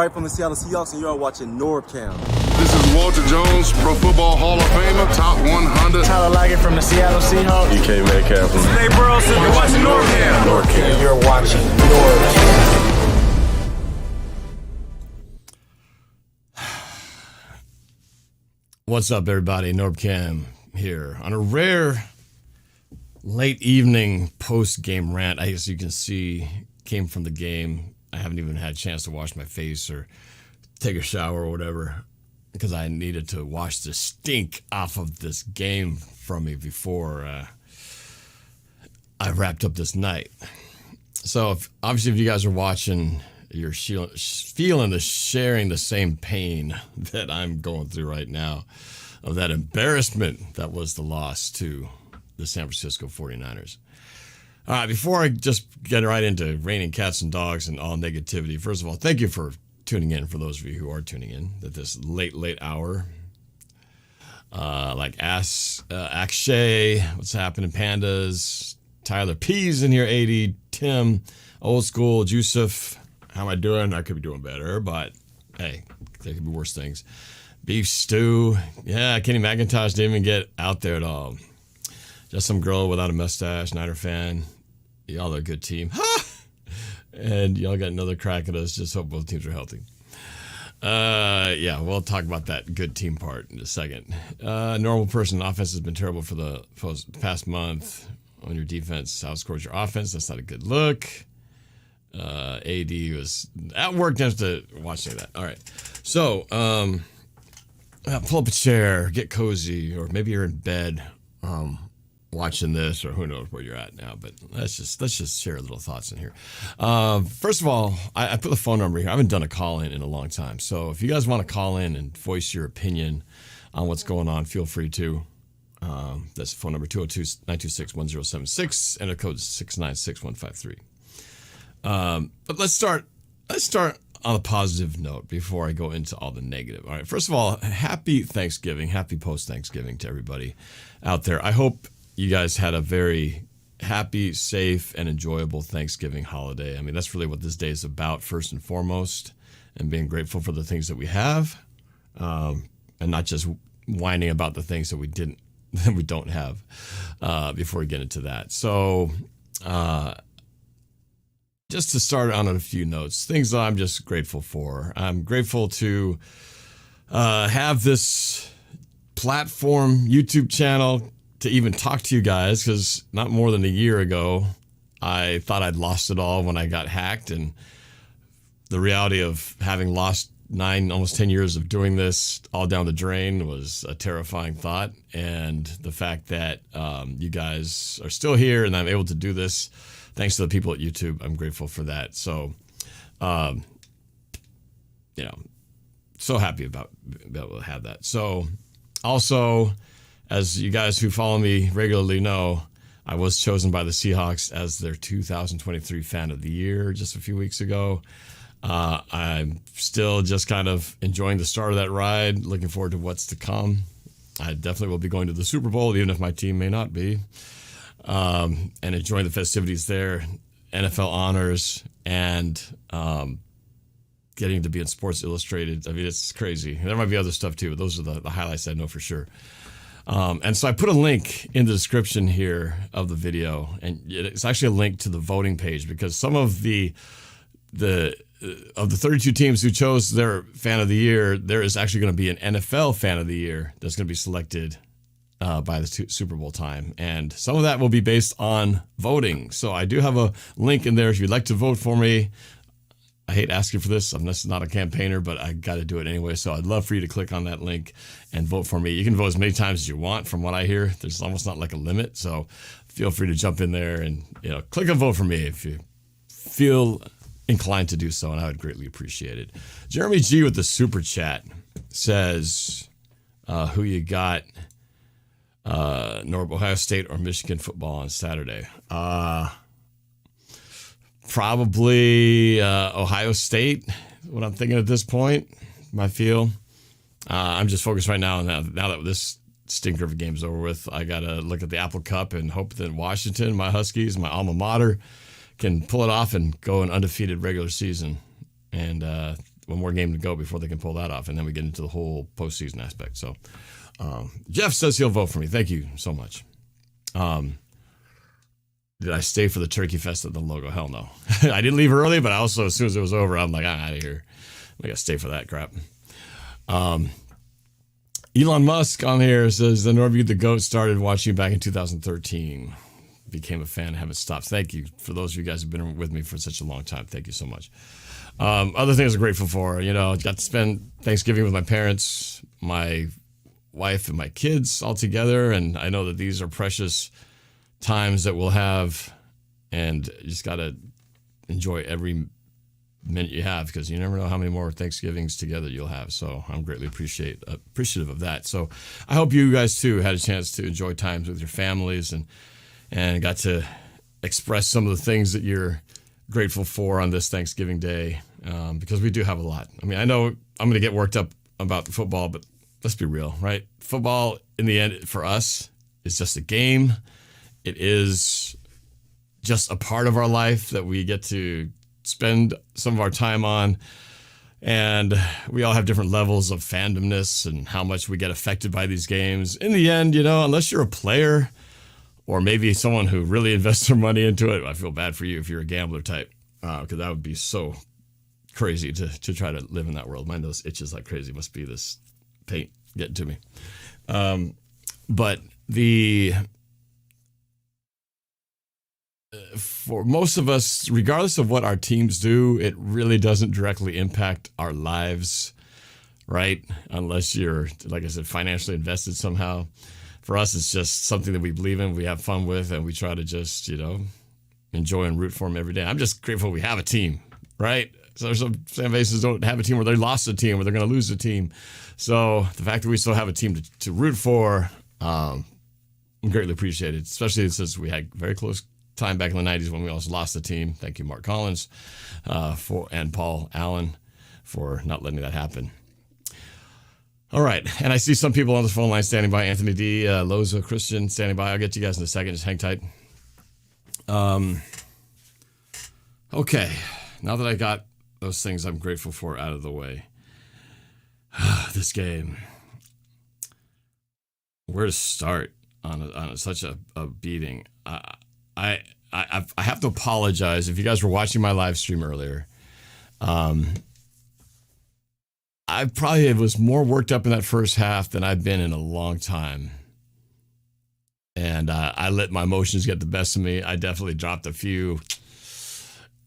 Wright from the Seattle Seahawks, and you are watching NorbCam. This is Walter Jones, Pro Football Hall of Famer, top 100. Tyler Lockett from the Seattle Seahawks. DK Metcalf from Nate Burleson. You're watching NorbCam. You're watching NorbCam. What's up, everybody? NorbCam here on a rare late evening post-game rant. I guess you can see came from the game. I haven't even had a chance to wash my face or take a shower or whatever because I needed to wash the stink off of this game from me before I wrapped up this night. So obviously if you guys are watching, you're feeling the sharing the same pain that I'm going through right now of that embarrassment that was the loss to the San Francisco 49ers. All right, before I just get right into raining cats and dogs and all negativity, first of all, thank you for tuning in, for those of you who are tuning in at this late hour. Like Akshay, what's happening, Pandas, Tyler P's in here, 80, Tim, Old School, Jusuf. How am I doing? I could be doing better, but hey, there could be worse things. Beef Stew. Yeah, Kenny McIntosh didn't even get out there at all. Just some girl without a mustache, Niner fan. Y'all are a good team. And y'all got another crack at us. Just hope both teams are healthy. Yeah, we'll talk about that good team part in a second. Normal person offense has been terrible for the past month. On your defense outscores your offense. That's not a good look. AD was at work just to watch that. All right. So, pull up a chair, get cozy, or maybe you're in bed watching this, or who knows where you're at now. But let's just share little thoughts in here. First of all, I put the phone number here. I haven't done a call-in in a long time. So if you guys want to call in and voice your opinion on what's going on, feel free to. That's the phone number, 202-926-1076, and the code is 696-153. But let's start on a positive note before I go into all the negative. All right. First of all, happy Thanksgiving, happy post-Thanksgiving to everybody out there. I hope you guys had a very happy, safe, and enjoyable Thanksgiving holiday. I mean, that's really what this day is about, first and foremost, and being grateful for the things that we have, and not just whining about the things that we don't have, before we get into that. So, just to start on a few notes, things that I'm just grateful for. I'm grateful to have this platform, YouTube channel, to even talk to you guys, because not more than a year ago, I thought I'd lost it all when I got hacked, and the reality of having lost 9, almost 10 years of doing this all down the drain was a terrifying thought, and the fact that you guys are still here and I'm able to do this, thanks to the people at YouTube, I'm grateful for that. So, so happy about being able to have that. So, also, as you guys who follow me regularly know, I was chosen by the Seahawks as their 2023 Fan of the Year just a few weeks ago. I'm still just kind of enjoying the start of that ride, looking forward to what's to come. I definitely will be going to the Super Bowl, even if my team may not be. And enjoying the festivities there, NFL honors, and getting to be in Sports Illustrated. I mean, it's crazy. There might be other stuff too, but those are the highlights I know for sure. And so I put a link in the description here of the video, and it's actually a link to the voting page, because some of the 32 teams who chose their Fan of the Year, there is actually going to be an NFL Fan of the Year that's going to be selected by the Super Bowl time. And some of that will be based on voting. So I do have a link in there if you'd like to vote for me. I hate asking for this. I'm not a campaigner, but I got to do it anyway. So I'd love for you to click on that link and vote for me. You can vote as many times as you want. From what I hear, there's almost not like a limit. So feel free to jump in there and click and vote for me if you feel inclined to do so, and I would greatly appreciate it. Jeremy G with the super chat says, who you got, Ohio State or Michigan football on Saturday? Probably Ohio State, what I'm thinking at this point, my feel. I'm just focused right now that this stinker of a game's over with. I got to look at the Apple Cup and hope that Washington, my Huskies, my alma mater, can pull it off and go an undefeated regular season. And one more game to go before they can pull that off, and then we get into the whole postseason aspect. So, Jeff says he'll vote for me. Thank you so much. Did I stay for the Turkey Fest at the logo? Hell no. I didn't leave early, but I also, as soon as it was over, I'm like, I'm out of here. I gotta stay for that crap. Elon Musk on here says, the Norview the GOAT started watching back in 2013. Became a fan, haven't stopped. Thank you for those of you guys who've been with me for such a long time. Thank you so much. Other things I'm grateful for, got to spend Thanksgiving with my parents, my wife, and my kids all together. And I know that these are precious times that we'll have, and you just got to enjoy every minute you have, because you never know how many more Thanksgivings together you'll have. So I'm greatly appreciative of that. So I hope you guys too had a chance to enjoy times with your families and got to express some of the things that you're grateful for on this Thanksgiving Day, because we do have a lot. I mean, I know I'm going to get worked up about the football, but let's be real, right? Football, in the end, for us, is just a game. It is just a part of our life that we get to spend some of our time on. And we all have different levels of fandomness and how much we get affected by these games. In the end, unless you're a player or maybe someone who really invests their money into it, I feel bad for you if you're a gambler type, because that would be so crazy to try to live in that world. My nose itches like crazy. Must be this paint getting to me. But for most of us, regardless of what our teams do, it really doesn't directly impact our lives, right? Unless you're, like I said, financially invested somehow. For us, it's just something that we believe in, we have fun with, and we try to just, enjoy and root for them every day. I'm just grateful we have a team, right? So some fan bases don't have a team where they lost a team, where they're going to lose a team. So the fact that we still have a team to root for, I'm greatly appreciated, especially since we had very close time back in the 90s when we almost lost the team. Thank you, Mark Collins, and Paul Allen for not letting that happen. All right, and I see some people on the phone line standing by. Anthony D, Loza, Christian standing by. I'll get to you guys in a second. Just hang tight. Okay, now that I got those things I'm grateful for out of the way, this game. Where to start on such a beating? I have to apologize if you guys were watching my live stream earlier. I probably was more worked up in that first half than I've been in a long time. And I let my emotions get the best of me. I definitely dropped a few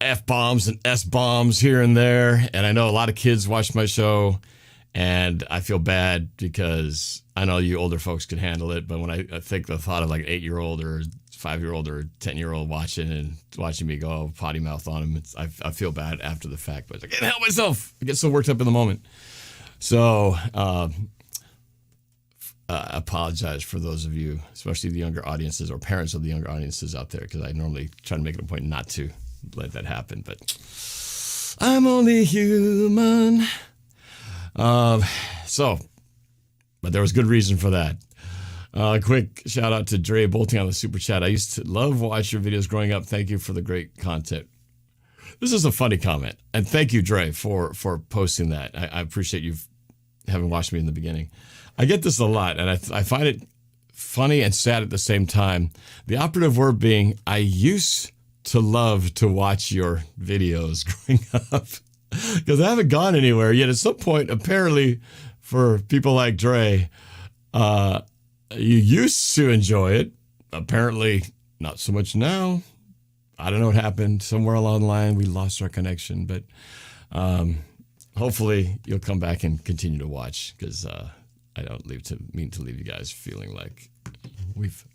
F-bombs and S-bombs here and there. And I know a lot of kids watch my show, and I feel bad because I know you older folks can handle it. But when I think the thought of like an 8-year-old or 5-year-old or 10-year-old watching me go potty mouth on him, I feel bad after the fact, but I can't help myself. I get so worked up in the moment. So apologize for those of you, especially the younger audiences or parents of the younger audiences out there, because I normally try to make it a point not to let that happen, but I'm only human. But there was good reason for that. Quick shout out to Dre Bolting on the super chat. I used to love watch your videos growing up. Thank you for the great content. This is a funny comment, and thank you, Dre, for posting that. I appreciate you having watched me in the beginning. I get this a lot, and I find it funny and sad at the same time. The operative word being, I used to love to watch your videos growing up, because I haven't gone anywhere yet. At some point, apparently, for people like Dre, you used to enjoy it. Apparently, not so much now. I don't know what happened. Somewhere along the line, we lost our connection. But hopefully, you'll come back and continue to watch, because I don't mean to leave you guys feeling like we've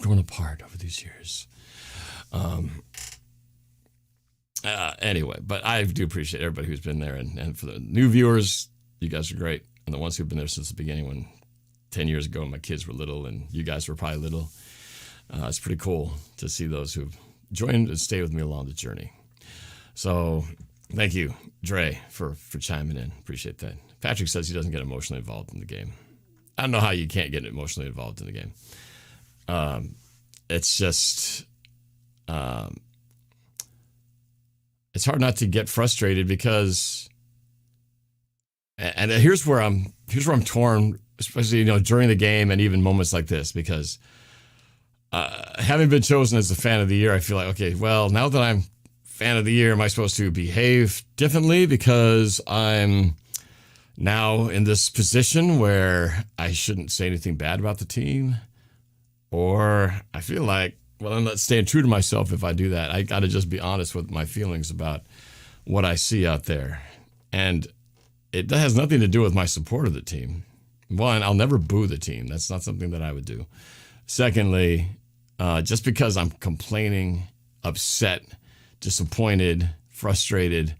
grown apart over these years. Anyway, but I do appreciate everybody who's been there. And for the new viewers, you guys are great. And the ones who've been there since the beginning, when 10 years ago my kids were little and you guys were probably little. It's pretty cool to see those who've joined and stayed with me along the journey. So thank you, Dre, for chiming in. Appreciate that. Patrick says he doesn't get emotionally involved in the game. I don't know how you can't get emotionally involved in the game. It's just, it's hard not to get frustrated, because And here's where I'm torn, especially during the game and even moments like this, because having been chosen as the fan of the year, I feel like, okay, well, now that I'm fan of the year, am I supposed to behave differently because I'm now in this position where I shouldn't say anything bad about the team? Or I feel like, well, I'm not staying true to myself if I do that. I got to just be honest with my feelings about what I see out there. And it has nothing to do with my support of the team. One, I'll never boo the team. That's not something that I would do. Secondly, just because I'm complaining, upset, disappointed, frustrated,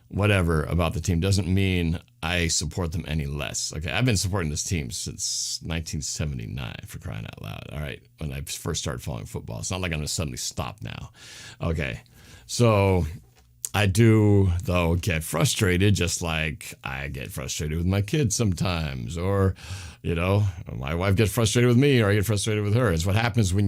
whatever about the team doesn't mean I support them any less. Okay, I've been supporting this team since 1979, for crying out loud. All right, when I first started following football. It's not like I'm going to suddenly stop now. Okay, so I do, though, get frustrated, just like I get frustrated with my kids sometimes, or, my wife gets frustrated with me, or I get frustrated with her. It's what happens when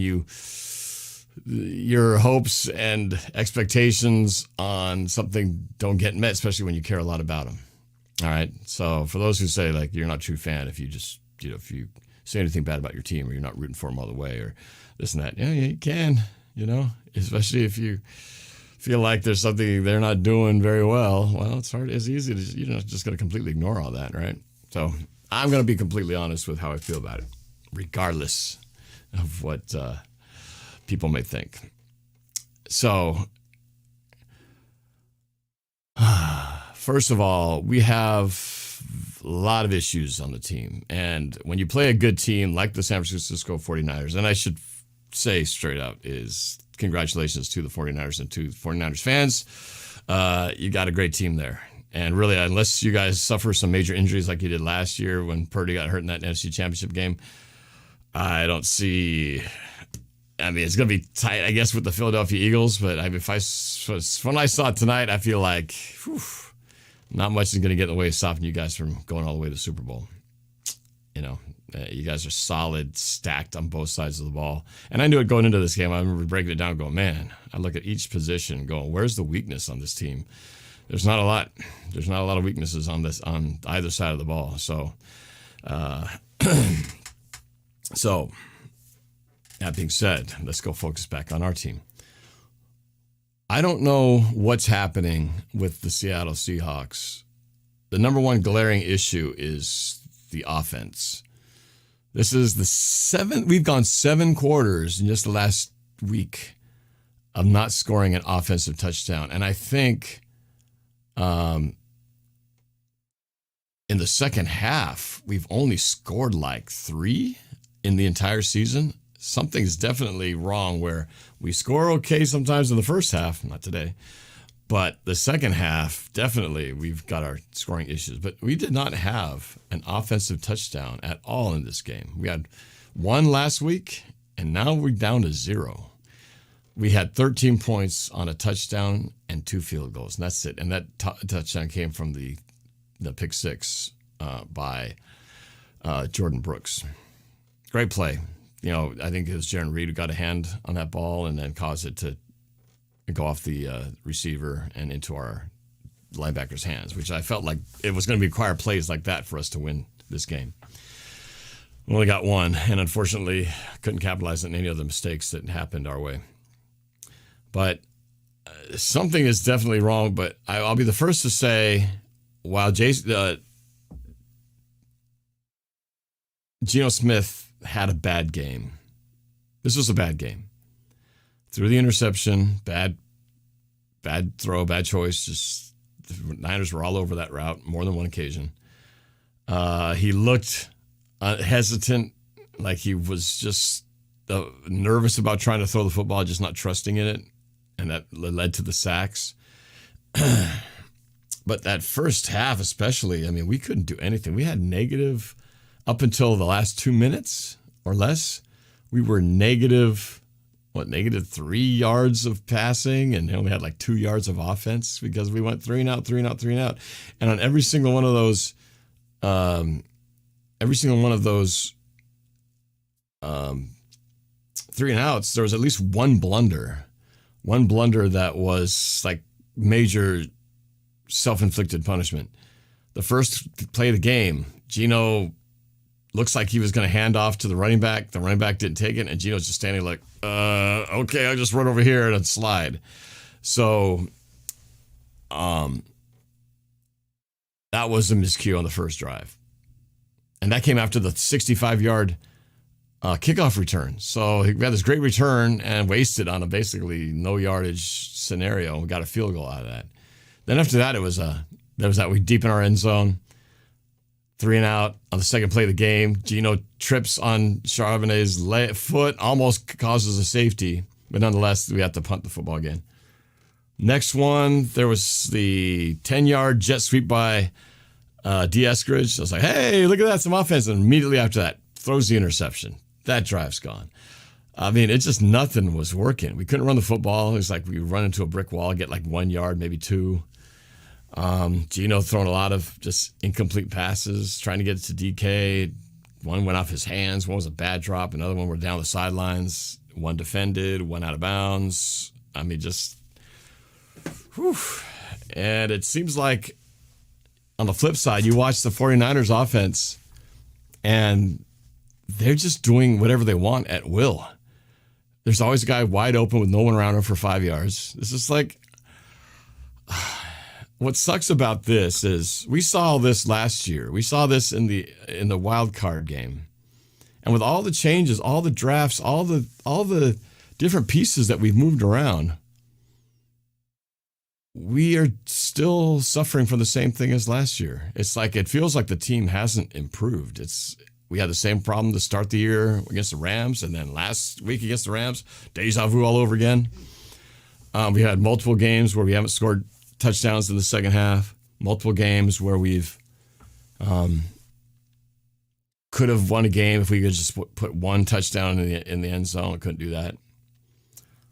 your hopes and expectations on something don't get met, especially when you care a lot about them. All right. So for those who say like you're not a true fan if you just if you say anything bad about your team or you're not rooting for them all the way or this and that, yeah, you can, especially if you feel like there's something they're not doing very well. Well, it's easy to you're not just going to completely ignore all that, right? So I'm going to be completely honest with how I feel about it, regardless of what people may think. So, first of all, we have a lot of issues on the team. And when you play a good team like the San Francisco 49ers, and I should say straight out is congratulations to the 49ers and to 49ers fans. You got a great team there. And really, unless you guys suffer some major injuries like you did last year when Purdy got hurt in that NFC Championship game, I don't see... I mean, it's going to be tight, I guess, with the Philadelphia Eagles. But when I saw it tonight, I feel like not much is going to get in the way of stopping you guys from going all the way to the Super Bowl. You guys are solid, stacked on both sides of the ball. And I knew it going into this game. I remember breaking it down going, man, I look at each position going, where's the weakness on this team? There's not a lot. There's not a lot of weaknesses on either side of the ball. So, that being said, let's go focus back on our team. I don't know what's happening with the Seattle Seahawks. The number one glaring issue is the offense. This is the seventh. We've gone 7 quarters in just the last week of not scoring an offensive touchdown. And I think in the second half, we've only scored like 3 in the entire season. Something's definitely wrong where we score okay sometimes in the first half, not today, but the second half, definitely we've got our scoring issues. But we did not have an offensive touchdown at all in this game. We had 1 last week, and now we're down to 0. We had 13 points on a touchdown and 2 field goals, and that's it. And that touchdown came from the pick 6 by Jordan Brooks. Great play. I think it was Jaron Reed who got a hand on that ball and then caused it to go off the receiver and into our linebacker's hands, which I felt like it was going to require plays like that for us to win this game. We only got 1, and unfortunately couldn't capitalize on any of the mistakes that happened our way. But something is definitely wrong, but I'll be the first to say, while Geno Smith had a bad game. This was a bad game. Threw the interception, bad throw, bad choice. Just the Niners were all over that route more than one occasion. He looked hesitant, like he was just nervous about trying to throw the football, just not trusting in it, and that led to the sacks. But that first half especially, I mean, we couldn't do anything. We had negative... Up until the last 2 minutes or less, we were negative 3 yards of passing, and they only had like 2 yards of offense because we went 3 and out. And on every single one of those 3 and outs, there was at least one blunder that was like major self-inflicted punishment. The first play of the game, Geno looks like he was going to hand off to the running back. The running back didn't take it, and Geno's just standing like, okay, I'll just run over here and slide. So that was a miscue on the first drive. And that came after the 65-yard kickoff return. So he had this great return and wasted on a basically no yardage scenario. We got a field goal out of that. Then after that, we deep in our end zone. 3 and out on the second play of the game. Geno trips on Charbonnet's foot, almost causes a safety, but nonetheless, we have to punt the football again. Next one, there was the 10-yard jet sweep by D. Eskridge. I was like, hey, look at that, some offense. And immediately after that, throws the interception. That drive's gone. I mean, it just nothing was working. We couldn't run the football. It was like we run into a brick wall, get like 1 yard, maybe 2. Geno throwing a lot of just incomplete passes, trying to get it to DK. One went off his hands. One was a bad drop. Another one were down the sidelines. One defended, one out of bounds. I mean, just, whew. And it seems like on the flip side, you watch the 49ers offense and they're just doing whatever they want at will. There's always a guy wide open with no one around him for 5 yards. This is like, what sucks about this is we saw this last year. We saw this in the wild card game. And with all the changes, all the drafts, all the different pieces that we've moved around, we are still suffering from the same thing as last year. It's like it feels like the team hasn't improved. We had the same problem to start the year against the Rams, and then last week against the Rams, deja vu all over again. We had multiple games where we haven't scored touchdowns in the second half. Multiple games where we've could have won a game if we could just put one touchdown in the end zone. We couldn't do that.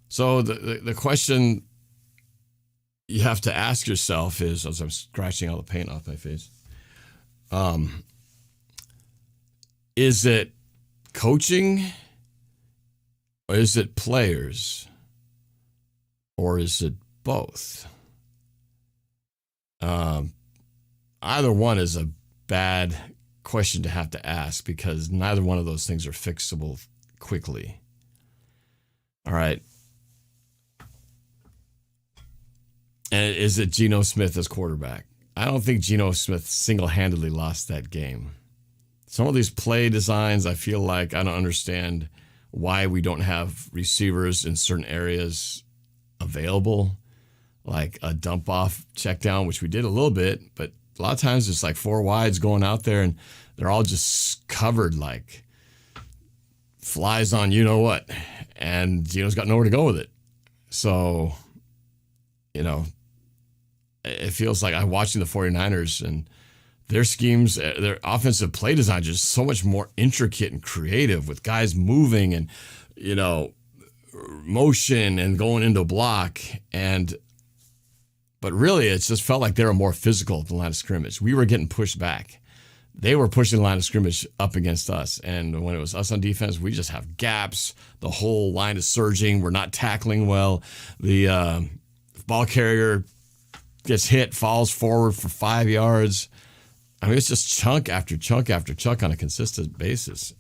So the question you have to ask yourself is, as I'm scratching all the paint off my face, is it coaching, or is it players, or is it both? Either one is a bad question to have to ask because neither one of those things are fixable quickly. All right. And is it Geno Smith as quarterback? I don't think Geno Smith single-handedly lost that game. Some of these play designs, I feel like I don't understand why we don't have receivers in certain areas available, like a dump-off check down, which we did a little bit, but a lot of times it's like 4 wides going out there, and they're all just covered like flies on you-know-what, and Geno's got nowhere to go with it. So, it feels like I'm watching the 49ers, and their schemes, their offensive play design is just so much more intricate and creative with guys moving and, motion and going into block. But really, it's just felt like they were more physical at the line of scrimmage. We were getting pushed back. They were pushing the line of scrimmage up against us. And when it was us on defense, we just have gaps. The whole line is surging. We're not tackling well. The ball carrier gets hit, falls forward for 5 yards. I mean, it's just chunk after chunk after chunk on a consistent basis.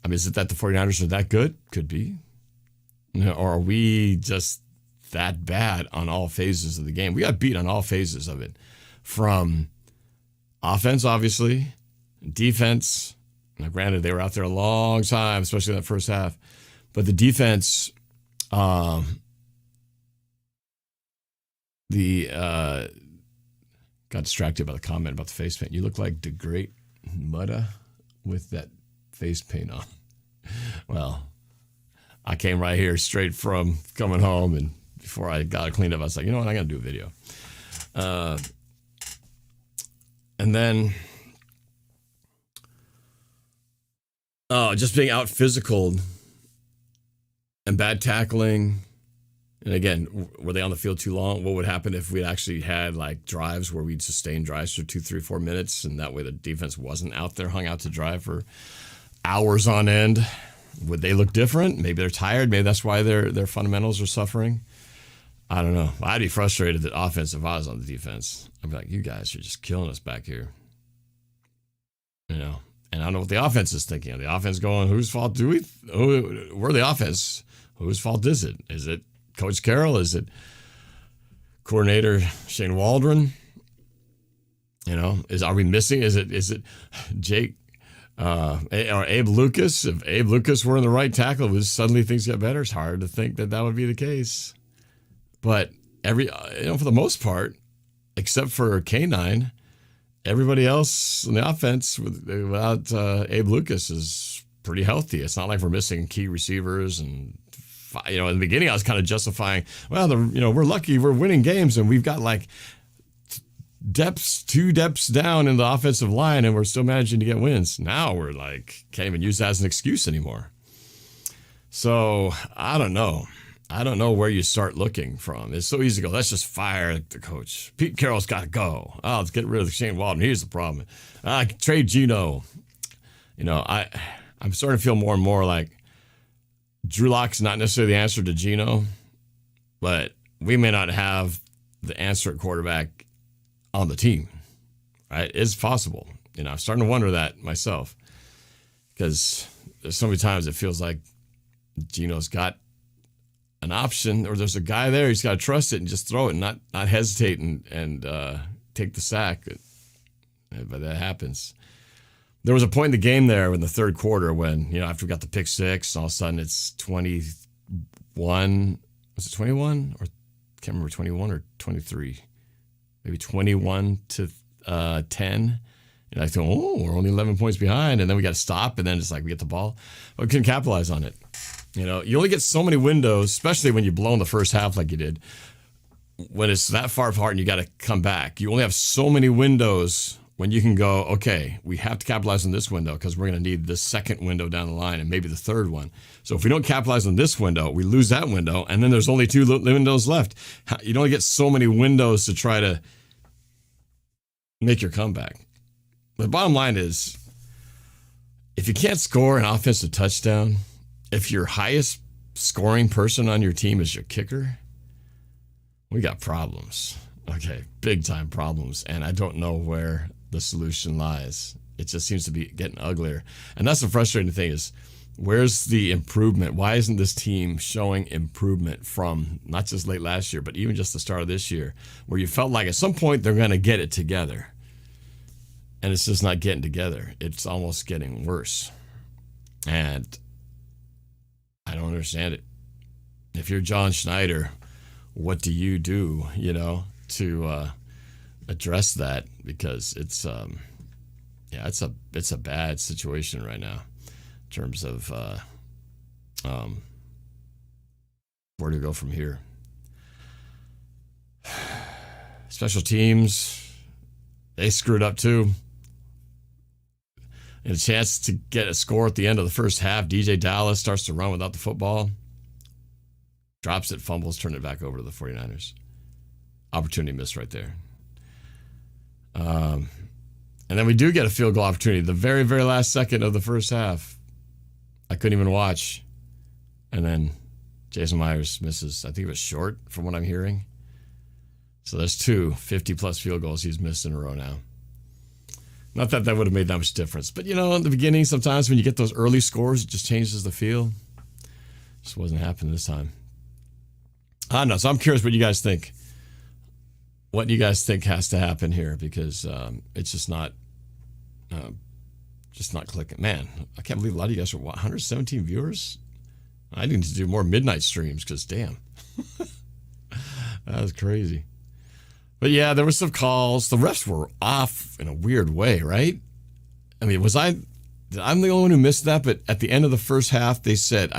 I mean, is it that the 49ers are that good? Could be. Or are we just that bad on all phases of the game? We got beat on all phases of it. From offense, obviously, defense. Now, granted, they were out there a long time, especially in that first half. But the defense, got distracted by the comment about the face paint. You look like the great Mutta with that face paint on. Well, I came right here straight from coming home, and before I got it cleaned up, I was like, you know what, I got to do a video. And then just being out physical and bad tackling. And again, were they on the field too long? What would happen if we actually had like drives where we'd sustain drives for 2, 3, 4 minutes, and that way the defense wasn't out there, hung out to drive for hours on end? Would they look different? Maybe they're tired. Maybe that's why their fundamentals are suffering. I don't know. I'd be frustrated at offense if I was on the defense. I'd be like, you guys are just killing us back here. You know, and I don't know what the offense is thinking. The offense going, whose fault we're the offense. Whose fault is it? Is it Coach Carroll? Is it coordinator Shane Waldron? You know, are we missing? Is it Jake or Abe Lucas? If Abe Lucas were in the right tackle, suddenly things get better. It's hard to think that would be the case. But for the most part, except for K9, everybody else in the offense without Abe Lucas is pretty healthy. It's not like we're missing key receivers. And in the beginning, I was kind of justifying, well, we're lucky we're winning games and we've got like two depths down in the offensive line and we're still managing to get wins. Now we're like, can't even use that as an excuse anymore. So I don't know. I don't know where you start looking from. It's so easy to go, let's just fire the coach. Pete Carroll's got to go. Oh, let's get rid of Shane Waldron. Here's the problem. Trade Geno. I'm starting to feel more and more like Drew Lock's not necessarily the answer to Geno, but we may not have the answer at quarterback on the team. Right? It's possible. I'm starting to wonder that myself because there's so many times it feels like Geno's got an option, or there's a guy there. He's got to trust it and just throw it, and not hesitate and take the sack. But that happens. There was a point in the game there in the third quarter when after we got the pick six, all of a sudden it's 21. Was it 21 or can't remember 21 or 23? Maybe 21 to 10. And I thought, we're only 11 points behind, and then we got to stop, and then it's like we get the ball, but we couldn't capitalize on it. You only get so many windows, especially when you blow in the first half like you did. When it's that far apart and you got to come back, you only have so many windows when you can go, okay, we have to capitalize on this window because we're going to need the second window down the line and maybe the third one. So if we don't capitalize on this window, we lose that window, and then there's only two windows left. You only get so many windows to try to make your comeback. The bottom line is, if you can't score an offensive touchdown, if your highest scoring person on your team is your kicker, we got problems. Okay, big time problems. And I don't know where the solution lies. It just seems to be getting uglier. And that's the frustrating thing is, where's the improvement? Why isn't this team showing improvement from not just late last year, but even just the start of this year, where you felt like at some point they're going to get it together? And it's just not getting together. It's almost getting worse. And I don't understand it. If you're John Schneider, what do you do, to address that? Because it's a bad situation right now in terms of where to go from here. Special teams, they screwed up too. And a chance to get a score at the end of the first half. DJ Dallas starts to run without the football. Drops it, fumbles, turn it back over to the 49ers. Opportunity missed right there. And then we do get a field goal opportunity. The very, very last second of the first half. I couldn't even watch. And then Jason Myers misses. I think it was short from what I'm hearing. So there's 50-plus field goals he's missed in a row now. Not that would have made that much difference. But, in the beginning, sometimes when you get those early scores, it just changes the feel. Just wasn't happening this time. I don't know. So I'm curious what you guys think. What do you guys think has to happen here? Because it's just not clicking. Man, I can't believe a lot of you guys are 117 viewers. I need to do more midnight streams because, damn. That was crazy. But yeah, there were some calls. The refs were off in a weird way, right? I mean, I'm the only one who missed that, but at the end of the first half, they said,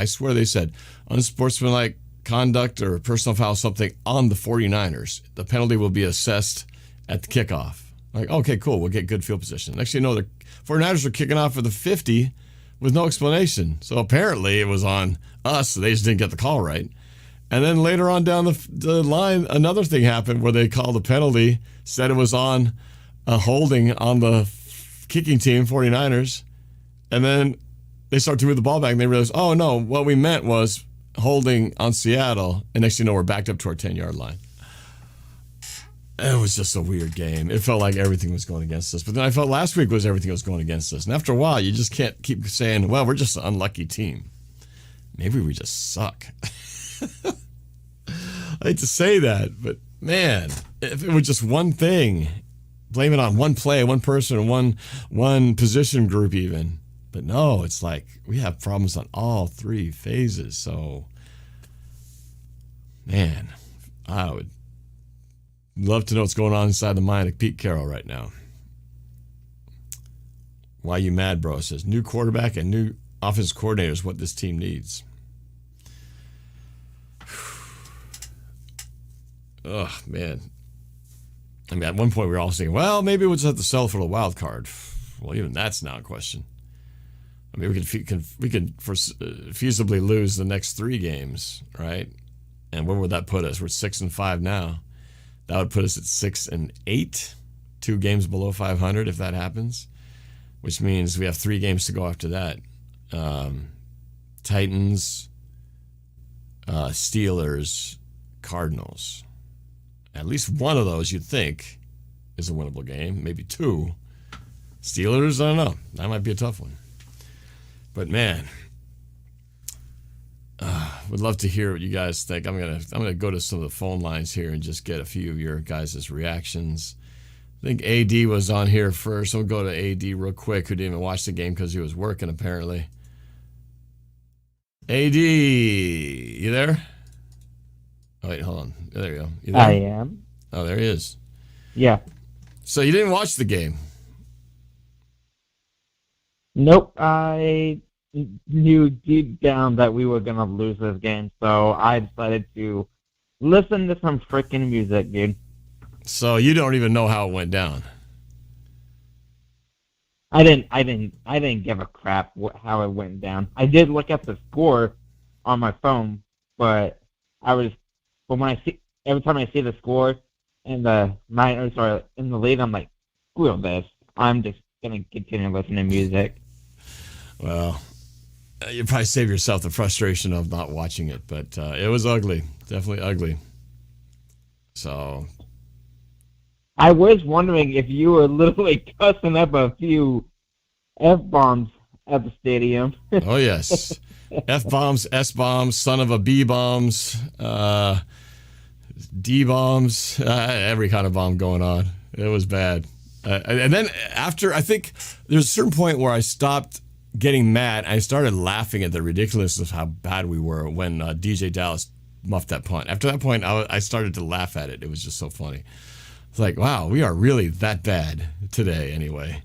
unsportsmanlike conduct or personal foul, something on the 49ers. The penalty will be assessed at the kickoff. Like, okay, cool, we'll get good field position. Next thing you know, the 49ers are kicking off for the 50 with no explanation. So apparently it was on us, so they just didn't get the call right. And then later on down the line, another thing happened where they called a penalty, said it was on a holding on the kicking team, 49ers. And then they start to move the ball back and they realized, oh no, what we meant was holding on Seattle, and next thing you know, we're backed up to our 10-yard line. It was just a weird game. It felt like everything was going against us. But then I felt last week was everything was going against us. And after a while, you just can't keep saying, well, we're just an unlucky team. Maybe we just suck. I hate to say that, but man, if it was just one thing, blame it on one play, one person, or one position group even. But no, it's like we have problems on all three phases. So, man, I would love to know what's going on inside the mind of Pete Carroll right now. Why you mad, bro? Says new quarterback and new offensive coordinator is what this team needs. Oh, man. I mean, at one point we were all saying, well, maybe we'll just have to sell for the wild card. Well, even that's now in question. I mean, we could feasibly lose the next 3 games, right? And where would that put us? We're 6-5 now. That would put us at 6-8, 2 games below 500 if that happens, which means we have 3 games to go after that. Titans, Steelers, Cardinals. At least one of those you'd think is a winnable game, maybe 2. Steelers, I don't know. That might be a tough one. But man, would love to hear what you guys think. I'm gonna go to some of the phone lines here and just get a few of your guys' reactions. I think AD was on here first. We'll go to AD real quick, who didn't even watch the game because he was working apparently. AD, you there? Oh wait, hold on. There you go. You there? I am. Oh, there he is. Yeah. So you didn't watch the game? Nope. I knew deep down that we were going to lose this game, so I decided to listen to some freaking music, dude. So you don't even know how it went down? I didn't give a crap how it went down. I did look at the score on my phone, but every time I see the score and the Niners are in the lead, I'm like, screw this. I'm just gonna continue listening to music. Well, you probably save yourself the frustration of not watching it, but it was ugly, definitely ugly. So I was wondering if you were literally cussing up a few F-bombs at the stadium. Oh yes, F-bombs, S-bombs, son of a B-bombs, D-bombs, every kind of bomb going on. It was bad. And then after, I think there's a certain point where I stopped getting mad. I started laughing at the ridiculousness of how bad we were when DJ Dallas muffed that punt. After that point, I started to laugh at it. It was just so funny. It's like, wow, we are really that bad today anyway.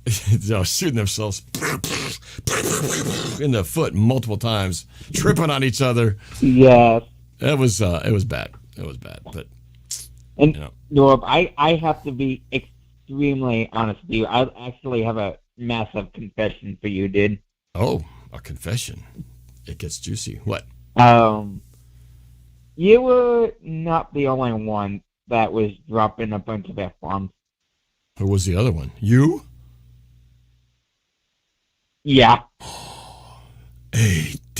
Shooting themselves in the foot multiple times, tripping on each other. Yes. It was bad. It was bad, but and you know. Norb, I have to be extremely honest with you. I actually have a massive confession for you, dude. Oh, a confession. It gets juicy. What? You were not the only one that was dropping a bunch of F-bombs. Who was the other one? You? Yeah. AD.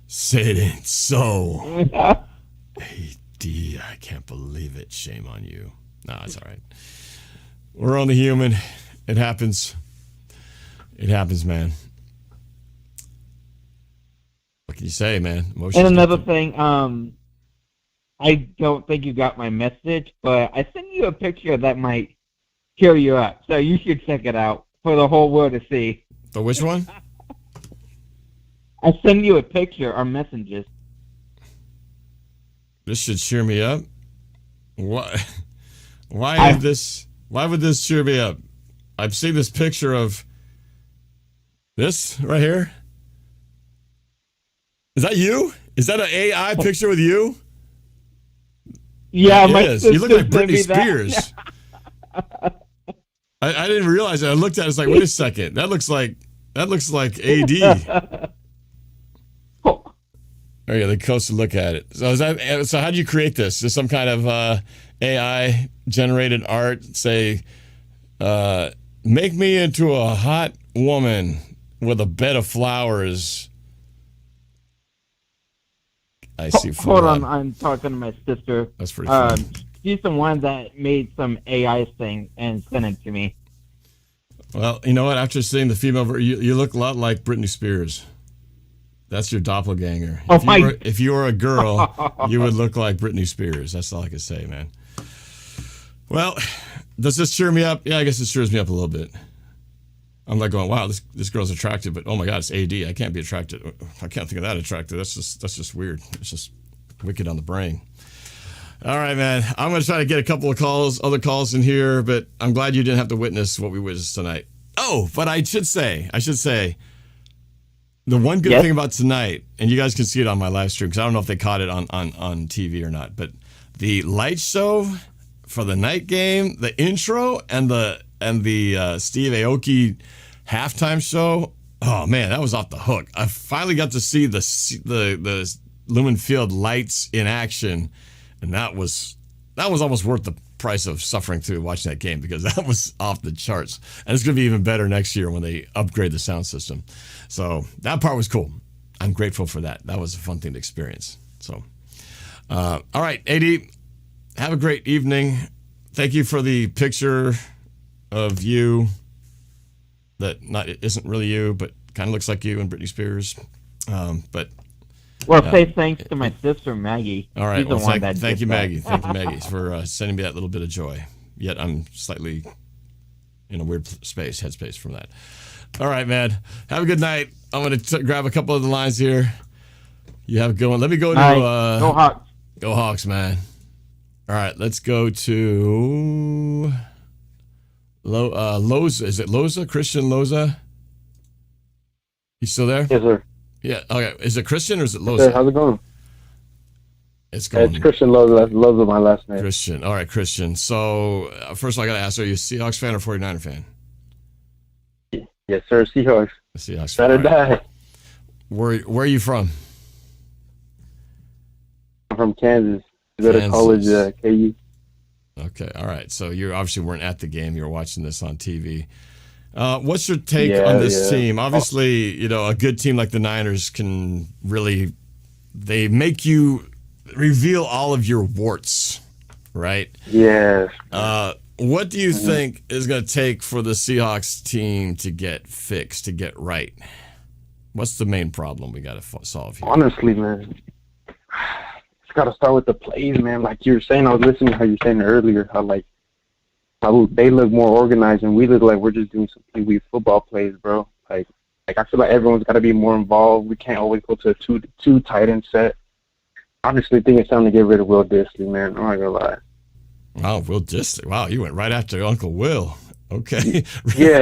Say it ain't so. AD, I can't believe it. Shame on you. No, it's all right. We're only human. It happens. It happens, man. What can you say, man? Emotions And another thing, I don't think you got my message, but I sent you a picture that might cheer you up. So you should check it out for the whole world to see. For which one? I sent you a picture on messages. This should cheer me up. Why would this cheer me up? I've seen this picture of this right here. Is that you? Is that an AI picture with you? Yeah, it is. You look like Britney Spears. I didn't realize it. I looked at it. It's like, wait a second. That looks like AD. Oh yeah, the closer look at it. So how do you create this? Is this some kind of AI generated art? Say, make me into a hot woman with a bed of flowers I see. Hold on, I'm talking to my sister. That's pretty funny. She's the one that made some AI thing and sent it to me. Well, you know what? After seeing the female, you look a lot like Britney Spears. That's your doppelganger. If you were a girl, you would look like Britney Spears. That's all I can say, man. Well, does this cheer me up? Yeah, I guess it cheers me up a little bit. I'm like going, wow, this girl's attractive, but oh my God, it's AD. I can't be attracted. I can't think of that attractive. That's just weird. It's just wicked on the brain. All right, man. I'm going to try to get a couple of other calls in here, but I'm glad you didn't have to witness what we witnessed tonight. Oh, but I should say, the one good thing about tonight, and you guys can see it on my live stream, because I don't know if they caught it on TV or not, but the light show for the night game, the intro, and the Steve Aoki halftime show, oh man, that was off the hook. I finally got to see the Lumen Field lights in action. And that was almost worth the price of suffering through watching that game, because that was off the charts. And it's going to be even better next year when they upgrade the sound system. So that part was cool. I'm grateful for that. That was a fun thing to experience. So, all right, AD, have a great evening. Thank you for the picture of you that isn't really you, but kind of looks like you and Britney Spears. Well, say thanks to my sister, Maggie. All right. She's the one that thank you, did that. Maggie. Thank you, Maggie, for sending me that little bit of joy. Yet I'm slightly in a weird headspace from that. All right, man. Have a good night. I'm going to grab a couple of the lines here. You have a good one. Let me go to... Go Hawks. Go Hawks, man. All right, let's go to... Loza. Is it Loza? Christian Loza? You still there? Yes, sir. Yeah. Okay. Is it Christian or is it Loza? Sir, how's it going? It's going. It's Christian Loza. Loza my last name. Christian. All right, Christian. So first of all, I got to ask: are you a Seahawks fan or 49er fan? Yes, sir. Seahawks. A Seahawks fan. Better die. Where are you from? I'm from Kansas. I go to college KU. Okay. All right. So you obviously weren't at the game. You were watching this on TV. What's your take on this team? Obviously, a good team like the Niners can really, they make you reveal all of your warts, right? Yes. What do you think is going to take for the Seahawks team to get fixed, to get right? What's the main problem we got to solve here? Honestly, man, it's got to start with the plays, man. Like you were saying, I was listening to how you were saying earlier, how they look more organized and we look like we're just doing some pee-wee football plays, bro. Like I feel like everyone's got to be more involved. We can't always go to a two tight end set. I honestly think it's time to get rid of Will Dissly, man. I'm not gonna lie. Wow, Will Dissly. Wow, you went right after Uncle Will. Okay. Yeah.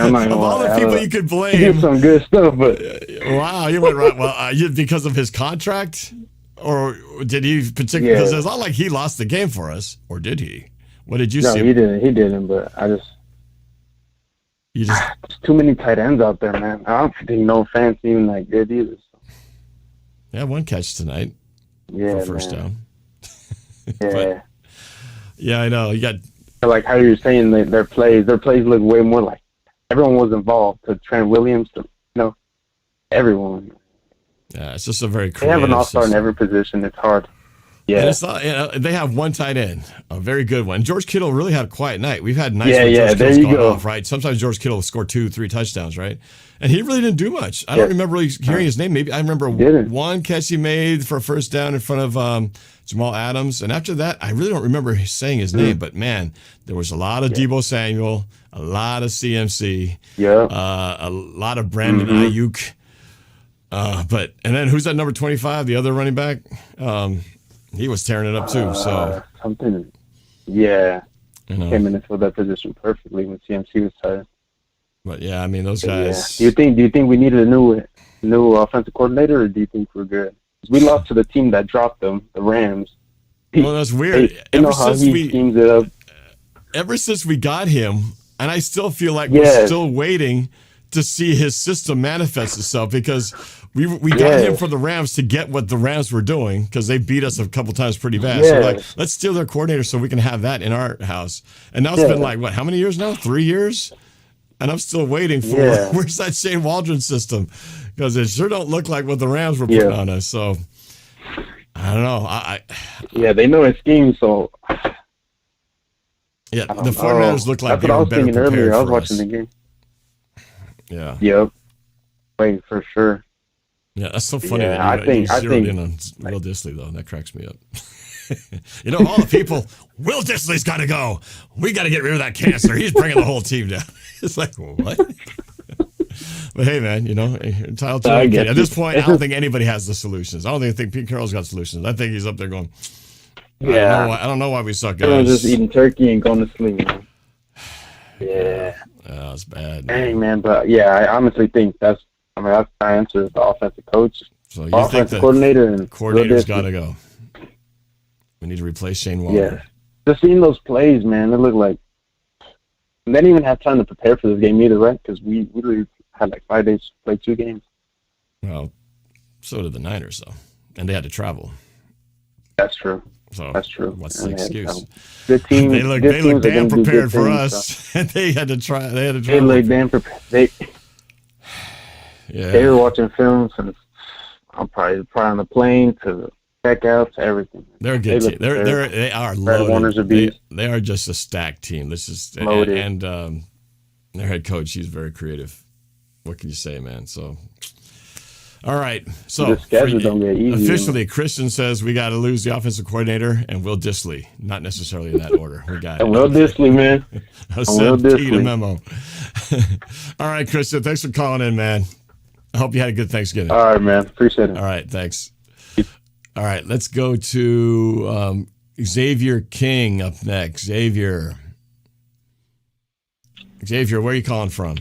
I'm not gonna lie. Of all the people you could blame. He did some good stuff, but wow, you went right. Well, because of his contract, or did he particularly? Because it's not like he lost the game for us, or did he? What did you see? No, he didn't. But there's too many tight ends out there, man. I don't think no fans even like good either. So. Yeah, one catch tonight. Yeah, for first down. Yeah. But, yeah, I know. You got like how you're saying their plays look way more like everyone was involved. To Trent Williams, everyone. Yeah, it's just a very creative. They have an all-star in every position. It's hard. Yeah, and it's not, they have one tight end, a very good one. George Kittle really had a quiet night. We've had nights where George Kittle's gone off, right? Sometimes George Kittle scored 2-3 touchdowns, right? And he really didn't do much. I don't remember really hearing his name. Maybe I remember one catch he made for a first down in front of Jamal Adams. And after that, I really don't remember saying his name. But, man, there was a lot of Deebo Samuel, a lot of CMC, a lot of Brandon Ayuk. And then who's that number 25, the other running back? He was tearing it up too. So something, came in and filled that position perfectly when CMC was tired. But yeah, I mean those guys. Yeah. Do you think we needed a new offensive coordinator, or do you think we're good? We lost to the team that dropped them, the Rams. Well, that's weird. Ever since we got him, and I still feel like we're still waiting to see his system manifest itself, because we got him for the Rams to get what the Rams were doing, because they beat us a couple times pretty bad. So like, let's steal their coordinator so we can have that in our house. And now it's been like, how many years now? 3 years? And I'm still waiting for where's that Shane Waldron system, because it sure don't look like what the Rams were putting on us. So I don't know. Yeah, they know his scheme, so Yeah, I don't the 49ers know. look like That's they what I were was better thinking prepared earlier. I was for watching us. the game. Yeah. Yep. Wait, for sure. Yeah, that's so funny Yeah, that you zeroed in on Will Dissly, though. That cracks me up. You know, all the people, Will Dissly's got to go. We got to get rid of that cancer. He's bringing the whole team down. It's like, what? But hey, man, you know, entitled to at this point, I don't think anybody has the solutions. I don't think Pete Carroll's got solutions. I think he's up there going, I don't know why we suck, guys. Everyone's just eating turkey and going to sleep, man. Yeah. That's bad. Man. Dang, man, but yeah, I honestly think that's my answer is the offensive coach. So you think the coordinator's got to go? We need to replace Shane Walker. Yeah. Just seeing those plays, man, it looked like they didn't even have time to prepare for this game either, right? Because we literally had like 5 days to play 2 games. Well, so did the Niners, though. And they had to travel. That's true. So that's true. What's the excuse? Good team. They look damn prepared for us. And they had to try. They had to travel. They look damn prepared. They were watching films, and I'm probably on the plane to checkouts, everything. They're a good team. They are loaded. They are just a stacked team. This is loaded. And their head coach, he's very creative. What can you say, man? So, all right. So officially, Christian says we got to lose the offensive coordinator and Will Dissly. Not necessarily in that order. We got it. Will Dissly, man. Send Pete a memo. All right, Christian. Thanks for calling in, man. I hope you had a good Thanksgiving. All right, man. Appreciate it. All right, thanks. All right, let's go to Xavier King up next. Xavier, where are you calling from?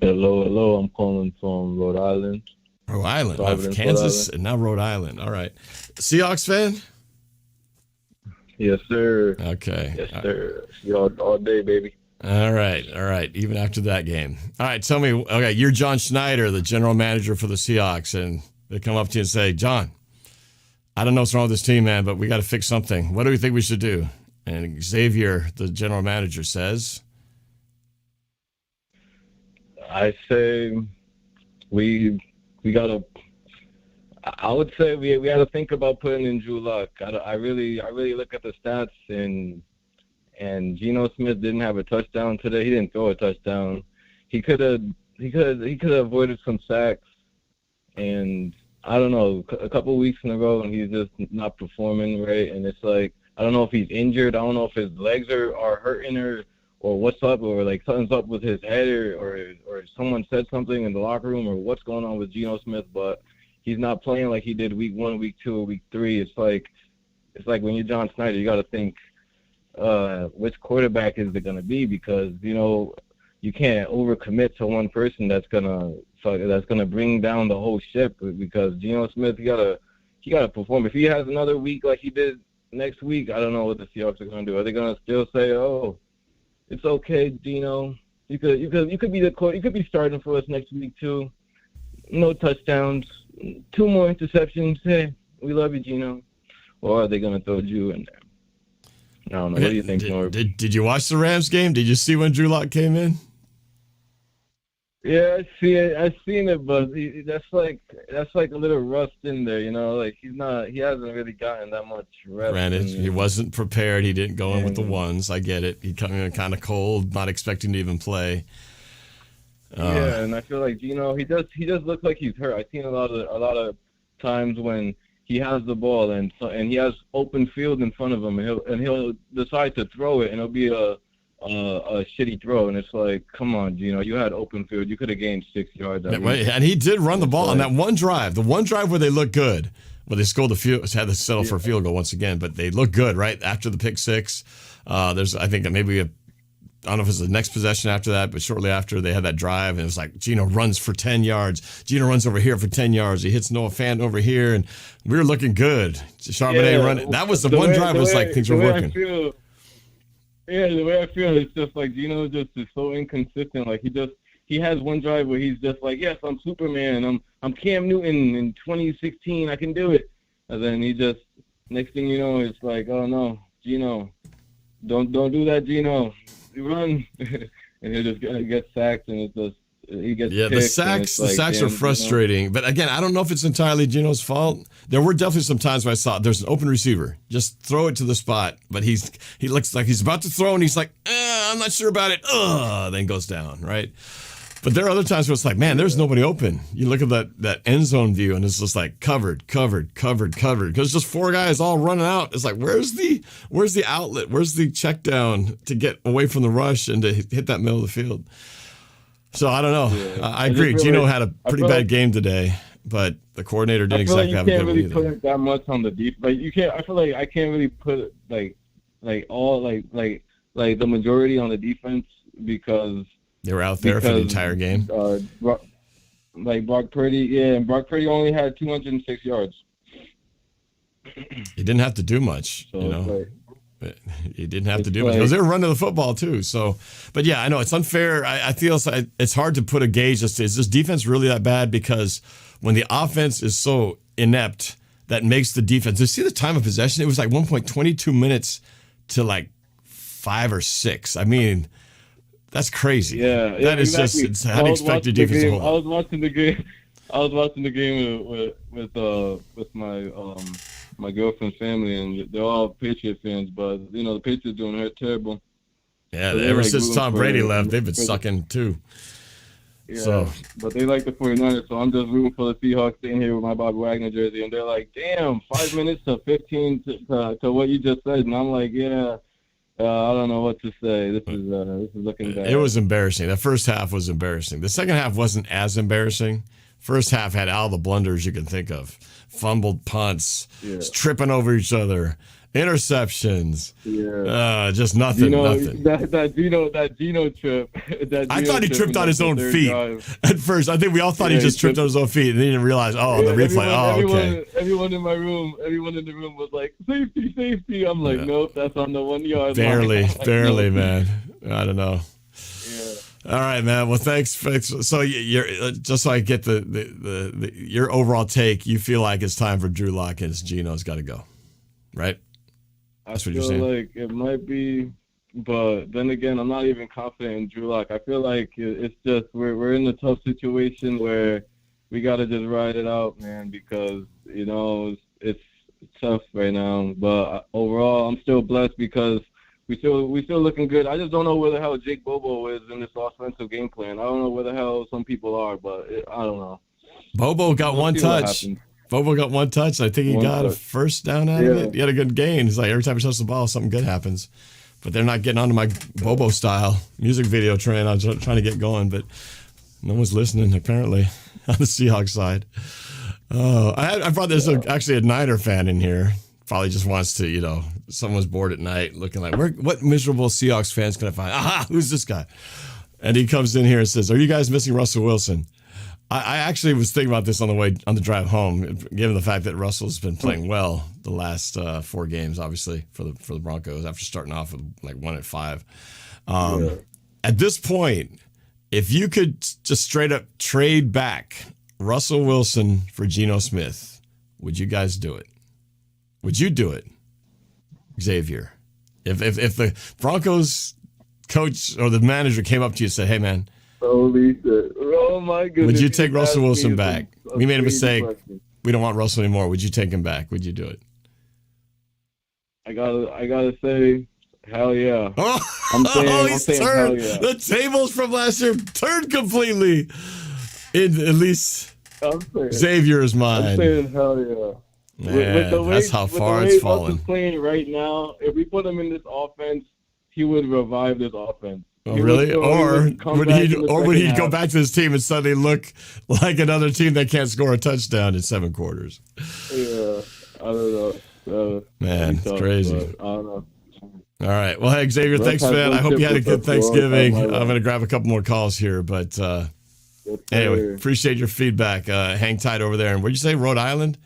Hello. I'm calling from Rhode Island. Rhode Island. Kansas and now Rhode Island. All right. Seahawks fan? Yes, sir. Okay. Yes, sir. All day, baby. All right. Even after that game. All right, tell me, okay, you're John Schneider, the general manager for the Seahawks, and they come up to you and say, John, I don't know what's wrong with this team, man, but we got to fix something. What do we think we should do? And Xavier, the general manager, says, I say we gotta. I would say we gotta think about putting in Drew Luck. I really look at the stats and Geno Smith didn't have a touchdown today. He didn't throw a touchdown. He could have avoided some sacks. And I don't know, a couple of weeks in a row, and he's just not performing right. And it's like, I don't know if he's injured. I don't know if his legs are hurting or what's up, or like something's up with his head, or someone said something in the locker room, or what's going on with Geno Smith. But he's not playing like he did week 1, week 2, or week 3. It's like when you're John Schneider, you got to think which quarterback is it going to be, because you can't overcommit to one person that's gonna bring down the whole ship, because Geno Smith, he gotta perform. If he has another week like he did next week, I don't know what the Seahawks are gonna do. Are they gonna still say, "Oh, it's okay, Geno. You could be starting for us next week too. No touchdowns, 2 more interceptions. Hey, we love you, Geno." Or are they gonna throw Drew in there? I don't know. What do you think, Norb? Did you watch the Rams game? Did you see when Drew Lock came in? Yeah, I see it. I've seen it, but that's like a little rust in there, Like he hasn't really gotten that much rest. Granted, he wasn't prepared. He didn't go in with the ones. I get it. He come in kind of cold, not expecting to even play. Yeah, and I feel like Geno, he does look like he's hurt. I've seen a lot of times when he has the ball and he has open field in front of him, and he'll decide to throw it, and it'll be a shitty throw, and it's like, come on, Geno, you had open field, you could have gained 6 yards. And he did run the ball on that one drive, where they looked good. Well, they scored had to settle for a field goal once again, but they looked good right after the pick six. There's, I think, maybe I don't know if it's the next possession after that, but shortly after they had that drive, and it was like Geno runs for 10 yards. Geno runs over here for 10 yards. He hits Noah Fant over here, and we were looking good. Charbonnet running. That was the one drive was like things were working. The way I feel, it's just like Geno just is so inconsistent. Like he has one drive where he's just like, yes, I'm Superman. I'm Cam Newton in 2016. I can do it. And then he just, next thing you know, it's like, oh no, Geno, don't do that, Geno. Run. And he'll just get sacked, and he gets Yeah, picked, the sacks are damn, frustrating. But again, I don't know if it's entirely Gino's fault. There were definitely some times where I saw there's an open receiver. Just throw it to the spot. But he looks like he's about to throw, and he's like, I'm not sure about it. Then goes down, right? But there are other times where it's like, man, there's nobody open. You look at that end zone view, and it's just like covered. Because it's just four guys all running out. It's like, where's the outlet? Where's the check down to get away from the rush and to hit that middle of the field? So I don't know. Yeah. I agree. Gino had a pretty bad like, game today, but the coordinator didn't exactly have a good one either. You can't really put that much on the defense. Like you can't. I feel like I can't really put like the majority on the defense because they were out there for the entire game. Brock Purdy, and Brock Purdy only had 206 yards. He didn't have to do much, so He didn't have to do much because they were running the football too. So, but yeah, I know it's unfair. I feel it's hard to put a gauge as to is this defense really that bad? Because when the offense is so inept, that makes the defense. You see the time of possession? It was like 1.22 minutes to like 5 or 6. I mean, that's crazy. Yeah, that is exactly. Just how do you expect your defense to hold up? I was watching the game with my girlfriend's family, and they're all Patriot fans, but the Patriots doing terrible. Yeah, so ever since Tom Brady left, they've been sucking too. Yeah, so, but they like the 49ers, so I'm just rooting for the Seahawks sitting here with my Bobby Wagner jersey, and they're like, damn, 5 minutes to 15 to what you just said, and I'm like, yeah, I don't know what to say. This is looking bad. It was embarrassing. The first half was embarrassing. The second half wasn't as embarrassing. First half had all the blunders you can think of. Fumbled punts, tripping over each other, interceptions. Yeah. Just nothing. Nothing. That Gino trip. I thought he tripped on his own feet at first. I think we all thought he just tripped on his own feet, and then he didn't realize. Oh, the replay. Okay. Everyone in the room was like, safety. I'm like, nope, that's on the 1 yard line. Barely, man. I don't know. Yeah. All right, man. Well, thanks. So you're just so I get the your overall take. You feel like it's time for Drew Lock and Gino's got to go, right? That's what you're saying. I feel like it might be, but then again, I'm not even confident in Drew Lock. I feel like it's just we're in a tough situation where we got to just ride it out, man, because it's tough right now. But overall, I'm still blessed because we still looking good. I just don't know where the hell Jake Bobo is in this offensive game plan. I don't know where the hell some people are, but I don't know. Bobo got one touch. Bobo got one touch. I think he got a first down out of it. He had a good gain. It's like every time he touches the ball, something good happens. But they're not getting onto my Bobo style music video train. I was trying to get going, but no one's listening apparently on the Seahawks side. I brought this actually a Niner fan in here. Probably just wants to, someone's bored at night looking like, what miserable Seahawks fans can I find? Aha, who's this guy? And he comes in here and says, are you guys missing Russell Wilson? I actually was thinking about this on the drive home, given the fact that Russell's been playing well the last 4 games, obviously, for the Broncos after starting off with like 1-5. At this point, if you could just straight up trade back Russell Wilson for Geno Smith, would you guys do it? Would you do it, Xavier? If the Broncos coach or the manager came up to you and said, hey, man, holy shit. Oh, my goodness. Would you take Russell Wilson back? We made a mistake. We don't want Russell anymore. Would you take him back? Would you do it? I gotta say, hell yeah. I'm saying hell yeah. The tables from last year turned completely in at least Xavier's mind. I'm saying hell yeah. Man, that's how far it's fallen. Russell's playing right now, if we put him in this offense, he would revive this offense. Oh, really? Or would he go back to his team and suddenly look like another team that can't score a touchdown in 7 quarters? Yeah, I don't know. Man, it's crazy. I don't know. All right. Well, hey, Xavier, thanks, man. I hope you had a good Thanksgiving. I'm going to grab a couple more calls here, but anyway, appreciate your feedback. Hang tight over there. And where'd you say, Rhode Island?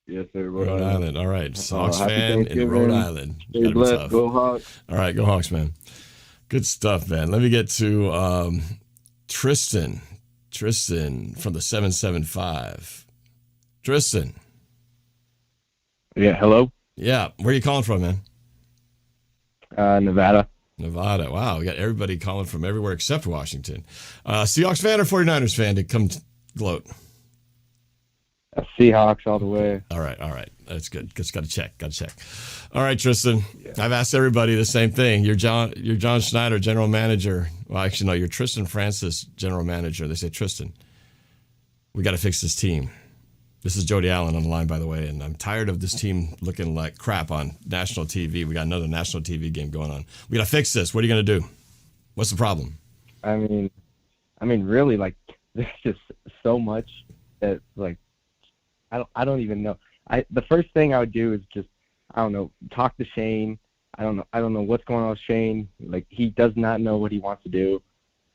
Yes, sir. Rhode Island. All right. Sox fan in Rhode Island. Stay blessed. Go Hawks. All right. Go Hawks, man. Good stuff, man. Let me get to Tristan. Tristan from the 775. Tristan. Yeah, hello? Yeah. Where are you calling from, man? Nevada. Nevada. Wow, we got everybody calling from everywhere except Washington. Seahawks fan or 49ers fan to come gloat? Seahawks all the way. All right. That's good. Just got to check. All right, Tristan. Yeah. I've asked everybody the same thing. You're John Schneider, general manager. Well, actually, no, you're Tristan Francis, general manager. They say, Tristan, we got to fix this team. This is Jody Allen on the line, by the way, and I'm tired of this team looking like crap on national TV. We got another national TV game going on. We got to fix this. What are you going to do? What's the problem? I mean, really, like, there's just so much that, like, I don't even know. The first thing I would do is just, I don't know, talk to Shane. I don't know what's going on with Shane. Like, he does not know what he wants to do.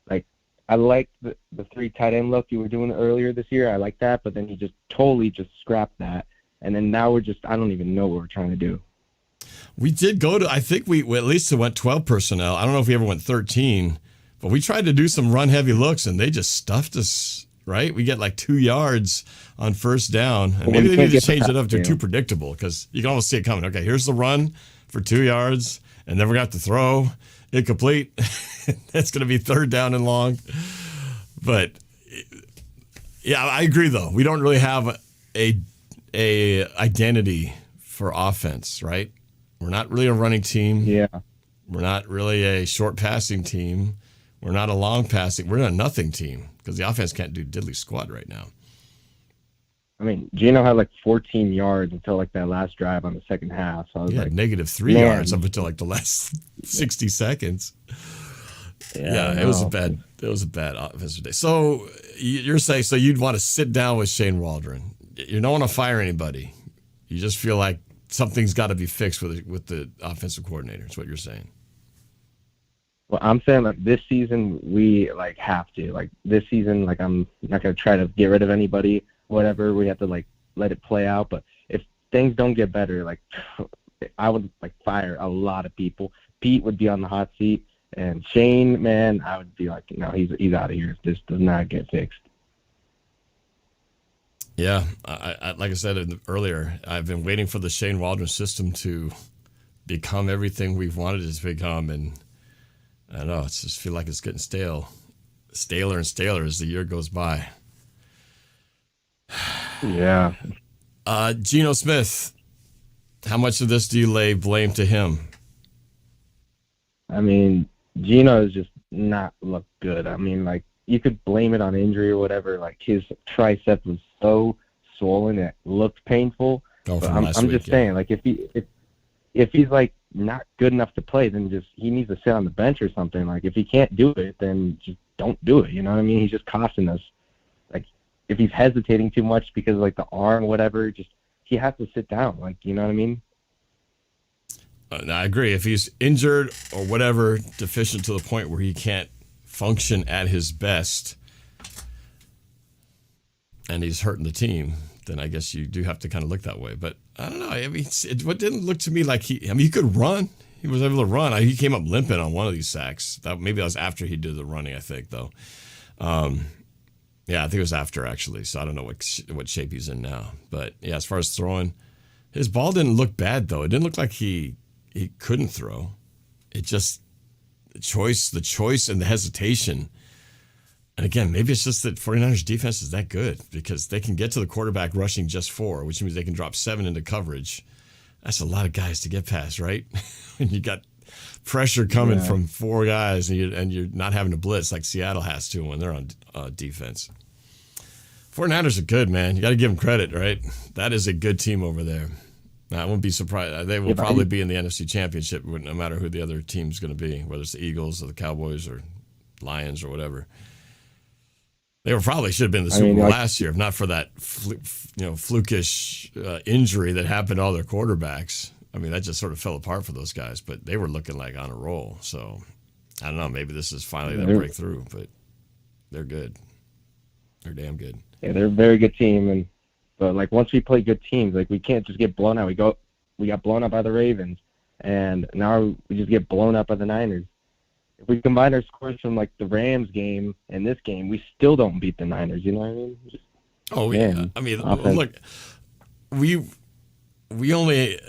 Like, I like the 3 tight end look you were doing earlier this year. I like that, but then he just totally just scrapped that. And then now I don't even know what we're trying to do. We did go to, I think we at least went 12 personnel. I don't know if we ever went 13, but we tried to do some run heavy looks and they just stuffed us, right? We get like 2 yards on first down. And maybe they need to change it up to too predictable because you can almost see it coming. Okay, here's the run for 2 yards and then we're going to have to throw incomplete. That's going to be 3rd down and long. But yeah, I agree though. We don't really have a identity for offense, right? We're not really a running team. Yeah. We're not really a short passing team. We're not a long passing. We're a nothing team because the offense can't do diddly squat right now. I mean, Gino had like 14 yards until like that last drive on the second half. So I was like, -3 yards up until like the last 60 seconds. Yeah, it was a bad offensive day. So you're saying you'd want to sit down with Shane Waldron. You don't want to fire anybody. You just feel like something's got to be fixed with the offensive coordinator. Is what you're saying. Well, I'm saying like this season we like have to. Like this season, like I'm not gonna try to get rid of anybody. Whatever, we have to like let it play out. But if things don't get better, like I would like fire a lot of people. Pete would be on the hot seat, and Shane, man, I would be like, no, he's out of here if this does not get fixed. Yeah, I like I said earlier, I've been waiting for the Shane Waldron system to become everything we've wanted it to become, and I don't know, I just feel like it's getting staler and staler as the year goes by. Yeah. Geno Smith, how much of this do you lay blame to him? I mean, Geno has just not looked good. I mean, like, you could blame it on injury or whatever. Like, his tricep was so swollen it looked painful. But I'm just saying, like, if he's like not good enough to play, then just he needs to sit on the bench or something. Like, if he can't do it, then just don't do it. You know what I mean? He's just costing us. Like, if he's hesitating too much because of, like, the arm, whatever, just he has to sit down. Like, you know what I mean? I agree. If he's injured or whatever, deficient to the point where he can't function at his best, and he's hurting the team, then I guess you do have to kind of look that way. But I don't know. I mean, it didn't look to me like he could run. He was able to run. He came up limping on one of these sacks. Maybe that was after he did the running, I think, though. Yeah, I think it was after, actually. So I don't know what shape he's in now. But, yeah, as far as throwing, his ball didn't look bad, though. It didn't look like he couldn't throw. It just, the choice and the hesitation. And again, maybe it's just that 49ers defense is that good because they can get to the quarterback rushing just 4, which means they can drop 7 into coverage. That's a lot of guys to get past, right? When you got pressure coming from 4 guys and you're not having to blitz like Seattle has to when they're on defense. 49ers are good, man. You got to give them credit, right? That is a good team over there. I wouldn't be surprised. They will probably be in the NFC Championship no matter who the other team's going to be, whether it's the Eagles or the Cowboys or Lions or whatever. They probably should have been in the Super Bowl last year, if not for that flukish injury that happened to all their quarterbacks. I mean, that just sort of fell apart for those guys, but they were looking like on a roll. So, I don't know. Maybe this is finally that breakthrough, but they're good. They're damn good. Yeah, they're a very good team, but like once we play good teams, like we can't just get blown out. We got blown out by the Ravens, and now we just get blown up by the Niners. If we combine our scores from like the Rams game and this game, we still don't beat the Niners. You know what I mean? Yeah. I mean, look, we only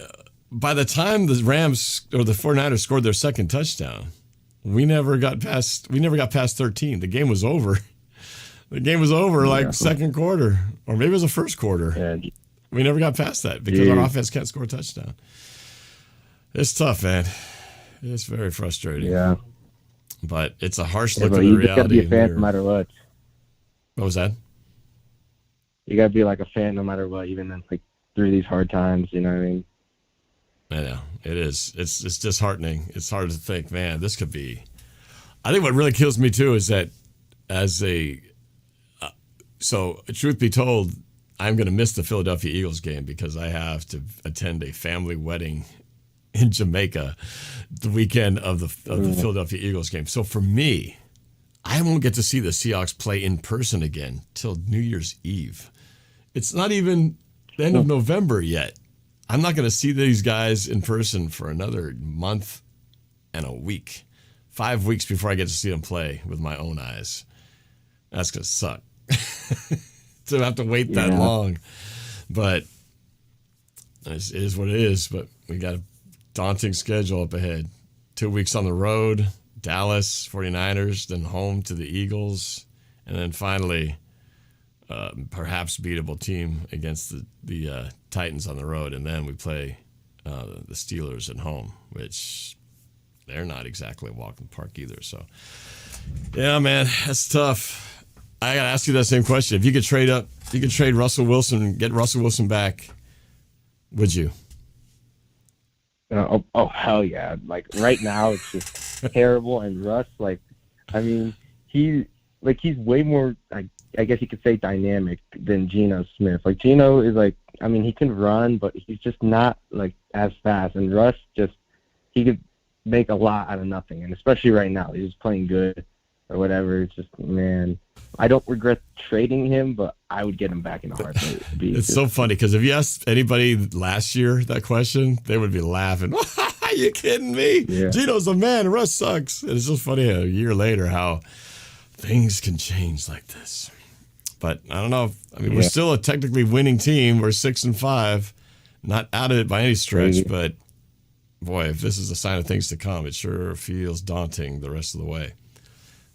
by the time the Rams or the 49ers scored their second touchdown, we never got past 13. The game was over. The game was over like second quarter, or maybe it was the first quarter. Yeah. We never got past that because our offense can't score a touchdown. It's tough, man. It's very frustrating. Yeah. But it's a harsh look But at the you just gotta reality. be a fan no matter what. What was that? You gotta be like a fan no matter what, even in, like through these hard times. You know what I mean? I know it is. It's disheartening. It's hard to think, man. This could be. I think what really kills me too is that so truth be told, I'm going to miss the Philadelphia Eagles game because I have to attend a family wedding in Jamaica the weekend of the Philadelphia Eagles game. So for me, I won't get to see the Seahawks play in person again till New Year's Eve. It's not even the end of November yet. I'm not going to see these guys in person for another month and a week. 5 weeks before I get to see them play with my own eyes. That's going to suck. To have to wait that long. But it is what it is. But we got a daunting schedule up ahead. 2 weeks on the road, Dallas, 49ers, then home to the Eagles, and then finally perhaps beatable team against the Titans on the road, and then we play the Steelers at home, which they're not exactly a walk in the park either. So, yeah, man, that's tough. I gotta ask you that same question. If you could trade up, you could trade Russell Wilson, get Russell Wilson back, would you? Oh hell yeah! Like right now, it's just terrible. And Russ, like, I mean, he's way more. I guess you could say dynamic than Geno Smith. Like Geno is like, I mean, he can run, but he's just not like as fast. And Russ he could make a lot out of nothing. And especially right now, he's just playing good or whatever. It's just, man, I don't regret trading him, but I would get him back in a heartbeat. It's so funny because if you asked anybody last year that question, they would be laughing. Are you kidding me? Yeah. Geno's a man. Russ sucks. And it's just funny a year later how things can change like this. But I don't know. We're still a technically winning team. We're 6-5, not out of it by any stretch. But boy, if this is a sign of things to come, it sure feels daunting the rest of the way.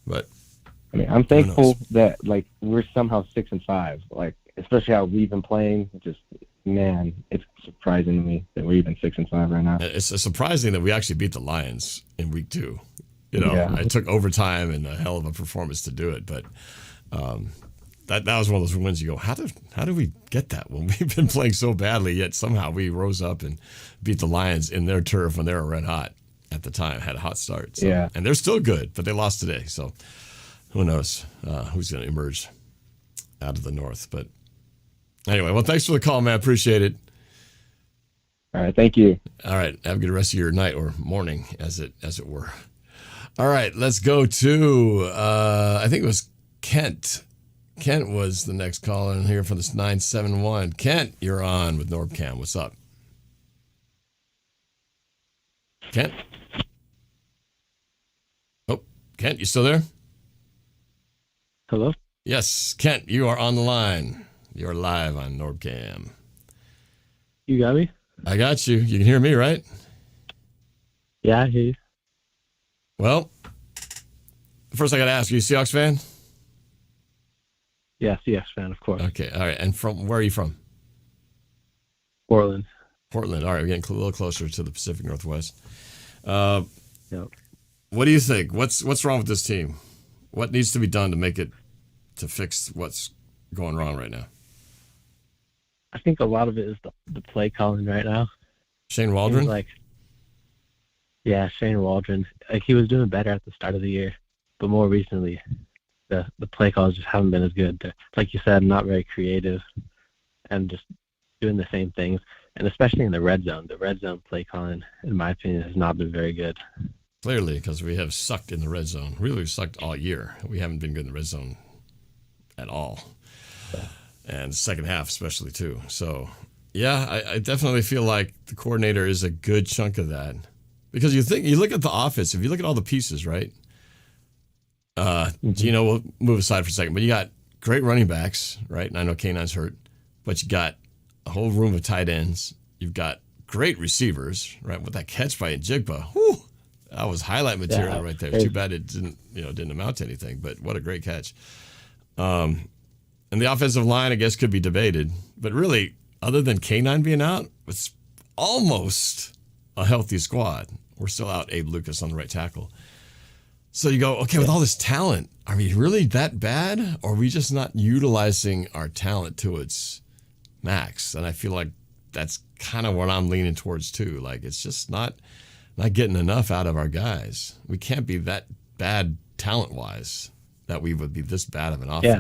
But I mean, I'm thankful that like we're somehow 6-5. Like, especially how we've been playing. Just, man, it's surprising to me that we're even 6-5 right now. It's surprising that we actually beat the Lions in week 2. You know, it took overtime and a hell of a performance to do it, but that was one of those wins. You go, how did we get that when we've been playing so badly? Yet somehow we rose up and beat the Lions in their turf when they were red hot at the time. Had a hot start. So, and they're still good, but they lost today. So who knows who's going to emerge out of the North? But anyway, well, thanks for the call, man. Appreciate it. All right, thank you. All right, have a good rest of your night or morning, as it were. All right, let's go to I think it was Kent. Kent was the next caller in here for this 971. Kent, you're on with NorbCam. What's up? Kent? Oh, Kent, you still there? Hello? Yes, Kent, you are on the line. You're live on NorbCam. You got me? I got you. You can hear me, right? Yeah, I hear you. Well, first I got to ask you, a Seahawks fan? Yeah, Seahawks fan, of course. Okay, all right. And from where are you from? Portland. Portland. All right, we're getting a little closer to the Pacific Northwest. Yep. What do you think? What's wrong with this team? What needs to be done to fix what's going wrong right now? I think a lot of it is the play calling right now. Shane Waldron? Shane Waldron. Like, he was doing better at the start of the year, but more recently, the play calls just haven't been as good. Like you said, not very creative and just doing the same things. And especially in the red zone. The red zone play calling, in my opinion, has not been very good. Clearly, because we have sucked in the red zone. Really sucked all year. We haven't been good in the red zone at all. And second half especially, too. So, yeah, I definitely feel like the coordinator is a good chunk of that. Because you look at the offense, if you look at all the pieces, right? Gino, we'll move aside for a second, but you got great running backs, right? And I know K9's hurt, but you got a whole room of tight ends. You've got great receivers, right? With that catch by Njigba, That was highlight material Yeah, right there. crazy. Too bad it didn't amount to anything, but what a great catch. And the offensive line, I guess, could be debated. But really, other than K9 being out, it's almost a healthy squad. We're still out Abe Lucas on the right tackle. So you go, okay, with all this talent, are we really that bad? Or are we just not utilizing our talent to its max? And I feel like that's kind of what I'm leaning towards too. Like, it's just not getting enough out of our guys. We can't be that bad talent-wise that we would be this bad of an offense. Yeah,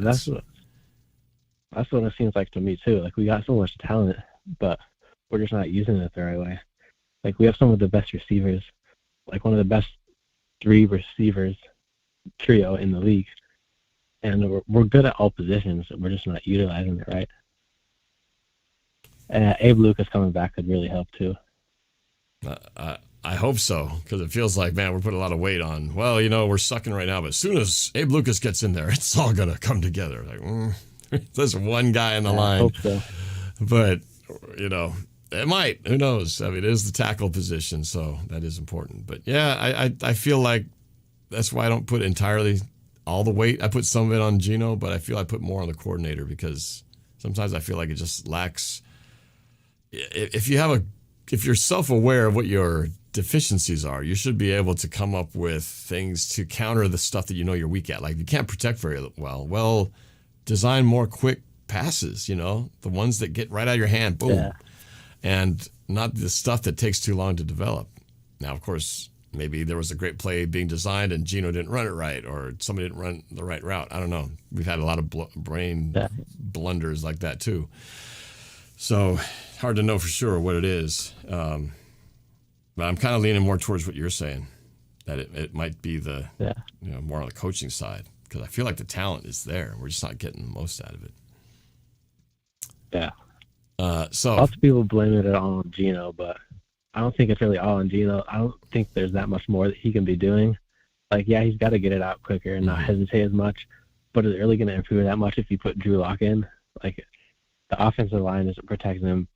that's what it seems like to me too. Like, we got so much talent, but we're just not using it the right way. Like, we have some of the best receivers, like one of the best 3 receivers trio in the league, and we're good at all positions. We're just not utilizing it right. Abe Lucas coming back could really help too. I hope so, because it feels like, man, we're putting a lot of weight on. Well, we're sucking right now, but as soon as Abe Lucas gets in there, it's all gonna come together. Like, there's one guy in the line. I hope so. But it might. Who knows? I mean, it is the tackle position, so that is important. But yeah, I feel like that's why I don't put entirely all the weight. I put some of it on Gino, but I feel I put more on the coordinator, because sometimes I feel like it just lacks. If you're self-aware of what your deficiencies are, you should be able to come up with things to counter the stuff that you're weak at. Like, you can't protect very well. Well, design more quick passes, the ones that get right out of your hand, boom. Yeah. And not the stuff that takes too long to develop. Now, of course, maybe there was a great play being designed and Gino didn't run it right, or somebody didn't run the right route. I don't know. We've had a lot of brain blunders like that too. So hard to know for sure what it is. But I'm kind of leaning more towards what you're saying, that it might be the more on the coaching side, because I feel like the talent is there. We're just not getting the most out of it. Yeah. So lots of people blame it all on Gino, but I don't think it's really all on Gino. I don't think there's that much more that he can be doing. Like, yeah, he's got to get it out quicker and not hesitate as much, but is it really going to improve that much if you put Drew Lock in? Like, the offensive line isn't protecting him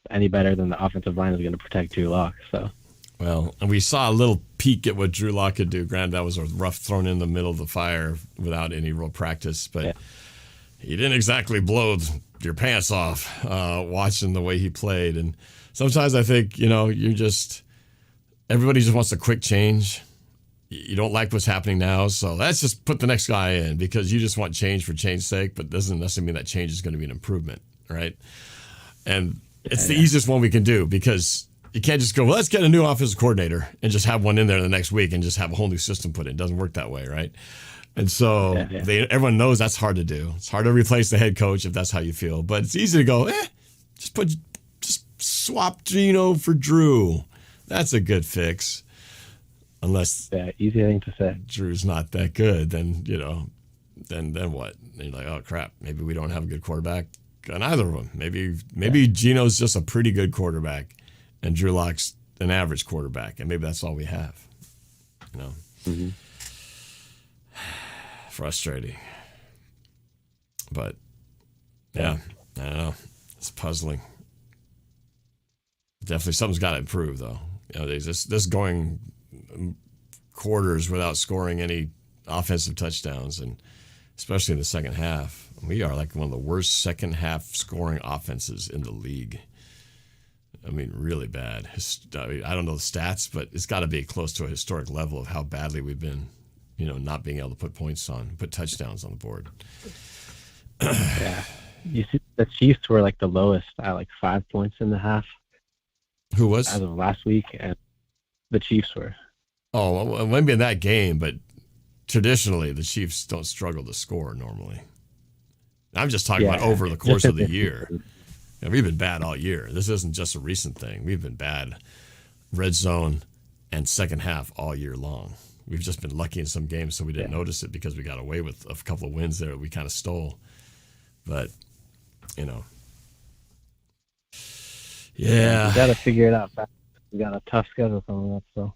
any better than the offensive line is going to protect Drew Lock. So, well, and we saw a little peek at what Drew Lock could do. Granted, that was a rough thrown in the middle of the fire without any real practice, but he didn't exactly blow your pants off watching the way he played. And sometimes I think, everybody just wants a quick change. You don't like what's happening now, so let's just put the next guy in, because you just want change for change's sake, but doesn't necessarily mean that change is going to be an improvement, right? And it's the easiest one we can do, because you can't just go, well, let's get a new offensive coordinator and just have one in there the next week and just have a whole new system put in. It doesn't work that way, right? And so everyone knows that's hard to do. It's hard to replace the head coach if that's how you feel, but it's easy to go, just swap Gino for Drew. That's a good fix. Unless easy thing to say. Drew's not that good, then then what? And you're like, oh crap, maybe we don't have a good quarterback on either of them. Maybe Gino's just a pretty good quarterback, and Drew Lock's an average quarterback, and maybe that's all we have. Mm-hmm. Frustrating, but yeah, I don't know. It's puzzling. Definitely, something's got to improve, though. There's this going quarters without scoring any offensive touchdowns, and especially in the second half, we are like one of the worst second half scoring offenses in the league. I mean, really bad. I don't know the stats, but it's got to be close to a historic level of how badly we've been, not being able to put touchdowns on the board. Yeah. You see, the Chiefs were like the lowest at like 5 points in the half. Who was? As of last week, and the Chiefs were. Oh, well, maybe in that game, but traditionally the Chiefs don't struggle to score normally. I'm just talking about over the course of the year. We've been bad all year. This isn't just a recent thing. We've been bad red zone and second half all year long. We've just been lucky in some games, so we didn't notice it because we got away with a couple of wins there that we kind of stole. But, yeah. We got to figure it out. We got a tough schedule coming up, so.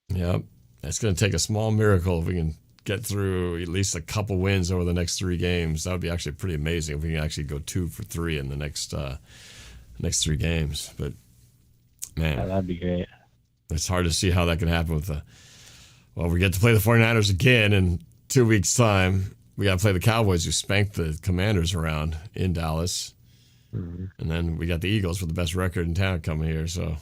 Yep. It's going to take a small miracle if we can get through at least a couple wins over the next 3 games. That would be actually pretty amazing if we can actually go 2 for 3 in the next 3 games. But, man. Yeah, that'd be great. It's hard to see how that can happen with the. Well, we get to play the 49ers again in 2 weeks' time. We got to play the Cowboys, who spanked the Commanders around in Dallas. Mm-hmm. And then we got the Eagles with the best record in town coming here. So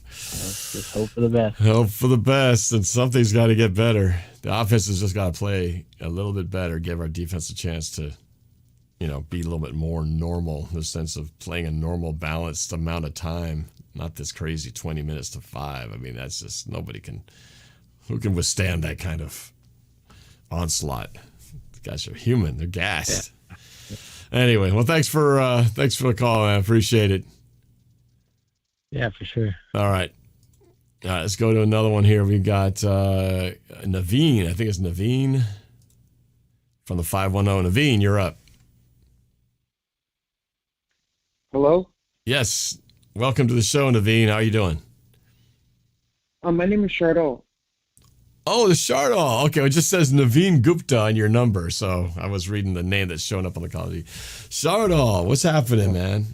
just hope for the best. Hope for the best, and something's got to get better. The offense has just got to play a little bit better, give our defense a chance to, be a little bit more normal in the sense of playing a normal, balanced amount of time, not this crazy 20 minutes to 5. I mean, that's just who can withstand that kind of onslaught? The guys are human. They're gassed. Yeah. Anyway, well, thanks for the call, man. I appreciate it. Yeah, for sure. All right. Let's go to another one here. We got Naveen. I think it's Naveen from the 510. Naveen, you're up. Hello? Yes. Welcome to the show, Naveen. How are you doing? My name is Shardol. Oh, the Shardol. Okay, it just says Naveen Gupta on your number, so I was reading the name that's showing up on the call. Shardol, what's happening, man?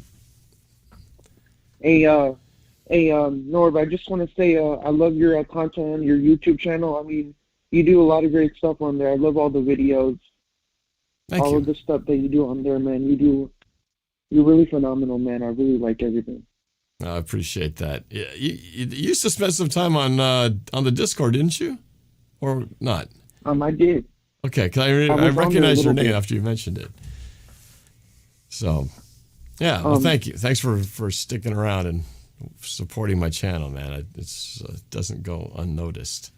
Hey, Norb, I just want to say I love your content on your YouTube channel. I mean, you do a lot of great stuff on there. I love all the videos. Thank you. All of the stuff that you do on there, man. You're really phenomenal, man. I really like everything. I appreciate that. You used to spend some time on the Discord, didn't you? Or not? I did. Okay, because I recognized your name after you mentioned it. So, yeah, well, thank you. Thanks for sticking around and supporting my channel, man. It doesn't go unnoticed.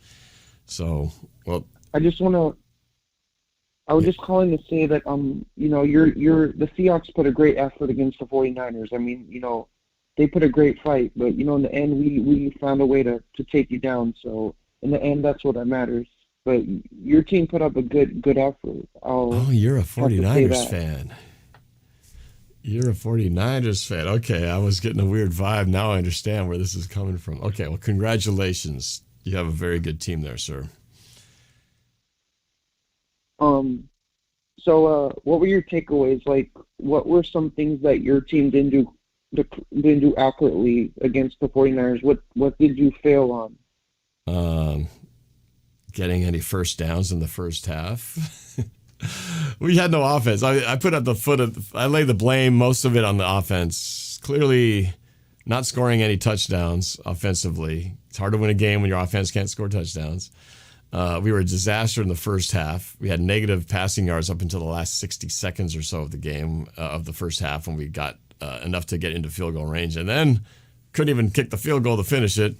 So, well, I was just calling to say that the Seahawks put a great effort against the 49ers. I mean, they put a great fight, but in the end we found a way to take you down. So in the end, that's what matters. But your team put up a good effort. You're a 49ers fan. You're a 49ers fan. Okay, I was getting a weird vibe. Now I understand where this is coming from. Okay, well, congratulations. You have a very good team there, sir. So what were your takeaways? Like, what were some things that your team didn't do accurately against the 49ers? What did you fail on? Getting any first downs in the first half. We had no offense. I put up I lay the blame, most of it on the offense. Clearly not scoring any touchdowns offensively. It's hard to win a game when your offense can't score touchdowns. We were a disaster in the first half. We had negative passing yards up until the last 60 seconds or so of the game, of the first half, when we got enough to get into field goal range, and then couldn't even kick the field goal to finish it.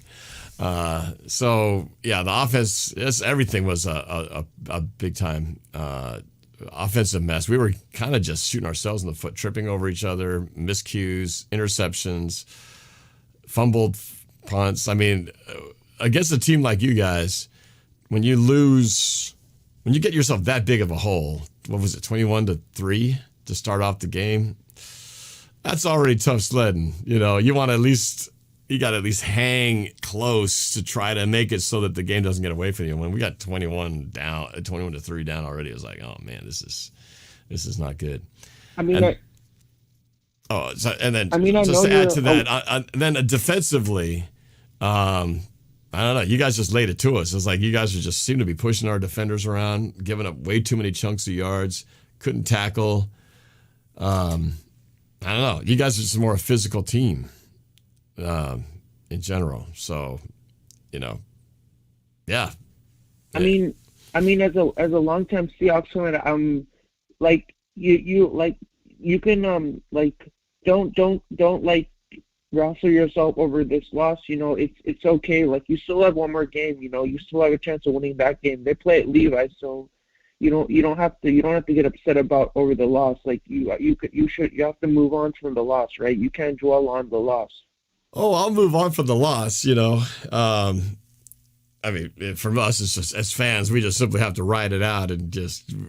So yeah, the offense, everything was a big time offensive mess. We were kind of just shooting ourselves in the foot, tripping over each other, miscues, interceptions, fumbled punts. I mean, against a team like you guys, when you get yourself that big of a hole, what was it, 21-3 to start off the game? That's already tough sledding. You got to at least hang close to try to make it so that the game doesn't get away from you. When we got 21-3 down already, it was like, oh man, this is not good. I mean, to add to that, then defensively, I don't know. You guys just laid it to us. It's like you guys just seem to be pushing our defenders around, giving up way too many chunks of yards, couldn't tackle. I don't know. You guys are just more a physical team in general. So, yeah. I mean, as a longtime Seahawks fan, you can don't wrestle yourself over this loss. It's okay. Like, you still have one more game. You still have a chance of winning that game. They play at Levi, so you don't have to get upset over the loss. Like, you have to move on from the loss, right? You can't dwell on the loss. Oh, I'll move on from the loss. I mean, for us, it's just, as fans, we just simply have to ride it out and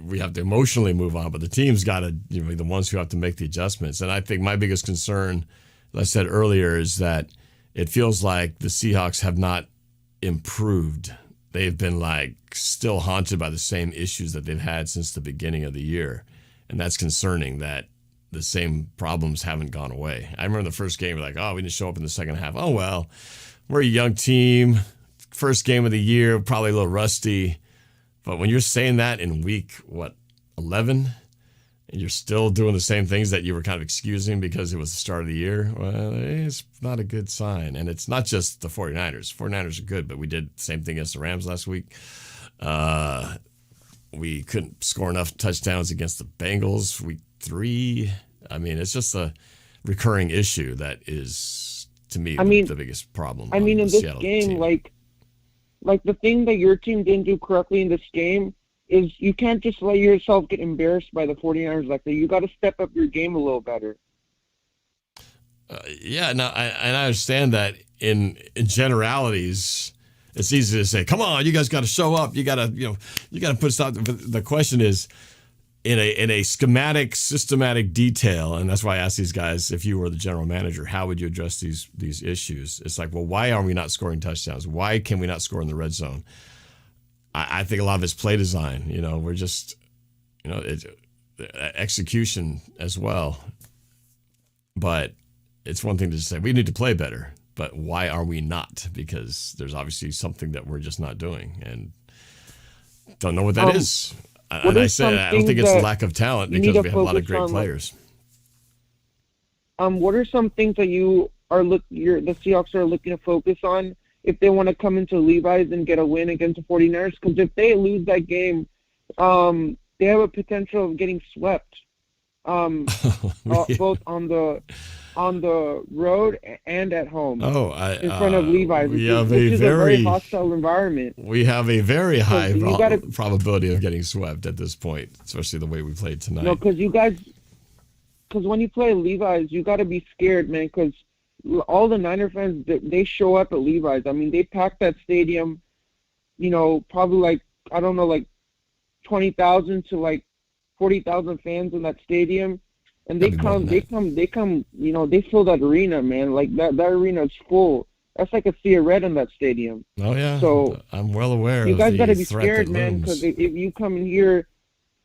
we have to emotionally move on. But the team's got to be the ones who have to make the adjustments. And I think my biggest concern, as I said earlier, is that it feels like the Seahawks have not improved. They've been still haunted by the same issues that they've had since the beginning of the year. And that's concerning, that the same problems haven't gone away. I remember the first game, we're like, oh, we didn't show up in the second half. Oh, well, we're a young team. First game of the year, probably a little rusty. But when you're saying that in week, 11, and you're still doing the same things that you were kind of excusing because it was the start of the year, well, it's not a good sign. And it's not just the 49ers. 49ers are good, but we did the same thing against the Rams last week. We couldn't score enough touchdowns against the Bengals week 3. I mean, it's just a recurring issue that is, to me, the biggest problem. I mean, in this Seattle game, team. like the thing that your team didn't do correctly in this game is you can't just let yourself get embarrassed by the 49ers like that. You got to step up your game a little better. Yeah, no, I understand that in generalities, it's easy to say, "Come on, you guys got to show up. You got to put stuff." But the question is, in a schematic, systematic detail, and that's why I asked these guys, if you were the general manager, how would you address these issues? It's like, well, why are we not scoring touchdowns? Why can we not score in the red zone? I think a lot of it's play design. We're just, it's execution as well. But it's one thing to say we need to play better, but why are we not? Because there's obviously something that we're just not doing, and don't know what that is. And I said I don't think it's the lack of talent because we have a lot of great players. What are some things that the Seahawks are looking to focus on if they want to come into Levi's and get a win against the 49ers? Because if they lose that game, they have a potential of getting swept, both on the road and at home. In front of Levi's. Which is a very hostile environment. We have a very high probability of getting swept at this point, especially the way we played tonight. No, because when you play Levi's, you got to be scared, man, because all the Niner fans, they show up at Levi's. I mean, they pack that stadium, probably 20,000 to 40,000 fans in that stadium. And they come, they fill that arena, man. Like that arena is full. That's like a sea of red in that stadium. Oh yeah. So I'm well aware. You guys got to be scared, man, because if you come in here,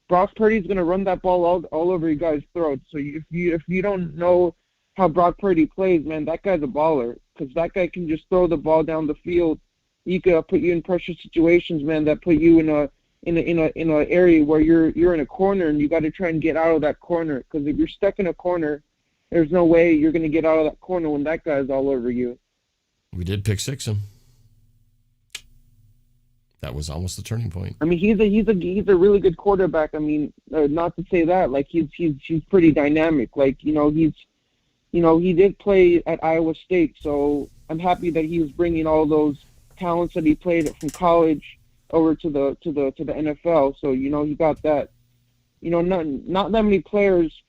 Brock Purdy's gonna run that ball all over you guys' throats. So if you don't know how Brock Purdy plays, man, that guy's a baller. Because that guy can just throw the ball down the field. He could put you in pressure situations, man, that put you in an area where you're in a corner and you got to try and get out of that corner. Because if you're stuck in a corner, there's no way you're going to get out of that corner when that guy's all over you. We did pick 6 him. That was almost the turning point. I mean, he's a really good quarterback. I mean, not to say that, he's pretty dynamic. He did play at Iowa State, so I'm happy that he was bringing all those talents that he played from college over to the NFL. So he got that. Not that many players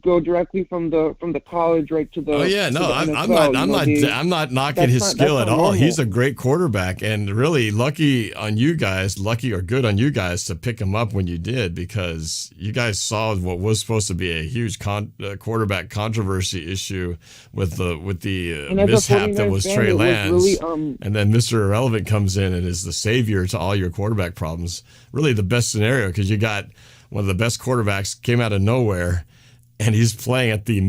go directly from the college right to the. Oh yeah, no, I'm not knocking his skill at all. Normal. He's a great quarterback, and really lucky or good on you guys to pick him up when you did, because you guys saw what was supposed to be a huge quarterback controversy issue with the mishap that was Trey Lance, really, and then Mr. Irrelevant comes in and is the savior to all your quarterback problems. Really, the best scenario, because you got one of the best quarterbacks came out of nowhere. And he's playing at the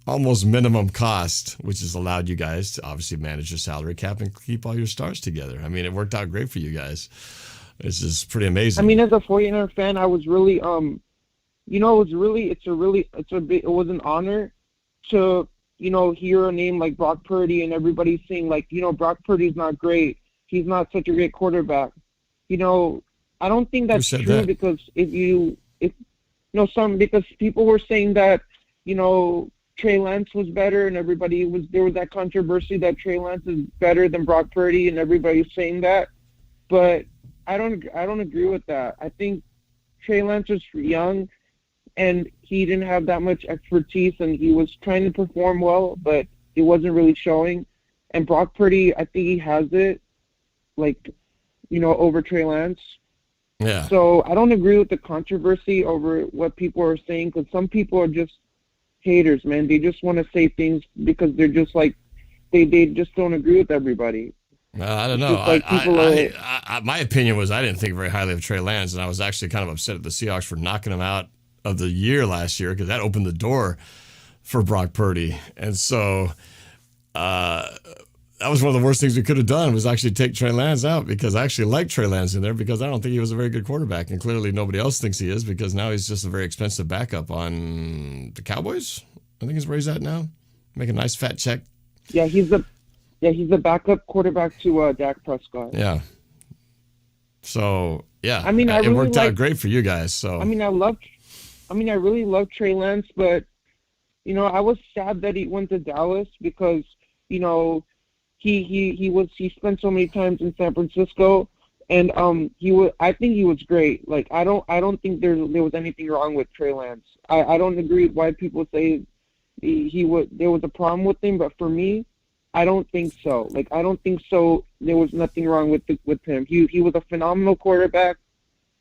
almost minimum cost, which has allowed you guys to obviously manage your salary cap and keep all your stars together. I mean, it worked out great for you guys. It's just pretty amazing. I mean, as a 49er fan, I was really, it was an honor to, hear a name like Brock Purdy and everybody saying Brock Purdy's not great. He's not such a great quarterback. I don't think that's true that? Because because people were saying that, Trey Lance was better, and there was that controversy that Trey Lance is better than Brock Purdy, and everybody's saying that. But I don't agree with that. I think Trey Lance was young, and he didn't have that much expertise, and he was trying to perform well, but it wasn't really showing. And Brock Purdy, I think he has it, over Trey Lance. Yeah. So I don't agree with the controversy over what people are saying, because some people are just haters, man. They just want to say things because they're just they just don't agree with everybody. I don't know. My opinion was I didn't think very highly of Trey Lance, and I was actually kind of upset at the Seahawks for knocking him out of the year last year, because that opened the door for Brock Purdy. And so that was one of the worst things we could have done was actually take Trey Lance out, because I actually like Trey Lance in there because I don't think he was a very good quarterback, and clearly nobody else thinks he is because now he's just a very expensive backup on the Cowboys. I think is where he's at now. Make a nice fat check. Yeah, he's the backup quarterback to Dak Prescott. Yeah. So yeah, I mean, it worked out great for you guys. So I really love Trey Lance, but you know, I was sad that he went to Dallas because, you know, he spent so many times in San Francisco, and I think he was great. Like I don't think there was anything wrong with Trey Lance. I don't agree why people say there was a problem with him, but for me, I don't think so. Like I don't think so. There was nothing wrong with him. He was a phenomenal quarterback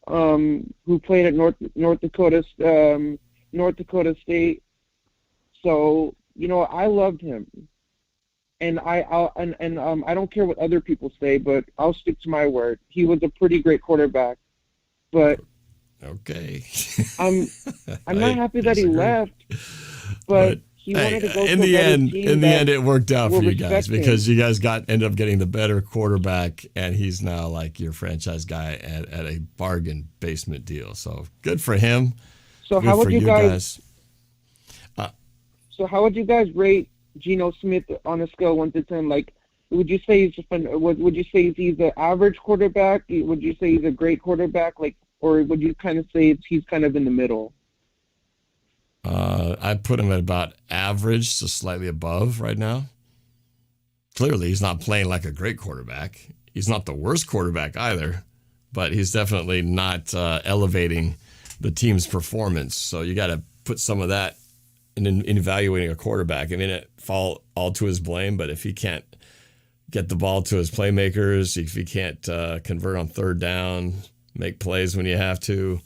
who played at North Dakota State. So, you know, I loved him. And I don't care what other people say, but I'll stick to my word. He was a pretty great quarterback. But okay. I'm not happy that he left, but he wanted to go in to the a better end. team In the end, it worked out for will you guys respect him. because you guys ended up getting the better quarterback, and he's now like your franchise guy at a bargain basement deal. So good for him. So good how would for you guys? So how would you guys rate Geno Smith on a scale 1 to 10? Like, would you say he's an average quarterback? Would you say he's a great quarterback? Like, or would you kind of say he's kind of in the middle? I'd put him at about average to slightly above right now. Clearly, he's not playing like a great quarterback. He's not the worst quarterback either, but he's definitely not elevating the team's performance. So you got to put some of that in evaluating a quarterback. I mean, it fall all to his blame, but if he can't get the ball to his playmakers, if he can't convert on third down, make plays when you have to,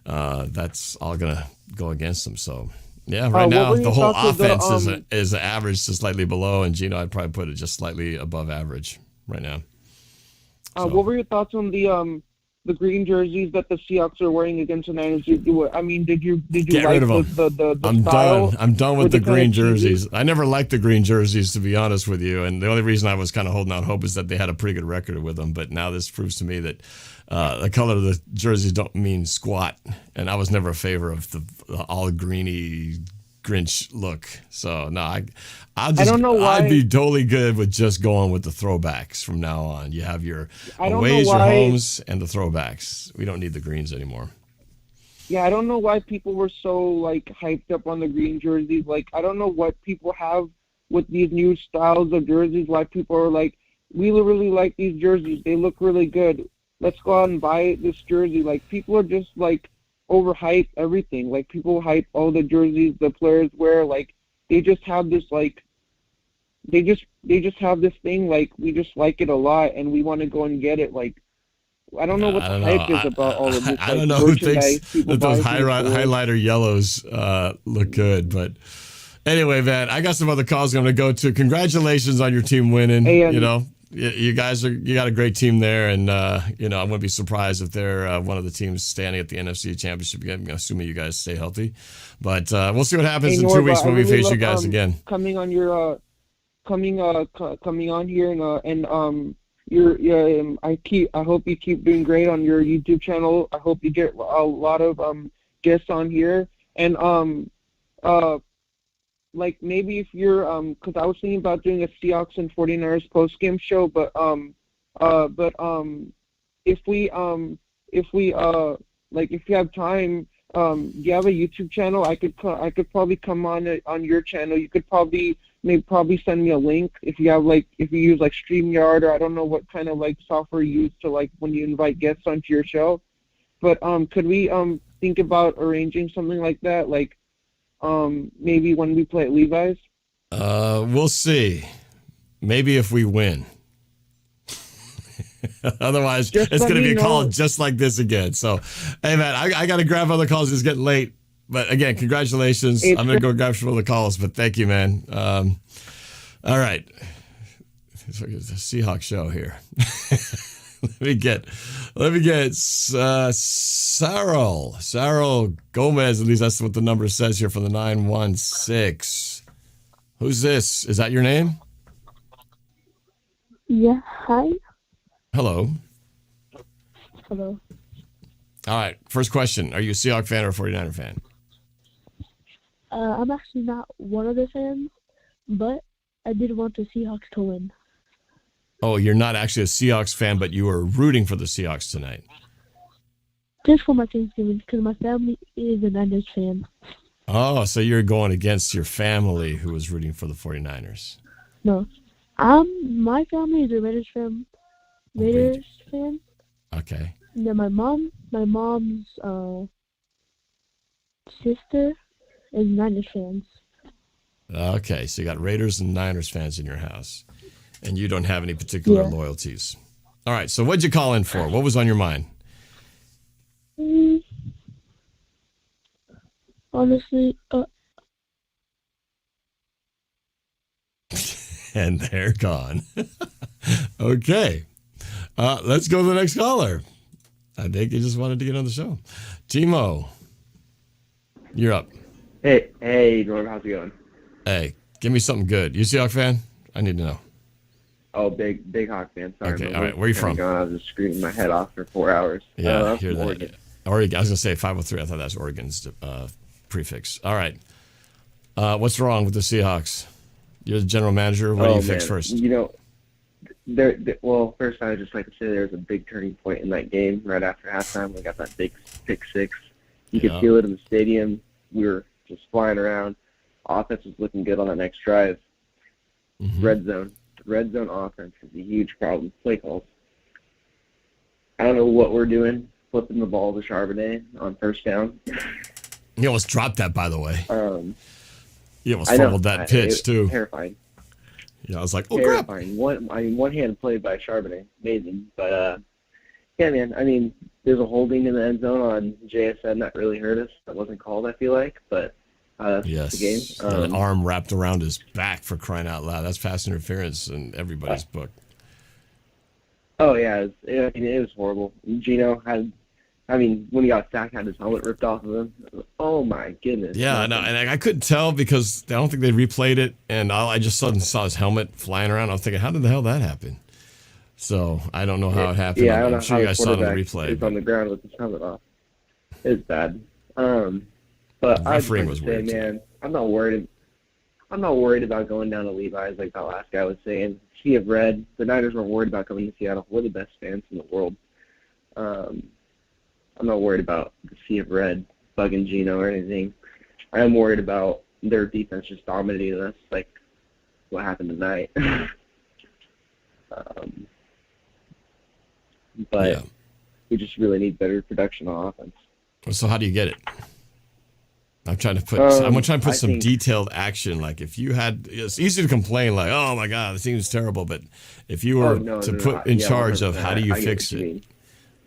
that's all going to go against him. So, yeah, right now the whole offense is average to slightly below, and Geno, I'd probably put it just slightly above average right now. What were your thoughts on the green jerseys that the Seahawks are wearing against the Niners? Did you Get like rid of them. the I'm style? done. I'm done with Were the they green kinda cheesy? jerseys. I never liked the green jerseys, to be honest with you. And the only reason I was kind of holding out hope is that they had a pretty good record with them. But now this proves to me that the color of the jerseys don't mean squat. And I was never a favor of the all greeny Grinch look. So no, I don't know why. I'd be totally good with just going with the throwbacks from now on. You have your aways, your homes, and the throwbacks. We don't need the greens anymore. Yeah, I don't know why people were so like hyped up on the green jerseys. Like, I don't know what people have with these new styles of jerseys. Why people are like, we really like these jerseys. They look really good. Let's go out and buy this jersey. Like, people are just like overhype everything. Like, people hype all the jerseys the players wear. Like, they just have this like, they just have this thing like, we just like it a lot and we want to go and get it. Like, I don't know what the hype is about all of this. I don't know who thinks that those highlighter yellows look good, but anyway, man, I got some other calls I'm going to go to. Congratulations on your team winning. You know, you got a great team there, and you know, I wouldn't be surprised if they're one of the teams standing at the NFC Championship game, assuming you guys stay healthy. But we'll see what happens in 2 weeks when we face you guys again. Coming on your coming on here and I hope you keep doing great on your YouTube channel. I hope you get a lot of guests on here, and like maybe if you're because I was thinking about doing a Seahawks and 49ers post game show, but if you have time, do you have a YouTube channel? I could probably come on your channel. You could probably send me a link if you use like StreamYard, or I don't know what kind of like software you use to like when you invite guests onto your show. But could we think about arranging something like that? Like maybe when we play at Levi's? We'll see. Maybe if we win. Otherwise, it's going to be a call just like this again. So, hey, man, I got to grab other calls. It's getting late. But, again, congratulations. I'm going to go grab some other calls. But thank you, man. All right. It's like a Seahawks show here. Let me get Sarah Gomez. At least that's what the number says here from the 916. Who's this? Is that your name? Yeah, hi. Hello. Hello. All right. First question. Are you a Seahawks fan or a 49er fan? I'm actually not one of the fans, but I did want the Seahawks to win. Oh, you're not actually a Seahawks fan, but you were rooting for the Seahawks tonight. Just for my Thanksgiving, because my family is a Niners fan. Oh, so you're going against your family who was rooting for the 49ers. No. My family is a Raiders fan. Okay. And then my mom's sister is Niners fans. Okay, so you got Raiders and Niners fans in your house, and you don't have any particular loyalties. All right, so what'd you call in for? What was on your mind? Honestly, And they're gone. Okay. Let's go to the next caller. I think you just wanted to get on the show. Timo, you're up. Hey, Norm, how's it going? Hey, give me something good. You Seahawks fan? I need to know. Oh, big Hawk fan. Sorry. Okay, all right. Where are you from? I was just screaming my head off for 4 hours. Yeah, I'm hear from that. Oregon. Oregon. I was going to say 503. I thought that's Oregon's prefix. All right. What's wrong with the Seahawks? You're the general manager. What do you fix first? You know, well, first I would just like to say there was a big turning point in that game right after halftime. We got that big pick six. You could feel it in the stadium. We were just flying around. Offense was looking good on that next drive. Red zone offense is a huge problem. Play calls. I don't know what we're doing, flipping the ball to Charbonnet on first down. You almost dropped that, by the way. You almost I know. fumbled that pitch, too. Terrifying. Yeah, I was like, oh, crap. Terrifying. One hand play by Charbonnet. Amazing. But, yeah, man, I mean, there's a holding in the end zone on JSN that really hurt us. That wasn't called, I feel like, but yes. the game. An arm wrapped around his back, for crying out loud. That's pass interference in everybody's book. Oh, yeah. It was horrible. Gino when he got sacked, had his helmet ripped off of him. Oh, my goodness. Yeah, no, and I couldn't tell because I don't think they replayed it, and I just suddenly saw his helmet flying around. I was thinking, how did the hell that happen? So I don't know how it happened. Yeah, I don't know I'm sure how you guys saw it on the replay. He's on the ground with his helmet off. It was bad. But I refereeing was was say, weird, man, I'm not worried about going down to Levi's like that last guy was saying. Sea of Red. The Niners weren't worried about coming to Seattle. We're the best fans in the world. I'm not worried about the Sea of Red bugging Gino or anything. I am worried about their defense just dominating us, like what happened tonight. But we just really need better production on offense. So how do you get it? I'm trying to put. I'm trying to put some detailed action. Like if you had, it's easy to complain, like, "Oh my God, the team's terrible." But if you were put in charge of how do you fix it,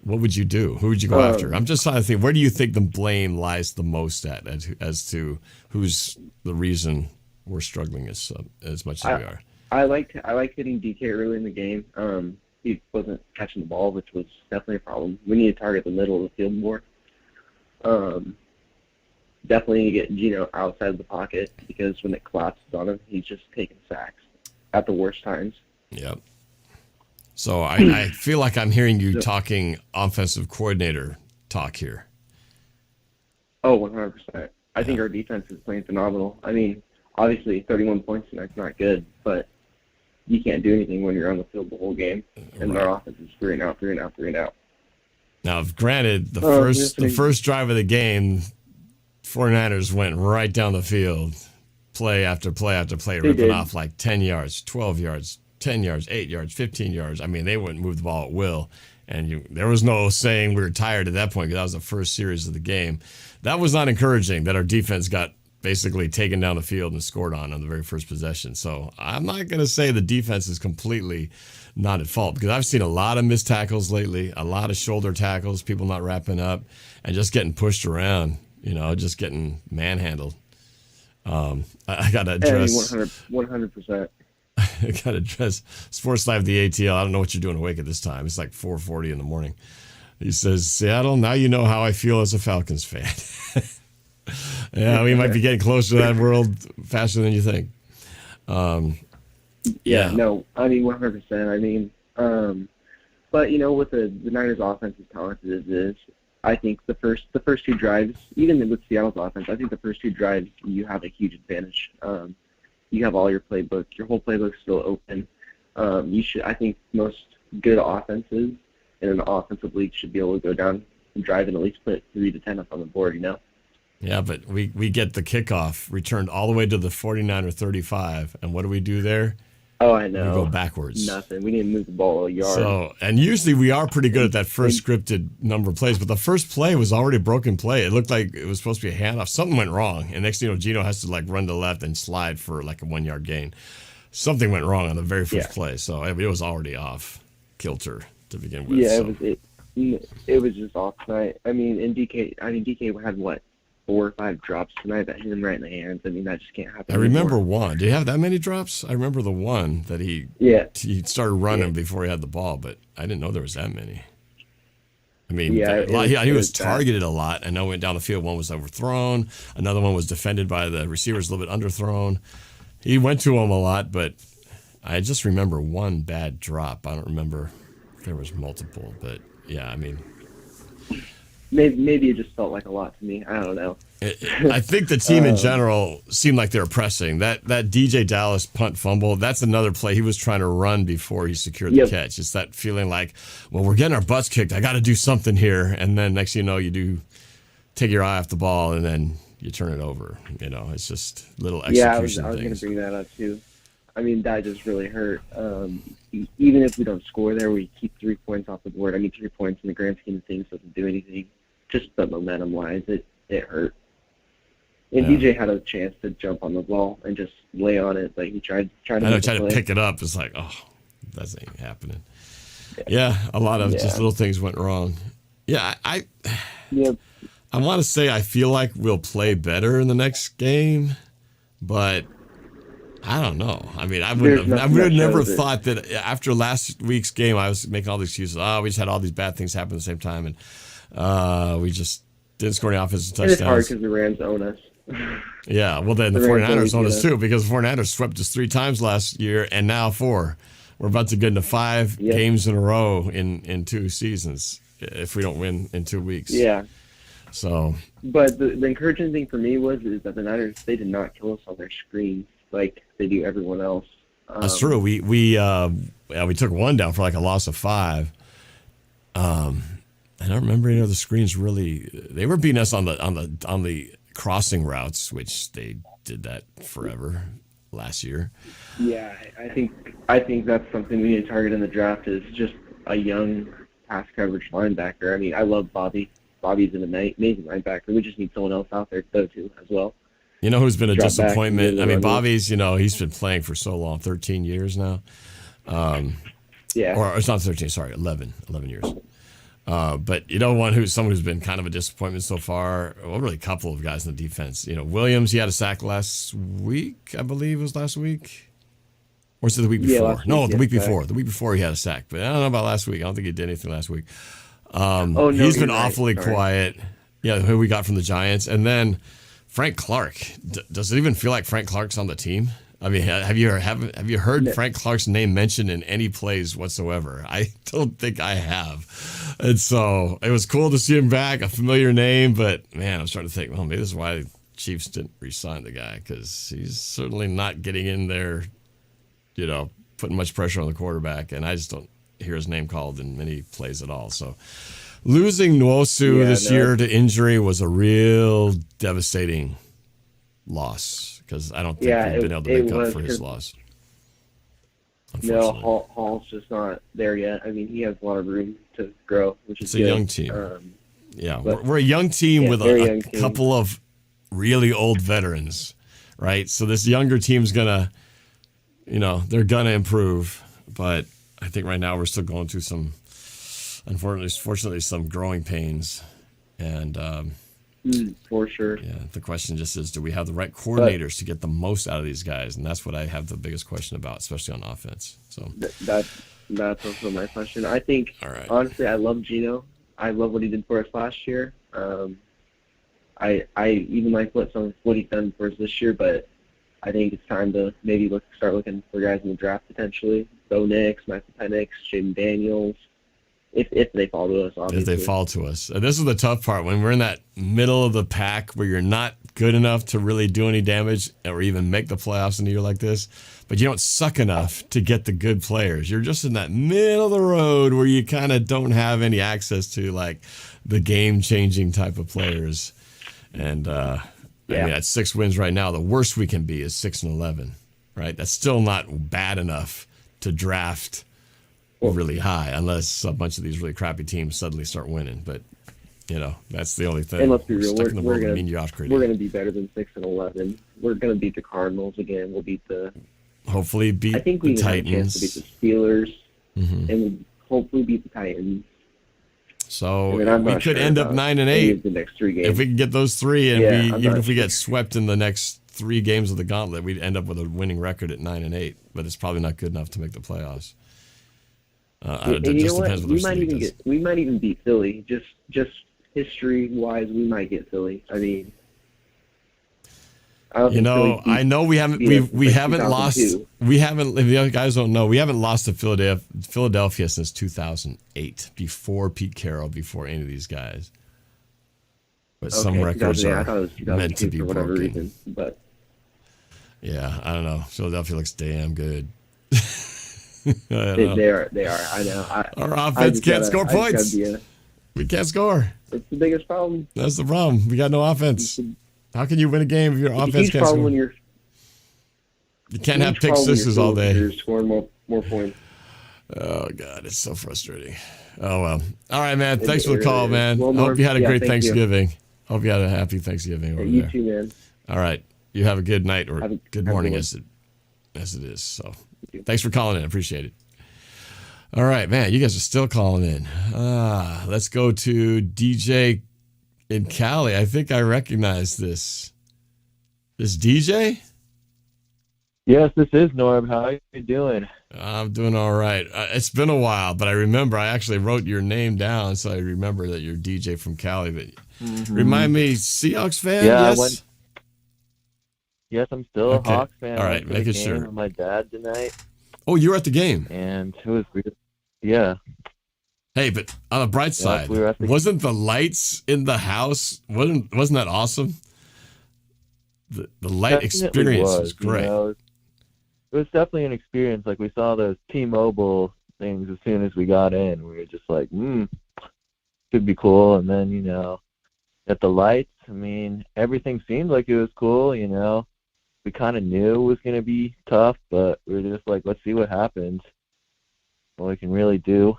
what would you do? Who would you go after? I'm just trying to think. Where do you think the blame lies the most at, as to who's the reason we're struggling as much as we are? I like hitting DK early in the game. He wasn't catching the ball, which was definitely a problem. We need to target the middle of the field more. Definitely need to get Gino outside of the pocket because when it collapses on him, he's just taking sacks at the worst times. Yep. So I feel like I'm hearing you talking offensive coordinator talk here. Oh, 100%. I think our defense is playing phenomenal. I mean, obviously 31 points tonight's not good, but you can't do anything when you're on the field the whole game, and our offense is three and out. Now, granted, the first drive of the game, 49ers went right down the field, play after play after play, ripping off like 10 yards, 12 yards, 10 yards, 8 yards, 15 yards. I mean, they wouldn't move the ball at will. And there was no saying we were tired at that point because that was the first series of the game. That was not encouraging that our defense got basically taken down the field and scored on the very first possession. So I'm not going to say the defense is completely not at fault because I've seen a lot of missed tackles lately, a lot of shoulder tackles, people not wrapping up and just getting pushed around, just getting manhandled. I got to address 100%. I got to address SportsLiveintheATL. I don't know what you're doing awake at this time. It's like 4:40 in the morning. He says, Seattle, now you know how I feel as a Falcons fan. Yeah, we might be getting closer to that world faster than you think. Yeah, no, I mean 100%. I mean, but with the Niners' offense as talented as it is, I think the first two drives, even with Seattle's offense, I think the first two drives you have a huge advantage. You have all your playbook, your whole playbook still open. I think most good offenses in an offensive league should be able to go down and drive and at least put 3 to 10 up on the board. Yeah, but we get the kickoff returned all the way to the 49 or 35, and what do we do there? Oh, I know. We go backwards. Nothing. We need to move the ball a yard. So, and usually we are pretty good at that first scripted number of plays, but the first play was already a broken play. It looked like it was supposed to be a handoff. Something went wrong, and next thing you know, Gino has to run to the left and slide for a 1 yard gain. Something went wrong on the very first play, so it was already off kilter to begin with. Yeah, it was just off tonight. I mean, DK had 4 or 5 drops tonight that hit him right in the hands. I mean, that just can't happen. I remember one. Did he have that many drops? I remember the one that he started running before he had the ball, but I didn't know there was that many. I mean, he was targeted a lot. I know went down the field. One was overthrown. Another one was defended by the receivers, a little bit underthrown. He went to him a lot, but I just remember one bad drop. I don't remember if there was multiple, but yeah, I mean. Maybe it just felt like a lot to me. I don't know. I think the team in general seemed like they were pressing. That DJ Dallas punt fumble, that's another play. He was trying to run before he secured the catch. It's that feeling like, well, we're getting our butts kicked. I got to do something here. And then next thing you know, you do take your eye off the ball and then you turn it over. It's just little execution I was going things. to bring that up too. I mean, that just really hurt. Even if we don't score there, we keep 3 points off the board. I mean, 3 points in the grand scheme of things doesn't do anything. Just the momentum-wise, it hurt. And DJ had a chance to jump on the ball and just lay on it, but he tried to pick it up. It's like, oh, that ain't happening. Yeah, a lot of just little things went wrong. Yeah, I want to say I feel like we'll play better in the next game, but I don't know. I mean, I would have never thought that after last week's game I was making all the excuses. We just had all these bad things happen at the same time, and we just didn't score any offensive touchdowns. It's hard because the Rams own us. Yeah, well, then the 49ers own us too, because the 49ers swept us 3 times last year, and now 4. We're about to get into 5 games in a row in 2 seasons if we don't win in 2 weeks. Yeah. So. But the encouraging thing for me is that the Niners, they did not kill us on their screens like they do everyone else. That's true. We took one down for a loss of 5. I don't remember any of the screens really. They were beating us on the crossing routes, which they did that forever last year. Yeah, I think that's something we need to target in the draft is just a young pass coverage linebacker. I mean, I love Bobby. Bobby's an amazing linebacker. We just need someone else out there though too as well. You know who's been a disappointment? I mean, Bobby's. He's been playing for so long, 13 years now. Or it's not 13. Sorry, 11 years. But someone who's been kind of a disappointment so far. Well, really a couple of guys in the defense. Williams, he had a sack last week, I believe it was last week. Or was it the week before? The week before. The week before he had a sack. But I don't know about last week. I don't think he did anything last week. He's been awfully quiet. Yeah, who we got from the Giants. And then Frank Clark. Does it even feel like Frank Clark's on the team? I mean, have you heard Frank Clark's name mentioned in any plays whatsoever? I don't think I have. And so it was cool to see him back, a familiar name, but man, I was trying to think, well, maybe this is why the Chiefs didn't re-sign the guy, because he's certainly not getting in there, putting much pressure on the quarterback, and I just don't hear his name called in many plays at all. So losing Nwosu this year to injury was a real devastating loss. Because I don't think we've been able to make up for his loss. No, Hall's just not there yet. I mean, he has a lot of room to grow, which is good. It's a young team. We're a young team with a couple of really old veterans, right? So this younger team's gonna, they're gonna improve. But I think right now we're still going through some, unfortunately, some growing pains, and. For sure. Yeah, the question just is, do we have the right coordinators to get the most out of these guys? And that's what I have the biggest question about, especially on offense. So that's also my question. I think, honestly, I love Gino. I love what he did for us last year. I even like what he's done for us this year, but I think it's time to maybe start looking for guys in the draft potentially. Bo Nix, Michael Penix, Jaden Daniels, if they fall to us, obviously. If they fall to us. This is the tough part. When we're in that middle of the pack where you're not good enough to really do any damage or even make the playoffs in a year like this, but you don't suck enough to get the good players. You're just in that middle of the road where you kind of don't have any access to like the game-changing type of players. And I mean, at 6 wins right now, the worst we can be is 6-11, right? That's still not bad enough to draft really high, unless a bunch of these really crappy teams suddenly start winning. But that's the only thing. And let's be real, Stuck in the world of we're mediocrity. going to be better than 6-11. We're going to beat the Cardinals again. We'll beat the. Hopefully, beat I think the we have a Titans. chance to beat the Steelers, and we'll hopefully beat the Titans. So we could end up 9-8 the next 3 games. if we can get those 3, and even if we sure. get swept in the next 3 games of the gauntlet, we'd end up with a winning record at 9-8. But it's probably not good enough to make the playoffs. And you know what? We might even beat Philly. Just history-wise, we might get Philly. I mean, I know we haven't lost. We haven't. If you guys don't know, we haven't lost to Philadelphia since 2008. Before Pete Carroll, before any of these guys. But some records are meant to be for whatever broken. reason. But yeah, I don't know. Philadelphia looks damn good. They are. I know. Our offense can't score points. We can't score. It's the biggest problem. That's the problem. We got no offense. How can you win a game if your offense can't score? You can't have pick sixes all day. You're scoring more points. Oh, God. It's so frustrating. Oh, well. All right, man. Thanks for the call, man. Well, hope you had a great Thanksgiving. Hope you had a happy Thanksgiving over there. You too, man. All right. You have a good night or good morning as it is. So thanks for calling in. Appreciate it. All right, man. You guys are still calling in. Let's go to DJ in Cali. I think I recognize this. This DJ? Yes, this is Norb. How are you doing? I'm doing all right. It's been a while, but I remember I actually wrote your name down, so I remember that you're DJ from Cali. But remind me, Seahawks fan? Yeah, yes? Yes, I'm still a Hawks fan. All right, making sure. With my dad tonight. Oh, you were at the game? And it was weird. Yeah. Hey, but on the bright side, wasn't the lights in the house, wasn't that awesome? The light experience was great. It was definitely an experience. Like, we saw those T-Mobile things as soon as we got in. We were just like, could be cool. And then, at the lights, I mean, everything seemed like it was cool, We kind of knew it was going to be tough, but we were just like, let's see what happens. What we can really do.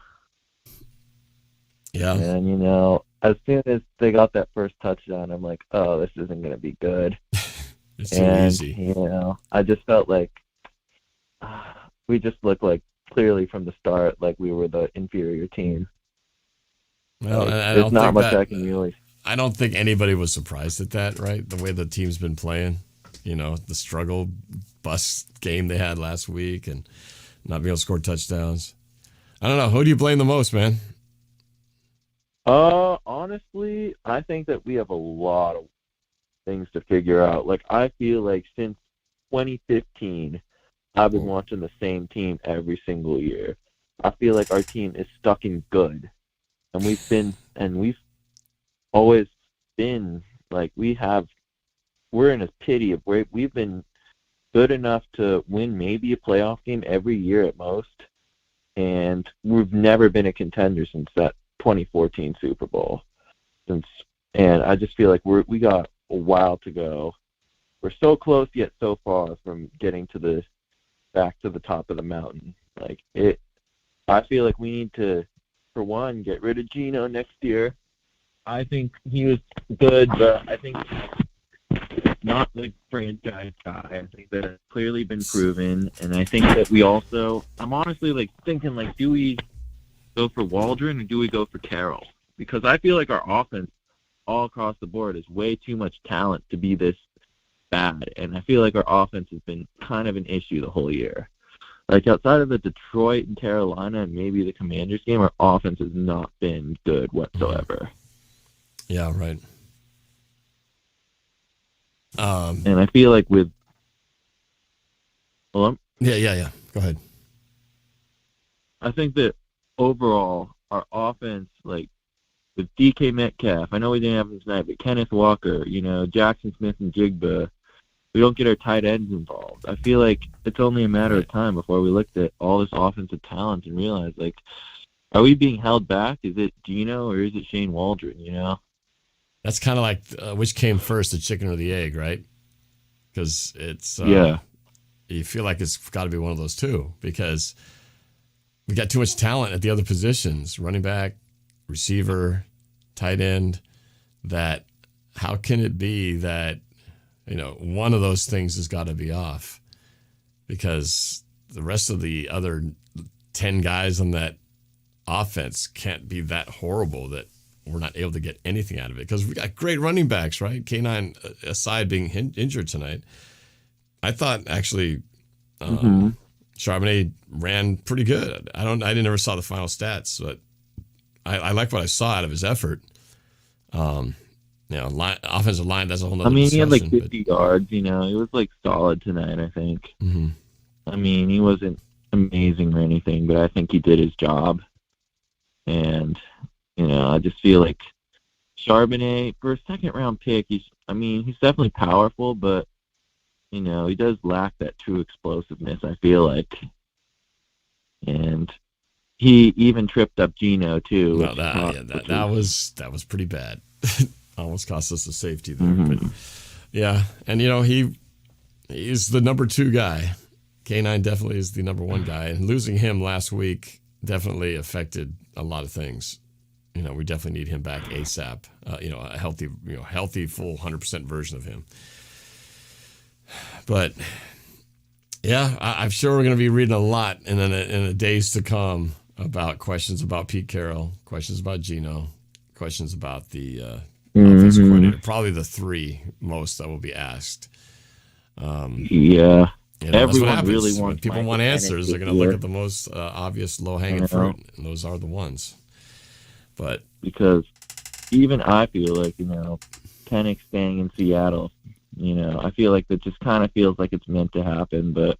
Yeah. And, as soon as they got that first touchdown, I'm like, oh, this isn't going to be good. It's too easy. I just felt like we just looked like clearly from the start like we were the inferior team. Well, there's not much I can really. I don't think anybody was surprised at that, right? The way the team's been playing, the struggle bus game they had last week and not being able to score touchdowns. I don't know. Who do you blame the most, man? Honestly, I think that we have a lot of things to figure out. Like, I feel like since 2015, I've been watching the same team every single year. I feel like our team is stuck in good. And we've always been, like, we're in a pity of where we've been good enough to win maybe a playoff game every year at most. And we've never been a contender since that 2014 Super Bowl. And I just feel like we got a while to go. We're so close yet so far from getting back to the top of the mountain. I feel like we need to, for one, get rid of Geno next year. I think he was good, but I think not the franchise guy. I think that it's clearly been proven, and I think that we also, I'm honestly thinking do we go for Waldron or do we go for Carroll? Because I feel like our offense all across the board is way too much talent to be this bad, and I feel like our offense has been kind of an issue the whole year. Like, outside of the Detroit and Carolina and maybe the Commanders game, our offense has not been good whatsoever. Yeah, right. And I feel like with Well, Yeah. Go ahead. I think that overall, our offense, like with DK Metcalf, I know we didn't have him tonight, but Kenneth Walker, Jackson Smith and Jigba, we don't get our tight ends involved. I feel like it's only a matter of time before we looked at all this offensive talent and realized, like, are we being held back? Is it Geno or is it Shane Waldron, That's kind of like which came first, the chicken or the egg, right? Because it's you feel like it's got to be one of those two because we got too much talent at the other positions, running back, receiver, tight end, that how can it be that, one of those things has got to be off because the rest of the other 10 guys on that offense can't be that horrible that we're not able to get anything out of it because we got great running backs, right? K9 aside being injured tonight. I thought actually Charbonnet ran pretty good. I never saw the final stats, but I like what I saw out of his effort. Offensive line, that's a whole nother he had like discussion, 50 yards, he was like solid tonight, I think. Mm-hmm. He wasn't amazing or anything, but I think he did his job. And, I just feel like Charbonnet, for a second-round pick, he's definitely powerful, but, he does lack that true explosiveness, I feel like. And he even tripped up Geno, too. No, that was pretty bad. Almost cost us a safety there. Mm-hmm. But yeah, and he's the number 2 guy. K9 definitely is the number 1 guy, and losing him last week definitely affected a lot of things. We definitely need him back ASAP. A healthy, full 100% version of him. But yeah, I'm sure we're going to be reading a lot in the days to come about questions about Pete Carroll, questions about Geno, questions about the offensive coordinator. Probably the 3 most that will be asked. Everyone really wants. When people want answers, they're going to look at the most obvious low-hanging fruit, and those are the ones. But because even I feel like Penix staying in Seattle, I feel like that just kind of feels like it's meant to happen. But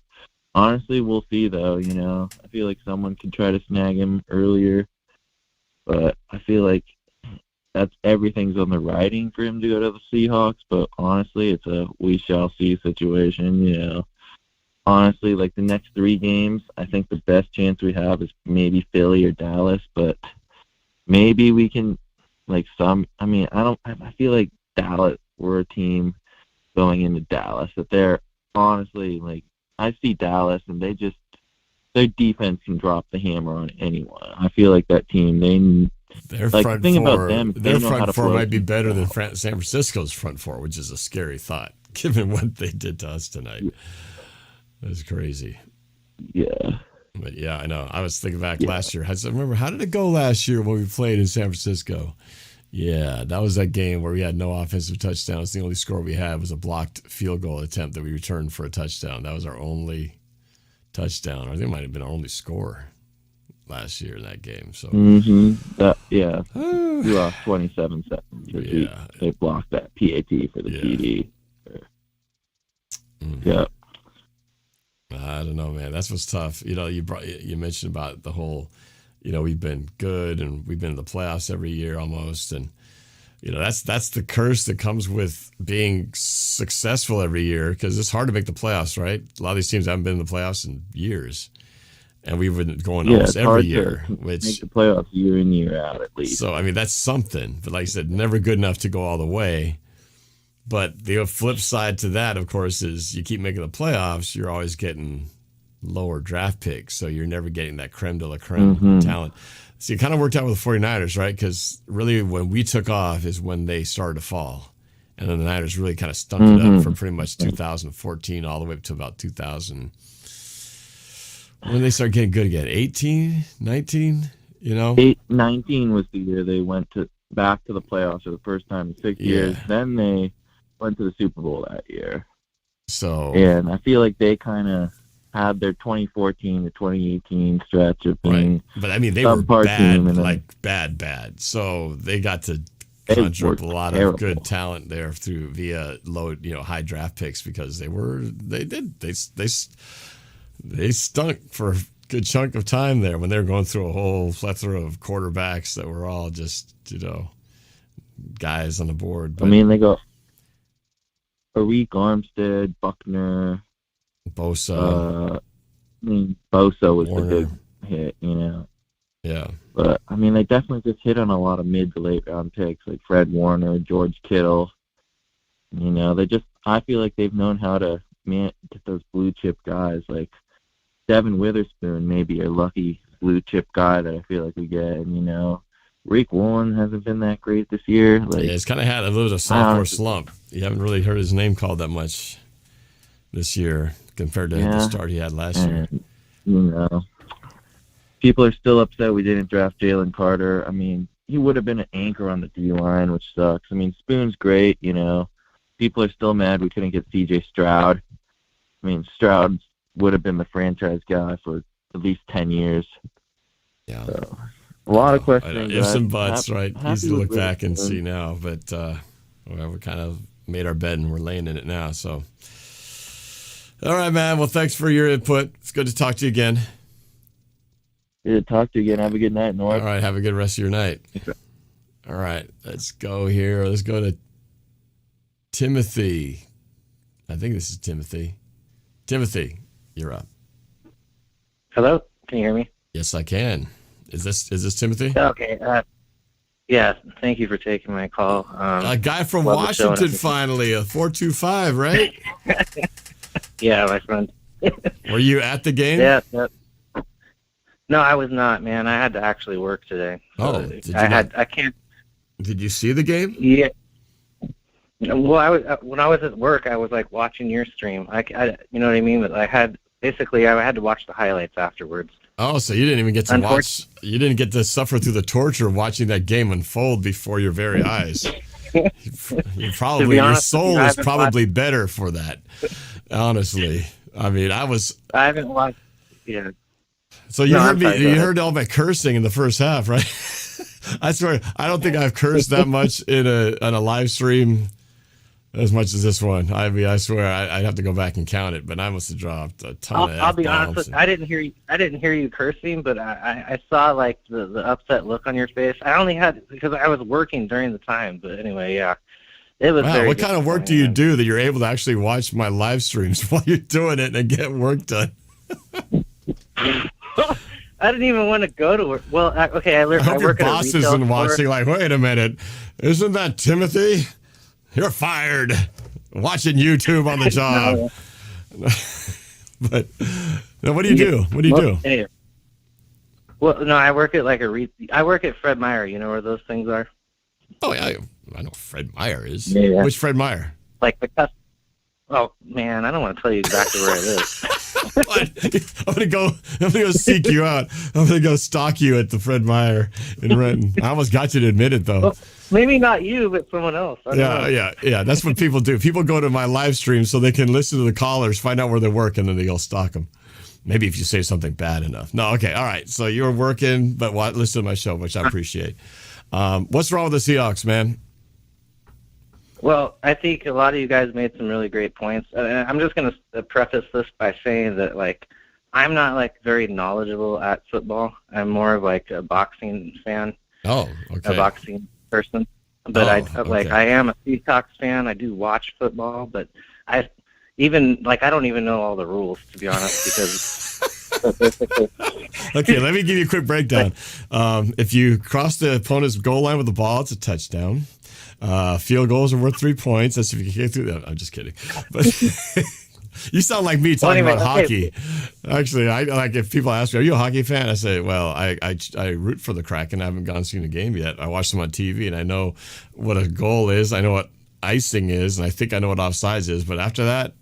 honestly, we'll see though. I feel like someone could try to snag him earlier, but I feel like everything's on the writing for him to go to the Seahawks. But honestly, it's a we shall see situation. Honestly, like the next 3 games, I think the best chance we have is maybe Philly or Dallas, but maybe we can, I feel like Dallas, we're a team going into Dallas that they're honestly, I see Dallas and their defense can drop the hammer on anyone. I feel like that team, their front four might be better than San Francisco's front four, which is a scary thought, given what they did to us tonight. That's crazy. Yeah. But yeah, I know. I was thinking back last year. I remember, how did it go last year when we played in San Francisco? Yeah, that was that game where we had no offensive touchdowns. The only score we had was a blocked field goal attempt that we returned for a touchdown. That was our only touchdown. Or I think it might have been our only score last year in that game. So we lost 27 seconds. They blocked that PAT for the TD. Yeah. I don't know, man. That's what's tough. You mentioned about the whole, we've been good and we've been in the playoffs every year almost, and that's the curse that comes with being successful every year because it's hard to make the playoffs, right? A lot of these teams haven't been in the playoffs in years, and we've been going almost every year. Which make the playoffs year in year out at least. So that's something. But like I said, never good enough to go all the way. But the flip side to that, of course, is you keep making the playoffs, you're always getting lower draft picks. So you're never getting that creme de la creme talent. So it kind of worked out with the 49ers, right? Because really when we took off is when they started to fall. And then the Niners really kind of stunted up from pretty much 2014 all the way up to about 2000. When they started getting good again, 18, 19, 19 was the year they went back to the playoffs for the first time in 6 years. Then they went to the Super Bowl that year. And I feel like they kind of had their 2014 to 2018 stretch of being But they were bad, bad. So they got to conjure up a lot of good talent there via low, high draft picks because they they stunk for a good chunk of time there when they were going through a whole plethora of quarterbacks that were all just, guys on the board. But, I mean, they go Tariq Armstead, Buckner, Bosa. Bosa was Warner. the big hit, Yeah. But, I mean, they definitely just hit on a lot of mid to late round picks, like Fred Warner, George Kittle. I feel like they've known how to get those blue chip guys. Like Devin Witherspoon, maybe a lucky blue chip guy that I feel like we get. And, Rick Woolen hasn't been that great this year. Like, Yeah, he's kind of had a little bit of sophomore slump. You haven't really heard his name called that much this year compared to the start he had last year. People are still upset we didn't draft Jalen Carter. I mean, he would have been an anchor on the D-line, which sucks. I mean, Spoon's great, People are still mad we couldn't get C.J. Stroud. I mean, Stroud would have been the franchise guy for at least 10 years. Yeah. So, a lot of questions. Ifs and buts, right? Easy to look back and see now, but we kind of made our bed and we're laying in it now. So, all right, man. Well, thanks for your input. It's good to talk to you again. Good to talk to you again. Have a good night, Norb. All right, have a good rest of your night. All right, let's go here. Let's go to Timothy. I think this is Timothy. Timothy, you're up. Hello, can you hear me? Yes, I can. Is this Timothy? Okay. Yeah, thank you for taking my call. A guy from Washington, finally, a 425, right? Yeah, my friend. Were you at the game? Yeah. No, I was not, man. I had to actually work today. Oh, I can't. Did you see the game? Yeah. Well, when I was at work, I was like watching your stream. You know what I mean? But I had to watch the highlights afterwards. Oh, so you didn't even get to watch. You didn't get to suffer through the torture of watching that game unfold before your very eyes. Your soul is probably better for that. Honestly, I mean, I haven't watched. Yeah. So you heard all my cursing in the first half, right? I swear, I don't think I've cursed that much on a live stream as much as this one. I mean, I swear, I'd have to go back and count it, but I must have dropped a ton of I'll be honest with you, I didn't hear you cursing, but I saw like the upset look on your face. I only had because I was working during the time, but anyway, yeah. It was wow, what kind of work do you do that you're able to actually watch my live streams while you're doing it and get work done? I didn't even want to go to work. Well, okay, I hope your boss isn't watching. Store. Like, wait a minute, isn't that Timothy? You're fired. Watching YouTube on the job. But no, what do you do? What do you do? Hey, well, no, I work at I work at Fred Meyer. You know where those things are? Oh, yeah, I know Fred Meyer is. Yeah. Which Fred Meyer? Like the Oh man, I don't want to tell you exactly where it is. I'm gonna go seek you out. I'm gonna go stalk you at the Fred Meyer in Renton. I almost got you to admit it though. Well, maybe not you, but someone else. Yeah. That's what people do. People go to my live stream so they can listen to the callers, find out where they work, and then they'll stalk them. Maybe if you say something bad enough. No, okay, all right. So you're working, but listen to my show, which I appreciate. What's wrong with the Seahawks, man? Well, I think a lot of you guys made some really great points. I'm just going to preface this by saying that, like, I'm not, like, very knowledgeable at football. I'm more of, like, a boxing fan. Oh, okay. A boxing person. But I am a Seahawks fan. I do watch football, but I don't even know all the rules, to be honest, because... Okay, let me give you a quick breakdown. If you cross the opponent's goal line with the ball, it's a touchdown. Field goals are worth 3 points. That's if you can get through that. I'm just kidding. But you sound like me talking about hockey. Actually, I like if people ask me, "Are you a hockey fan?" I say, "Well, I root for the Kraken. I haven't gone and seen a game yet. I watch them on TV, and I know what a goal is. I know what icing is, and I think I know what offsides is. But after that,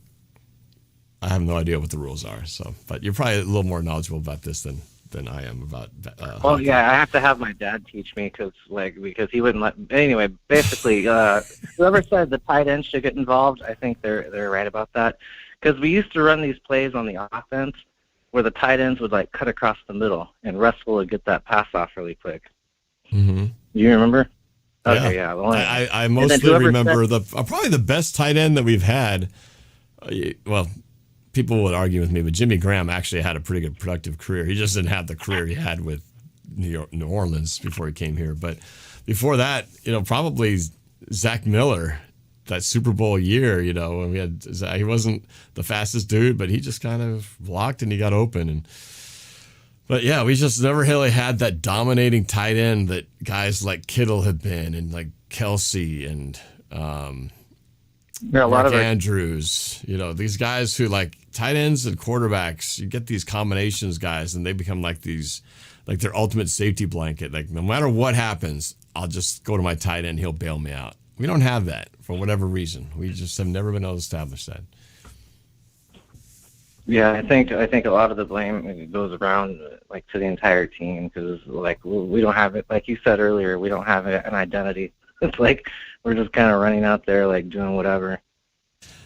I have no idea what the rules are. So, but you're probably a little more knowledgeable about this than I am about. Well, yeah, I have to have my dad teach me because he wouldn't let. Anyway, basically, whoever said the tight end should get involved, I think they're right about that. Because we used to run these plays on the offense where the tight ends would like cut across the middle and Russell would get that pass off really quick. Mm-hmm. Do you remember? Okay, yeah. Well, I mostly remember probably the best tight end that we've had. Well, people would argue with me, but Jimmy Graham actually had a pretty good productive career. He just didn't have the career he had with New Orleans before he came here. But before that, probably Zach Miller, that Super Bowl year, when we had Zach, he wasn't the fastest dude, but he just kind of blocked and he got open. But yeah, we just never really had that dominating tight end that guys like Kittle had been, and like Kelsey and a lot of Andrews. These guys who like tight ends and quarterbacks. You get these combinations guys, and they become like their ultimate safety blanket. Like no matter what happens, I'll just go to my tight end. He'll bail me out. We don't have that for whatever reason. We just have never been able to establish that. Yeah, I think a lot of the blame goes around like to the entire team because like we don't have it. Like you said earlier, we don't have an identity. It's like we're just kind of running out there like doing whatever.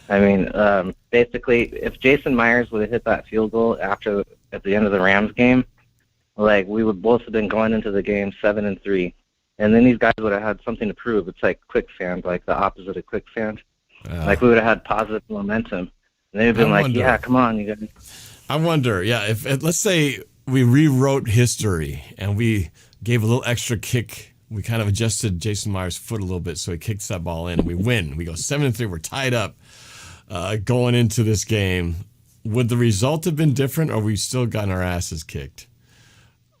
I mean, basically, if Jason Myers would have hit that field goal at the end of the Rams game, like we would both have been going into the game 7-3, and then these guys would have had something to prove. It's like quicksand, like the opposite of quicksand. Like we would have had positive momentum. And they'd have been like, yeah, come on, you guys. I wonder, if let's say we rewrote history and we gave a little extra kick. We kind of adjusted Jason Myers' foot a little bit so he kicks that ball in and we win. We go 7-3. We're tied up going into this game. Would the result have been different, or we still gotten our asses kicked?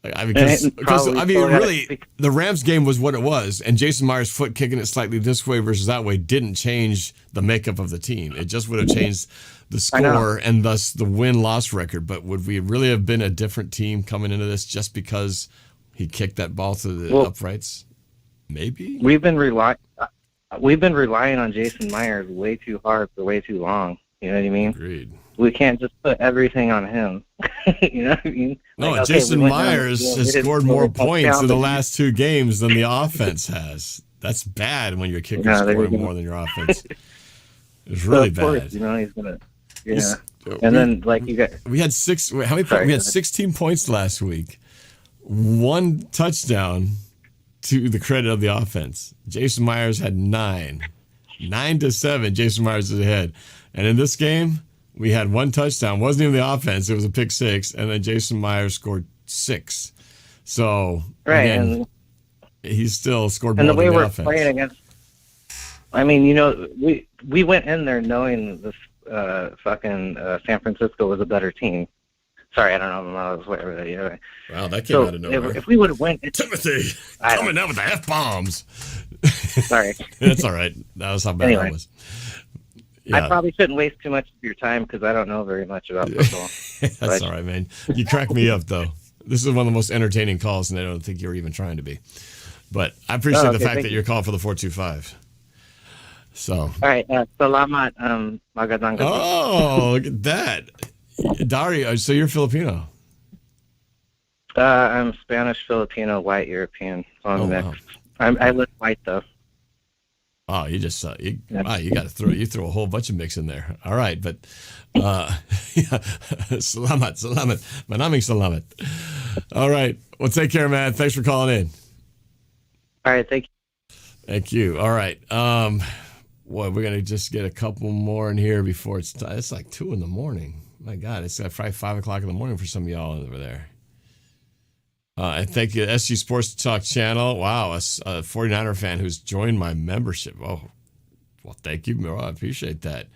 Because really, the Rams game was what it was, and Jason Myers' foot kicking it slightly this way versus that way didn't change the makeup of the team. It just would have changed the score and thus the win-loss record. But would we really have been a different team coming into this just because he kicked that ball to the uprights? Maybe. We've been relying on Jason Myers way too hard for way too long. You know what I mean? Agreed. We can't just put everything on him. You know what I mean? No, Jason Myers has scored more points in the last two games than the offense has. That's bad when your kicker's scoring more than your offense. It's really bad. Course, he's gonna. Yeah. And then like you got. We had how many points? We had 16 points last week. One touchdown to the credit of the offense. Jason Myers had 9. 9-7. Jason Myers is ahead. And in this game, we had one touchdown. Wasn't even the offense. It was a pick 6. And then Jason Myers scored 6. So, again, he still scored more than the offense. And the way we're playing against, I mean, we went in there knowing this San Francisco was a better team. Sorry, I don't know if I was whatever. Wow, that came out of nowhere. If we would have went, Timothy coming down with the F-bombs. Sorry, that's all right. That was how bad that was. Yeah. I probably shouldn't waste too much of your time because I don't know very much about football. That's all right, man. You crack me up though. This is one of the most entertaining calls, and I don't think you're even trying to be. But I appreciate the fact that you're calling for the 425. So. All right, salamat, magandang gabi. Oh, look at that. Dario, so you're Filipino. I'm Spanish, Filipino, white, European. So I'm mixed. Wow. I live white though. Oh, you just you got to throw a whole bunch of mix in there. All right, but salamat, maraming salamat. All right, well, take care, man. Thanks for calling in. All right, thank you. Thank you. All right, we're gonna just get a couple more in here before it's like 2 a.m. My God, it's probably 5 o'clock in the morning for some of y'all over there. And thank you, SG Sports Talk channel. Wow, a 49er fan who's joined my membership. Oh, well, thank you, Miro. I appreciate that.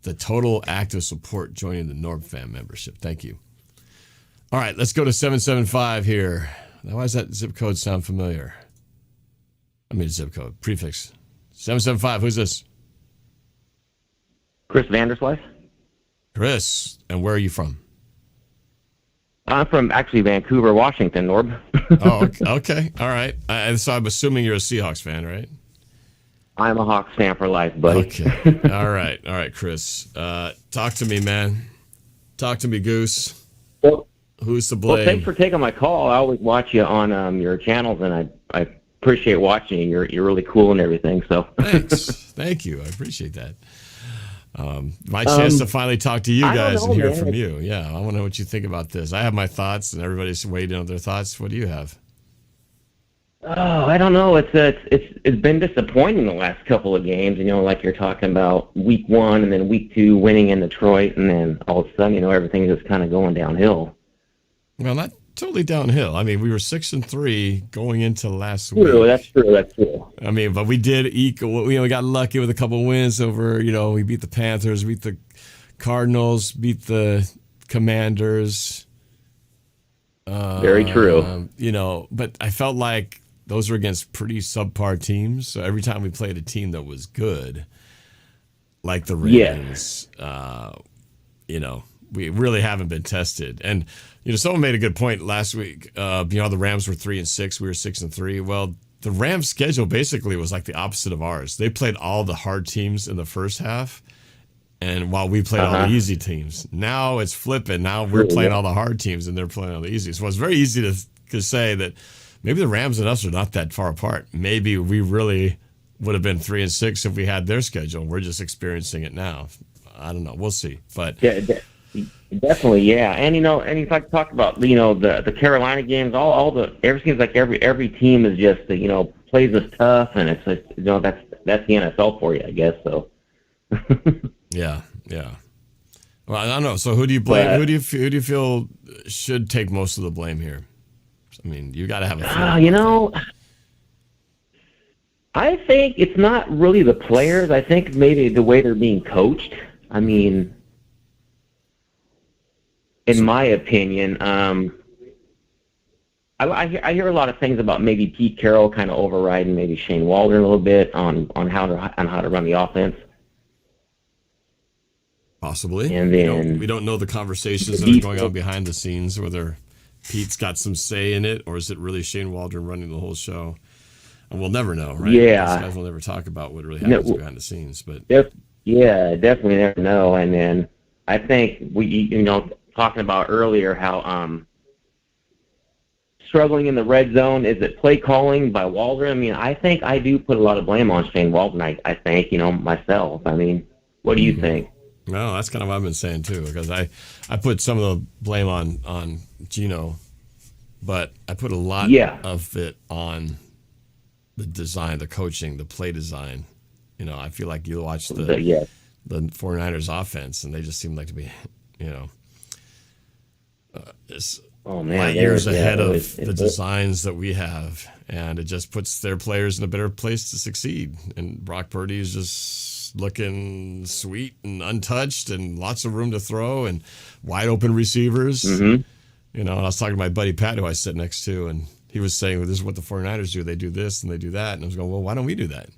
The total active support joining the NorbFam membership. Thank you. All right, let's go to 775 here. Now, why does that zip code sound familiar? I mean, zip code, prefix. 775, who's this? Chris Vanderslice. Chris, and where are you from? I'm from actually Vancouver, Washington, Norb. Oh, okay. All right. So I'm assuming you're a Seahawks fan, right? I'm a Hawks fan for life, buddy. Okay. All right, Chris. Talk to me, man. Talk to me, Goose. Well, who's to blame? Well, thanks for taking my call. I always watch you on your channels, and I appreciate watching you. You're really cool and everything. So thanks. Thank you. I appreciate that. My chance to finally talk to you guys and hear from you. Yeah, I want to know what you think about this. I have my thoughts, and everybody's waiting on their thoughts. What do you have? Oh, I don't know. It's been disappointing the last couple of games. You know, like you're talking about week 1 and then week 2 winning in Detroit, and then all of a sudden, you know, everything's just kind of going downhill. Well, not totally downhill. I mean, we were 6-3 going into last week. True, that's true. I mean, but we did equal. We got lucky with a couple wins over. You know, we beat the Panthers, beat the Cardinals, beat the Commanders. Very true. You know, but I felt like those were against pretty subpar teams. So every time we played a team that was good, like the Ravens, you know, we really haven't been tested. And you know, someone made a good point last week. You know, the Rams were 3-6, we were 6-3. Well, the Rams' schedule basically was like the opposite of ours. They played all the hard teams in the first half, and while we played all the easy teams. Now it's flipping. Now we're playing all the hard teams, and they're playing all the easy. So it's very easy to say that maybe the Rams and us are not that far apart. Maybe we really would have been 3-6 if we had their schedule. We're just experiencing it now. I don't know. We'll see. But yeah, definitely, yeah. And you know, and if I talk about the Carolina games, every seems like every team is just you know plays us tough, and it's you know that's the NFL for you, I guess. So. Yeah. Well, I don't know. So who do you blame? Who do you feel should take most of the blame here? I mean, you got to have a feeling. You know, I think it's not really the players. I think maybe the way they're being coached. I mean, in my opinion, I hear a lot of things about maybe Pete Carroll kind of overriding maybe Shane Waldron a little bit on how to run the offense. Possibly. And then we don't know the conversations that are going on behind the scenes, whether Pete's got some say in it, or is it really Shane Waldron running the whole show? And we'll never know, right? Yeah. These guys will never talk about what really happens behind the scenes. But definitely never know. And then I think talking about earlier how struggling in the red zone, is it play calling by Waldron? I mean, I think I do put a lot of blame on Shane Waldron. I think, myself. I mean, what do you think? No, that's kind of what I've been saying too, because I put some of the blame on Gino, but I put a lot of it on the design, the coaching, the play design. You know, I feel like you watch the 49ers offense, and they just seem like to be, light years ahead of the designs that we have, and it just puts their players in a better place to succeed. And Brock Purdy is just looking sweet and untouched, and lots of room to throw, and wide open receivers. Mm-hmm. And I was talking to my buddy Pat, who I sit next to, and he was saying, well, this is what the 49ers do. They do this and they do that. And I was going, well, why don't we do that?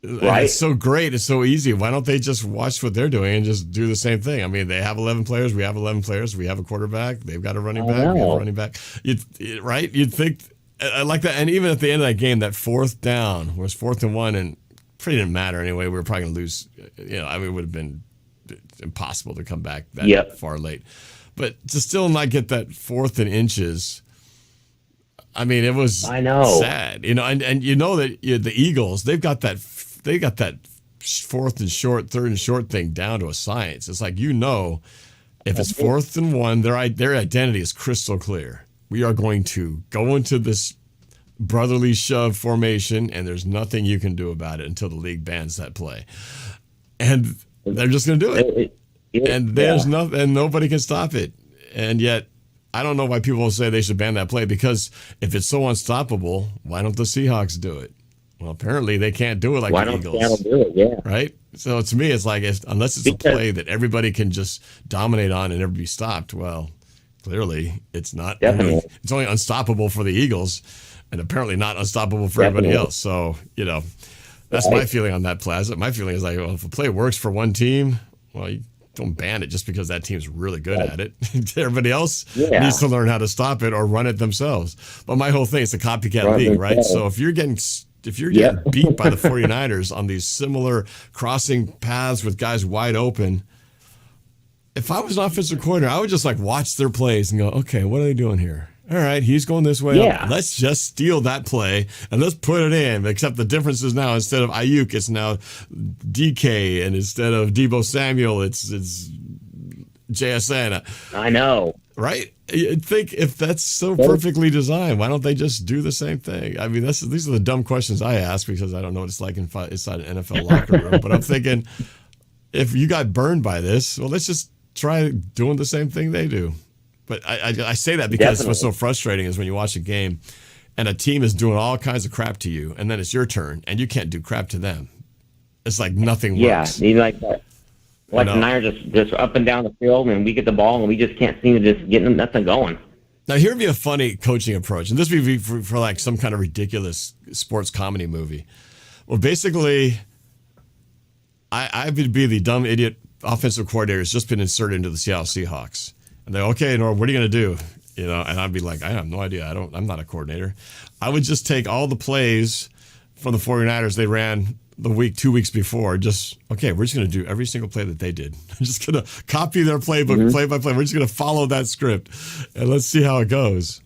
Right. It's so great. It's so easy. Why don't they just watch what they're doing and just do the same thing? I mean, they have 11 players. We have 11 players. We have a quarterback. They've got a running back. We have a running back. Right? You'd think, I like that. And even at the end of that game, that fourth down was 4th and 1, and pretty didn't matter anyway. We were probably going to lose. I mean, it would have been impossible to come back that far late. But to still not get that 4th and inches, I mean, it was sad. And that the Eagles, they got that 4th and short, 3rd and short thing down to a science. It's like, if it's 4th and 1, their identity is crystal clear. We are going to go into this brotherly shove formation, and there's nothing you can do about it until the league bans that play. And they're just going to do it. And there's nothing, and nobody can stop it. And yet, I don't know why people say they should ban that play, because if it's so unstoppable, why don't the Seahawks do it? Well, apparently they can't do it like the Eagles. Why don't Seattle do it? Yeah. Right? So to me, it's like, unless it's a play that everybody can just dominate on and never be stopped, well, clearly it's not. It's only unstoppable for the Eagles, and apparently not unstoppable for everybody else. So, that's my feeling on that play. My feeling is like, well, if a play works for one team, well, you don't ban it just because that team's really good at it. Everybody else needs to learn how to stop it or run it themselves. But my whole thing is a copycat league, right? So if you're getting beat by the 49ers on these similar crossing paths with guys wide open, if I was an offensive coordinator, I would just watch their plays and go, okay, what are they doing here? All right, he's going this way. Yeah. Let's just steal that play and let's put it in. Except the difference is now, instead of Ayuk, it's now DK, and instead of Deebo Samuel, it's JSN. I know. Right? You'd think if that's so perfectly designed, why don't they just do the same thing? I mean, these are the dumb questions I ask because I don't know what it's like inside an NFL locker room. But I'm thinking, if you got burned by this, well, let's just try doing the same thing they do. But I say that because what's so frustrating is when you watch a game and a team is doing all kinds of crap to you, and then it's your turn, and you can't do crap to them. It's like nothing works. Yeah, like that. Like the Niners just up and down the field, and we get the ball, and we just can't seem to just get nothing going. Now, here would be a funny coaching approach, and this would be for like some kind of ridiculous sports comedy movie. Well, basically, I would be the dumb idiot offensive coordinator who's just been inserted into the Seattle Seahawks. And they're, okay, Norb, what are you going to do? You know, and I'd be like, I have no idea. I'm not a coordinator. I would just take all the plays from the 49ers they ran the 2 weeks before. We're just going to do every single play that they did. I'm just going to copy their playbook play by play. We're just going to follow that script and let's see how it goes.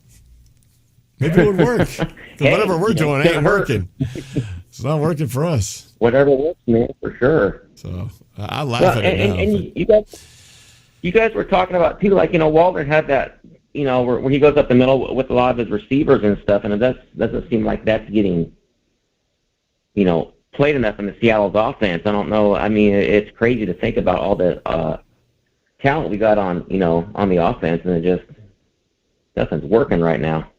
Maybe it would work. Because whatever we're doing ain't working. It's not working for us. Whatever works, man, for sure. So I laugh at it now. And you guys were talking about, too, like, Waldron had that, where he goes up the middle with a lot of his receivers and stuff, and it doesn't seem like that's getting, played enough in the Seattle's offense. I don't know. I mean, it's crazy to think about all the talent we got on the offense, and it just nothing's working right now.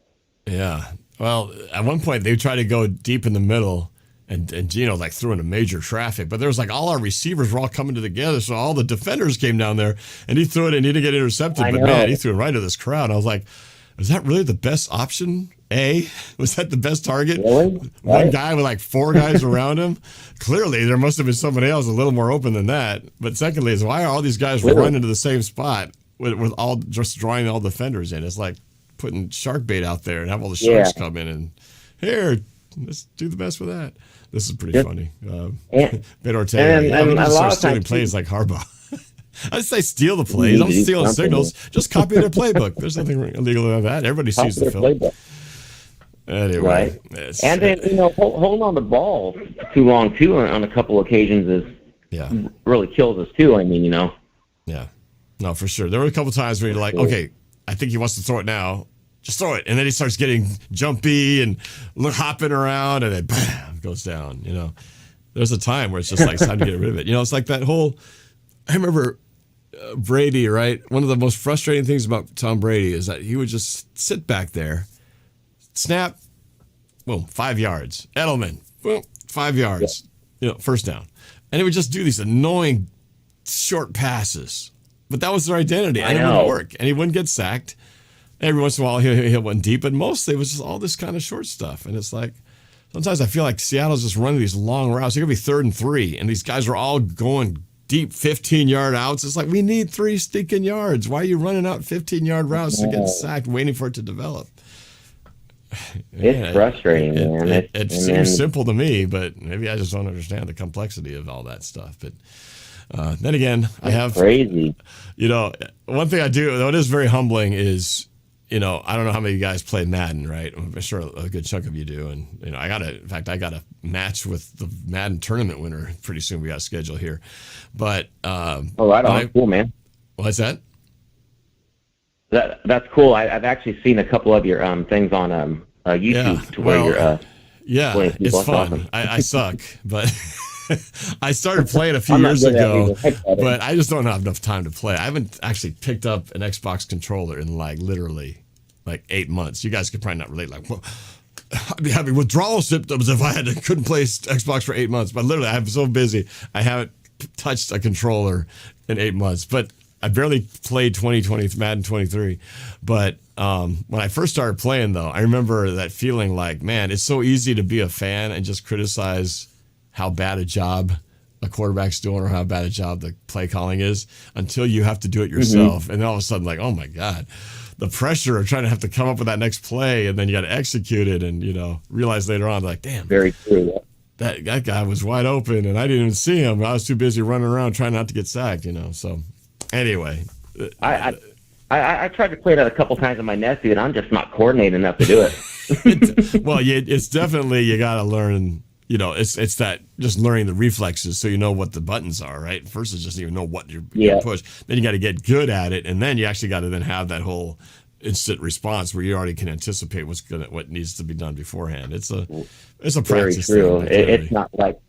Yeah. Well, at one point they tried to go deep in the middle, and Gino like threw into major traffic. But there was like all our receivers were all coming together, so all the defenders came down there, and he threw it, and he didn't get intercepted. But man, he threw it right to this crowd. I was like, is that really the best option? Was that the best target? Really? One guy with like four guys around him? Clearly, there must have been somebody else a little more open than that. But secondly, is why are all these guys running to the same spot with all just drawing all defenders in? It's like putting shark bait out there and have all the sharks come in and here, let's do the best with that. This is pretty funny. Ben Ortega. And a lot of stealing times plays like Harbaugh. I just say steal the plays. Don't steal the signals. Just copy their playbook. There's nothing illegal about that. Everybody sees the film. Playbook. Anyway, right. And then holding on the ball too long too on a couple occasions really kills us too. I mean, Yeah, no, for sure. There were a couple times where you're like, okay, I think he wants to throw it now. Just throw it, and then he starts getting jumpy and hopping around, and then bam, goes down. There's a time where it's just like it's time to get rid of it. It's like that whole. I remember Brady, right? One of the most frustrating things about Tom Brady is that he would just sit back there, snap, boom, 5 yards. Edelman, boom, 5 yards, first down. And he would just do these annoying short passes. But that was their identity, and it would work. And he wouldn't get sacked. Every once in a while, he'll hit one deep, but mostly it was just all this kind of short stuff. And it's like, sometimes I feel like Seattle's just running these long routes. It could be 3rd and 3, and these guys are all going deep 15-yard outs. It's like, we need 3 stinking yards. Why are you running out 15-yard routes to get sacked, waiting for it to develop? It's frustrating, man. It seems simple to me, but maybe I just don't understand the complexity of all that stuff. But then again, I have crazy. One thing I do, though, it is very humbling, is I don't know how many of you guys play Madden, right? I'm sure a good chunk of you do. And, I got a match with the Madden tournament winner pretty soon. We got a schedule here. But, right on. Cool, man. What's that? That's cool. I've actually seen a couple of your things on YouTube where you're it's fun. Awesome. I suck, but I started playing a few years ago, but I just don't have enough time to play. I haven't actually picked up an Xbox controller in literally 8 months. You guys could probably not relate. Well, I'd be having withdrawal symptoms if I couldn't play Xbox for 8 months. But literally, I'm so busy, I haven't touched a controller in 8 months. But I barely played Madden 23. But when I first started playing, though, I remember that feeling like, man, it's so easy to be a fan and just criticize how bad a job a quarterback's doing or how bad a job the play calling is until you have to do it yourself. Mm-hmm. And then all of a sudden, like, oh my God, the pressure of trying to have to come up with that next play and then you got to execute it and, realize later on, like, damn. Very true. That guy was wide open and I didn't even see him. I was too busy running around trying not to get sacked, So anyway. I tried to play that a couple times with my nephew and I'm just not coordinated enough to do it. Well, it's definitely, you got to learn it's that just learning the reflexes so you know what the buttons are, right? First is just you know what you're going to push. Then you got to get good at it, and then you actually got to then have that whole instant response where you already can anticipate what needs to be done beforehand. It's a practice true. thing. It's not like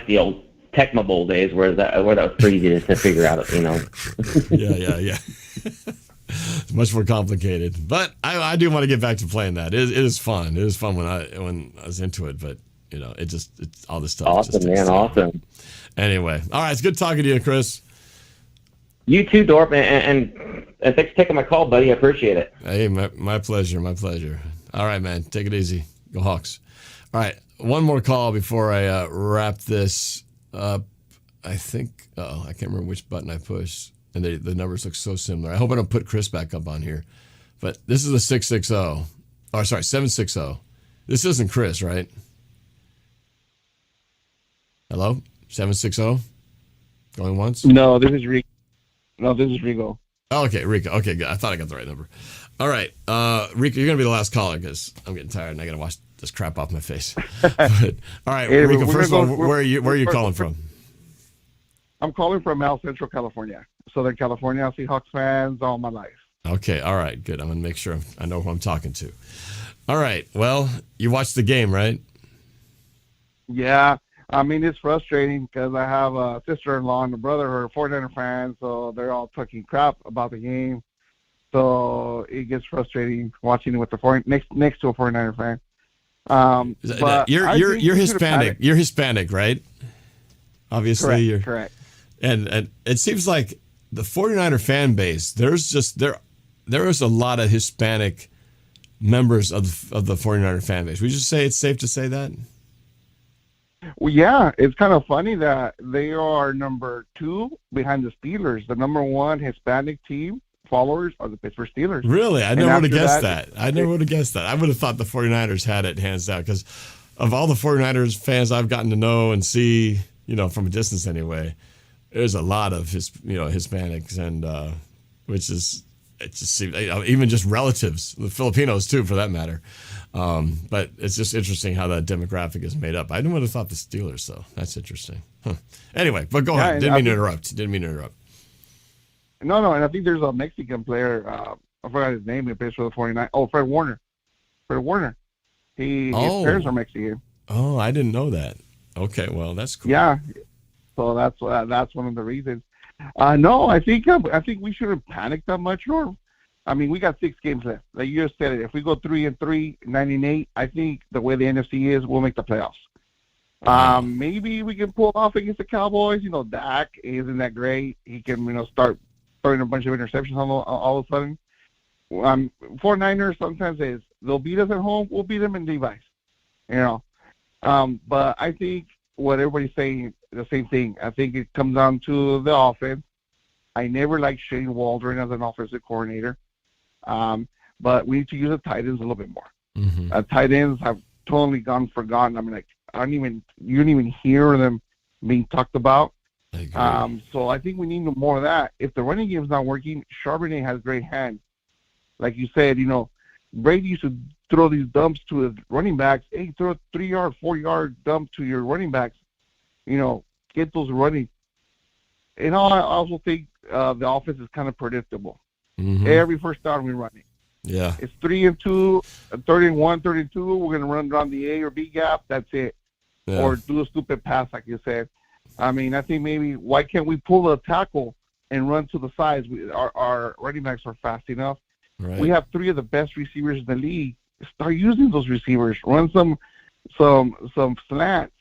the old Tecmo Bowl days where that was pretty easy to figure out. Yeah. It's much more complicated, but I do want to get back to playing that. It is fun. It was fun when I was into it, but it's all this stuff. Awesome, man. Awesome. Anyway, all right. It's good talking to you, Chris. You too, Dorp, and thanks for taking my call, buddy. I appreciate it. Hey, my pleasure. My pleasure. All right, man. Take it easy. Go Hawks. All right. One more call before I wrap this up. I think, I can't remember which button I pushed, and the numbers look so similar. I hope I don't put Chris back up on here. But this is a 760. This isn't Chris, right? Hello? 760? Going once? No, this is Rico. Oh, okay, Rico. Okay, good. I thought I got the right number. All right. Rico, you're going to be the last caller because I'm getting tired and I got to wash this crap off my face. But, all right, Hey, Rico, we're first of all, gonna go- where are you calling from? I'm calling from Central California, Southern California. Seahawks fans all my life. Okay, all right, good. I'm going to make sure I know who I'm talking to. All right, well, you watched the game, right? Yeah, I mean, it's frustrating because I have a sister-in-law and a brother who are 49er fans, so they're all talking crap about the game. So it gets frustrating watching it with the next to a 49er fan. But You're Hispanic. You're Hispanic, right? Obviously, Correct, you're correct. And it seems like the 49er fan base, there is a lot of Hispanic members of the 49er fan base. Would you say it's safe to say that? Well, yeah, it's kind of funny that they are number 2 behind the Steelers. The number 1 Hispanic team followers are the Pittsburgh Steelers. Really? I And never would have after guessed that. I never would have guessed that. I would have thought the 49ers had it hands down because of all the 49ers fans I've gotten to know and see, from a distance anyway, there's a lot of Hispanics and which is it just seems even just relatives, the Filipinos too, for that matter. But it's just interesting how that demographic is made up. I would have thought the Steelers, though. That's interesting. Huh. Anyway, but go ahead. Didn't mean to interrupt. No, and I think there's a Mexican player. I forgot his name. He plays for the 49. Oh, Fred Warner. His parents are Mexican. Oh, I didn't know that. Okay, well, that's cool. Yeah, so that's one of the reasons. No, I think we shouldn't panic that much, Norm. I mean, we got 6 games left. Like you just said it. If we go 3-3, 9-8, I think the way the NFC is, we'll make the playoffs. Maybe we can pull off against the Cowboys. Dak isn't that great. He can, start throwing a bunch of interceptions all of a sudden. 49ers sometimes they'll beat us at home. We'll beat them in Levi's. But I think what everybody's saying, the same thing. I think it comes down to the offense. I never liked Shane Waldron as an offensive coordinator. But we need to use the tight ends a little bit more. Mm-hmm. Tight ends have totally gone forgotten. I mean, you don't even hear them being talked about. So I think we need more of that. If the running game's not working, Charbonnet has great hands. Like you said, Brady used to throw these dumps to his running backs. Hey, throw a 3-yard, 4-yard dump to your running backs. Get those running. And I also think the offense is kind of predictable. Mm-hmm. Every first down we run it. Yeah. It's 3-2, 3-1, 32. We're going to run around the A or B gap. That's it. Yeah. Or do a stupid pass, like you said. I mean, I think maybe why can't we pull a tackle and run to the sides? Our running backs are fast enough. Right. We have 3 of the best receivers in the league. Start using those receivers. Run some slants.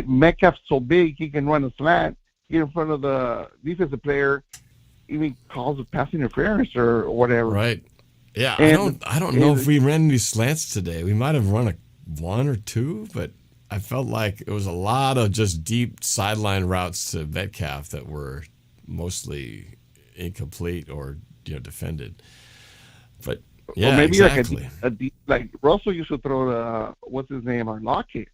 Metcalf's so big he can run a slant, get in front of the defensive player, even calls a pass interference or whatever. Right. Yeah. And I don't know if we ran any slants today. We might have run 1 or 2, but I felt like it was a lot of just deep sideline routes to Metcalf that were mostly incomplete or defended. But yeah, maybe exactly. like Russell used to throw what's his name on Lockett.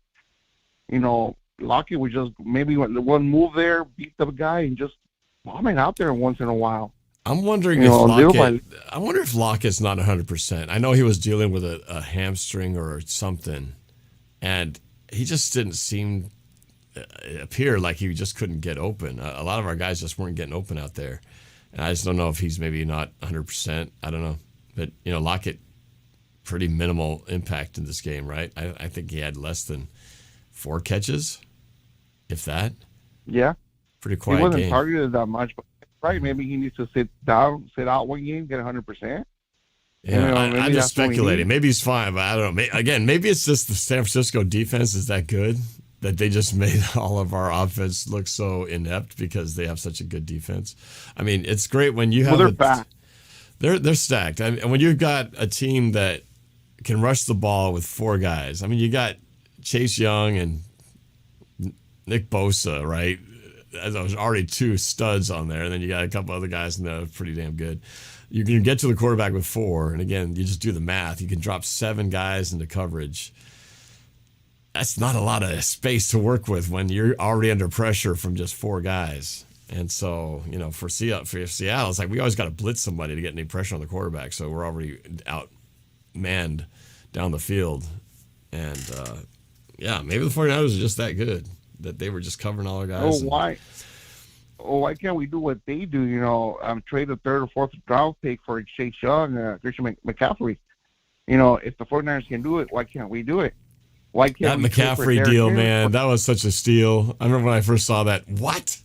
Lockett would just maybe one move there, beat the guy, and just bomb it out there once in a while. I'm wondering if Lockett's not 100%. I know he was dealing with a hamstring or something, and he just didn't seem appear like he just couldn't get open. A lot of our guys just weren't getting open out there. And I just don't know if he's maybe not 100%. I don't know. But, Lockett, pretty minimal impact in this game, right? I think he had less than 4 catches, if that. Yeah. Pretty quiet He wasn't game. targeted that much, but right, maybe he needs to sit out one game, get 100%. Yeah, I'm maybe just that's what we speculating. need. Maybe he's fine, but I don't know. Maybe it's just the San Francisco defense is that good that they just made all of our offense look so inept because they have such a good defense. I mean, it's great when you have Well, they're back. They're stacked. And when you've got a team that can rush the ball with 4 guys. I mean, you got Chase Young and Nick Bosa, right? There's already 2 studs on there, and then you got a couple other guys in there pretty damn good. You can get to the quarterback with 4, and again, you just do the math. You can drop 7 guys into coverage. That's not a lot of space to work with when you're already under pressure from just 4 guys. And so, for Seattle, it's like we always got to blitz somebody to get any pressure on the quarterback. So we're already outmanned down the field. And, maybe the 49ers are just that good that they were just covering all our guys. Why can't we do what they do? Trade a 3rd or 4th round pick for Chase Young, Christian McCaffrey. If the 49ers can do it, why can't we do it? Why can't that McCaffrey deal, man, that was such a steal. I remember when I first saw that. What?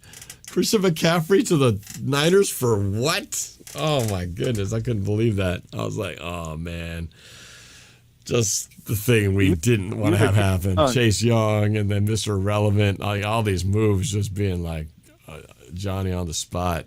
Christian McCaffrey to the Niners for what? Oh, my goodness. I couldn't believe that. I was like, oh, man. Just the thing we didn't want to have happen. Chase Young and then Mr. Irrelevant. Like, all these moves just being like Johnny on the spot.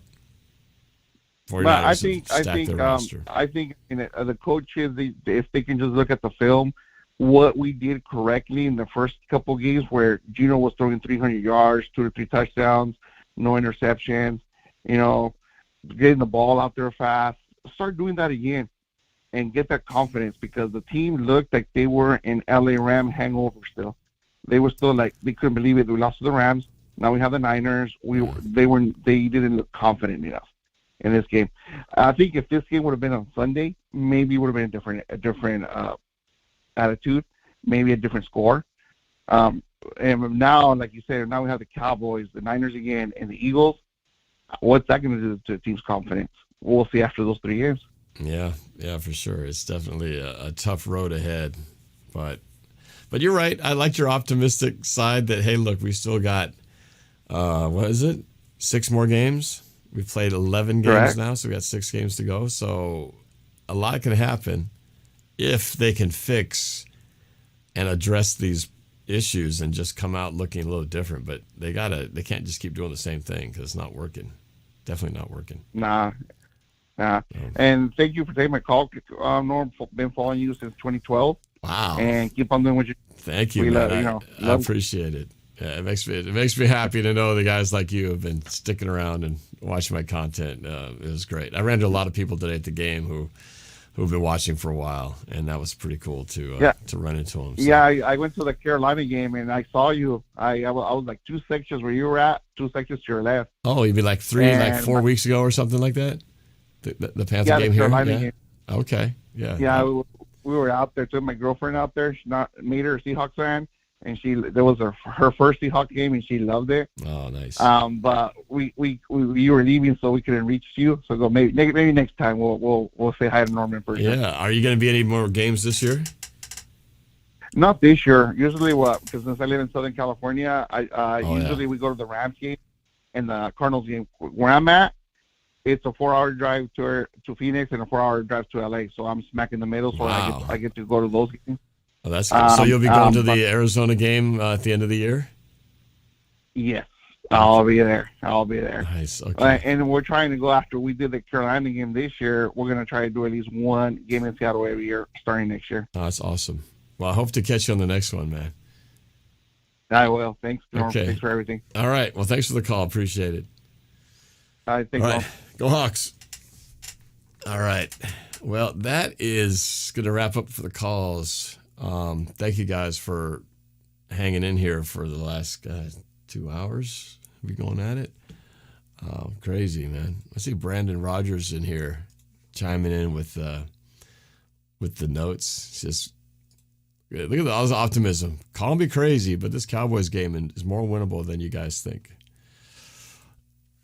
But I think the coaches, if they can just look at the film, what we did correctly in the first couple games where Gino was throwing 300 yards, 2 to 3 touchdowns, no interceptions, getting the ball out there fast. Start doing that again and get that confidence because the team looked like they were in LA Ram hangover still. They were still like they couldn't believe it. We lost to the Rams. Now we have the Niners. They didn't look confident enough in this game. I think if this game would have been on Sunday, maybe it would have been a different attitude, maybe a different score. And now, like you said, now we have the Cowboys, the Niners again, and the Eagles. What's that going to do to the team's confidence? We'll see after those 3 games. Yeah, for sure. It's definitely a tough road ahead. But you're right. I liked your optimistic side that, hey, look, we still got, 6 more games? We've played 11 games Correct. now, so we got 6 games to go. So a lot can happen if they can fix and address these issues and just come out looking a little different. But they can't just keep doing the same thing because it's not working. Definitely not working. Nah. And thank you for taking my call, Norm. Been following you since 2012. Wow. And keep on doing what you. Thank you, man. I appreciate it. Yeah, it makes me happy to know the guys like you have been sticking around and watching my content. It was great. I ran into a lot of people today at the game who've been watching for a while, and that was pretty cool to run into them. So. Yeah, I went to the Carolina game and I saw you. I was like 2 sections where you were at, 2 sections to your left. Oh, you'd be like 4 weeks ago or something like that. The Panther game the here. Carolina Yeah. game. Okay. Yeah. Yeah, we were out there. Took my girlfriend out there. She made her a Seahawks fan, and that was her first Seahawks game, and she loved it. Oh, nice. But you were leaving, so we couldn't reach you. So maybe next time we'll say hi to Norman in person. Yeah. Are you going to be any more games this year? Not this year. Usually, because since I live in Southern California, we go to the Rams game and the Cardinals game. Where I'm at, it's a 4-hour drive to Phoenix and a 4-hour drive to LA. So I'm smack in the middle. So Wow. I get to go to those games. Oh, that's good. So you'll be going to the Arizona game at the end of the year? Yes, I'll be there. Nice. Okay. And we're trying to go after we did the Carolina game this year. We're going to try to do at least one game in Seattle every year starting next year. Oh, that's awesome. Well, I hope to catch you on the next one, man. I will. Thanks, Norm. Okay. Thanks for everything. All right. Well, thanks for the call. Appreciate it. I think. All right. Go Hawks. All right. Well, that is going to wrap up for the calls. Thank you guys for hanging in here for the last 2 hours. We going at it? Crazy, man. I see Brandon Rogers in here chiming in with the notes. Just Look at all this optimism. Call me crazy, but this Cowboys game is more winnable than you guys think.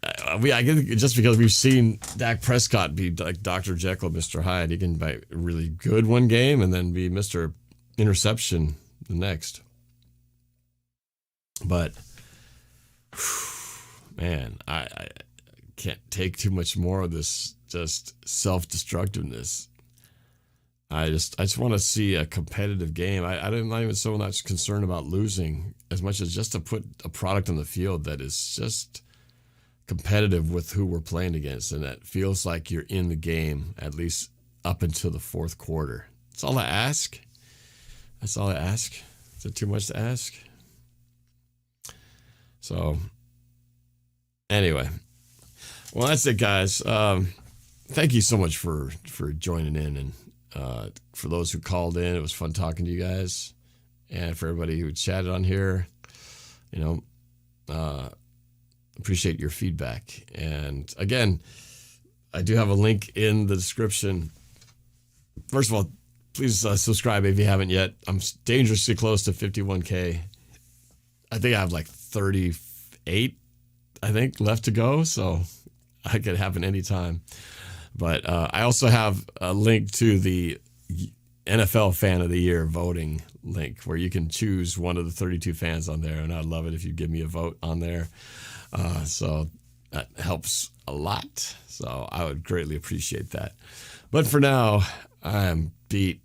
I get just because we've seen Dak Prescott be like Dr. Jekyll, Mr. Hyde. He can be really good one game and then be Mr. Interception the next. But man, I can't take too much more of this just self-destructiveness. I just want to see a competitive game. I'm not even so much concerned about losing as much as just to put a product on the field that is just competitive with who we're playing against, and that feels like you're in the game at least up until the fourth quarter. That's all I ask. That's all I ask. Is it too much to ask? So, anyway, well, that's it, guys. Thank you so much for joining in, and for those who called in, it was fun talking to you guys, and for everybody who chatted on here, appreciate your feedback. And again, I do have a link in the description. First of all, please subscribe if you haven't yet. I'm dangerously close to 51K. I think I have like 38, left to go. So it could happen anytime. But I also have a link to the NFL Fan of the Year voting link where you can choose one of the 32 fans on there. And I'd love it if you give me a vote on there. So that helps a lot. So I would greatly appreciate that. But for now, I'm beat.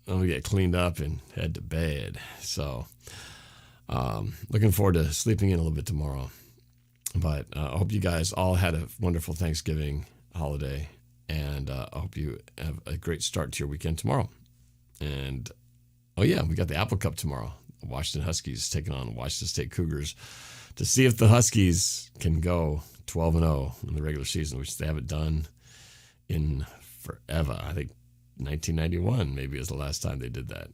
I'm going to get cleaned up and head to bed. So looking forward to sleeping in a little bit tomorrow. But I hope you guys all had a wonderful Thanksgiving holiday. And I hope you have a great start to your weekend tomorrow. And, oh yeah, we got the Apple Cup tomorrow. The Washington Huskies taking on Washington State Cougars to see if the Huskies can go 12-0 in the regular season, which they haven't done in forever. I think 1991 maybe is the last time they did that,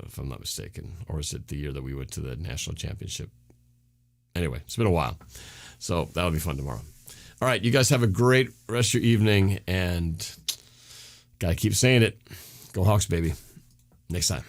if I'm not mistaken. Or is it the year that we went to the national championship? Anyway, it's been a while. So that'll be fun tomorrow. All right, you guys have a great rest of your evening, and gotta keep saying it. Go Hawks, baby. Next time.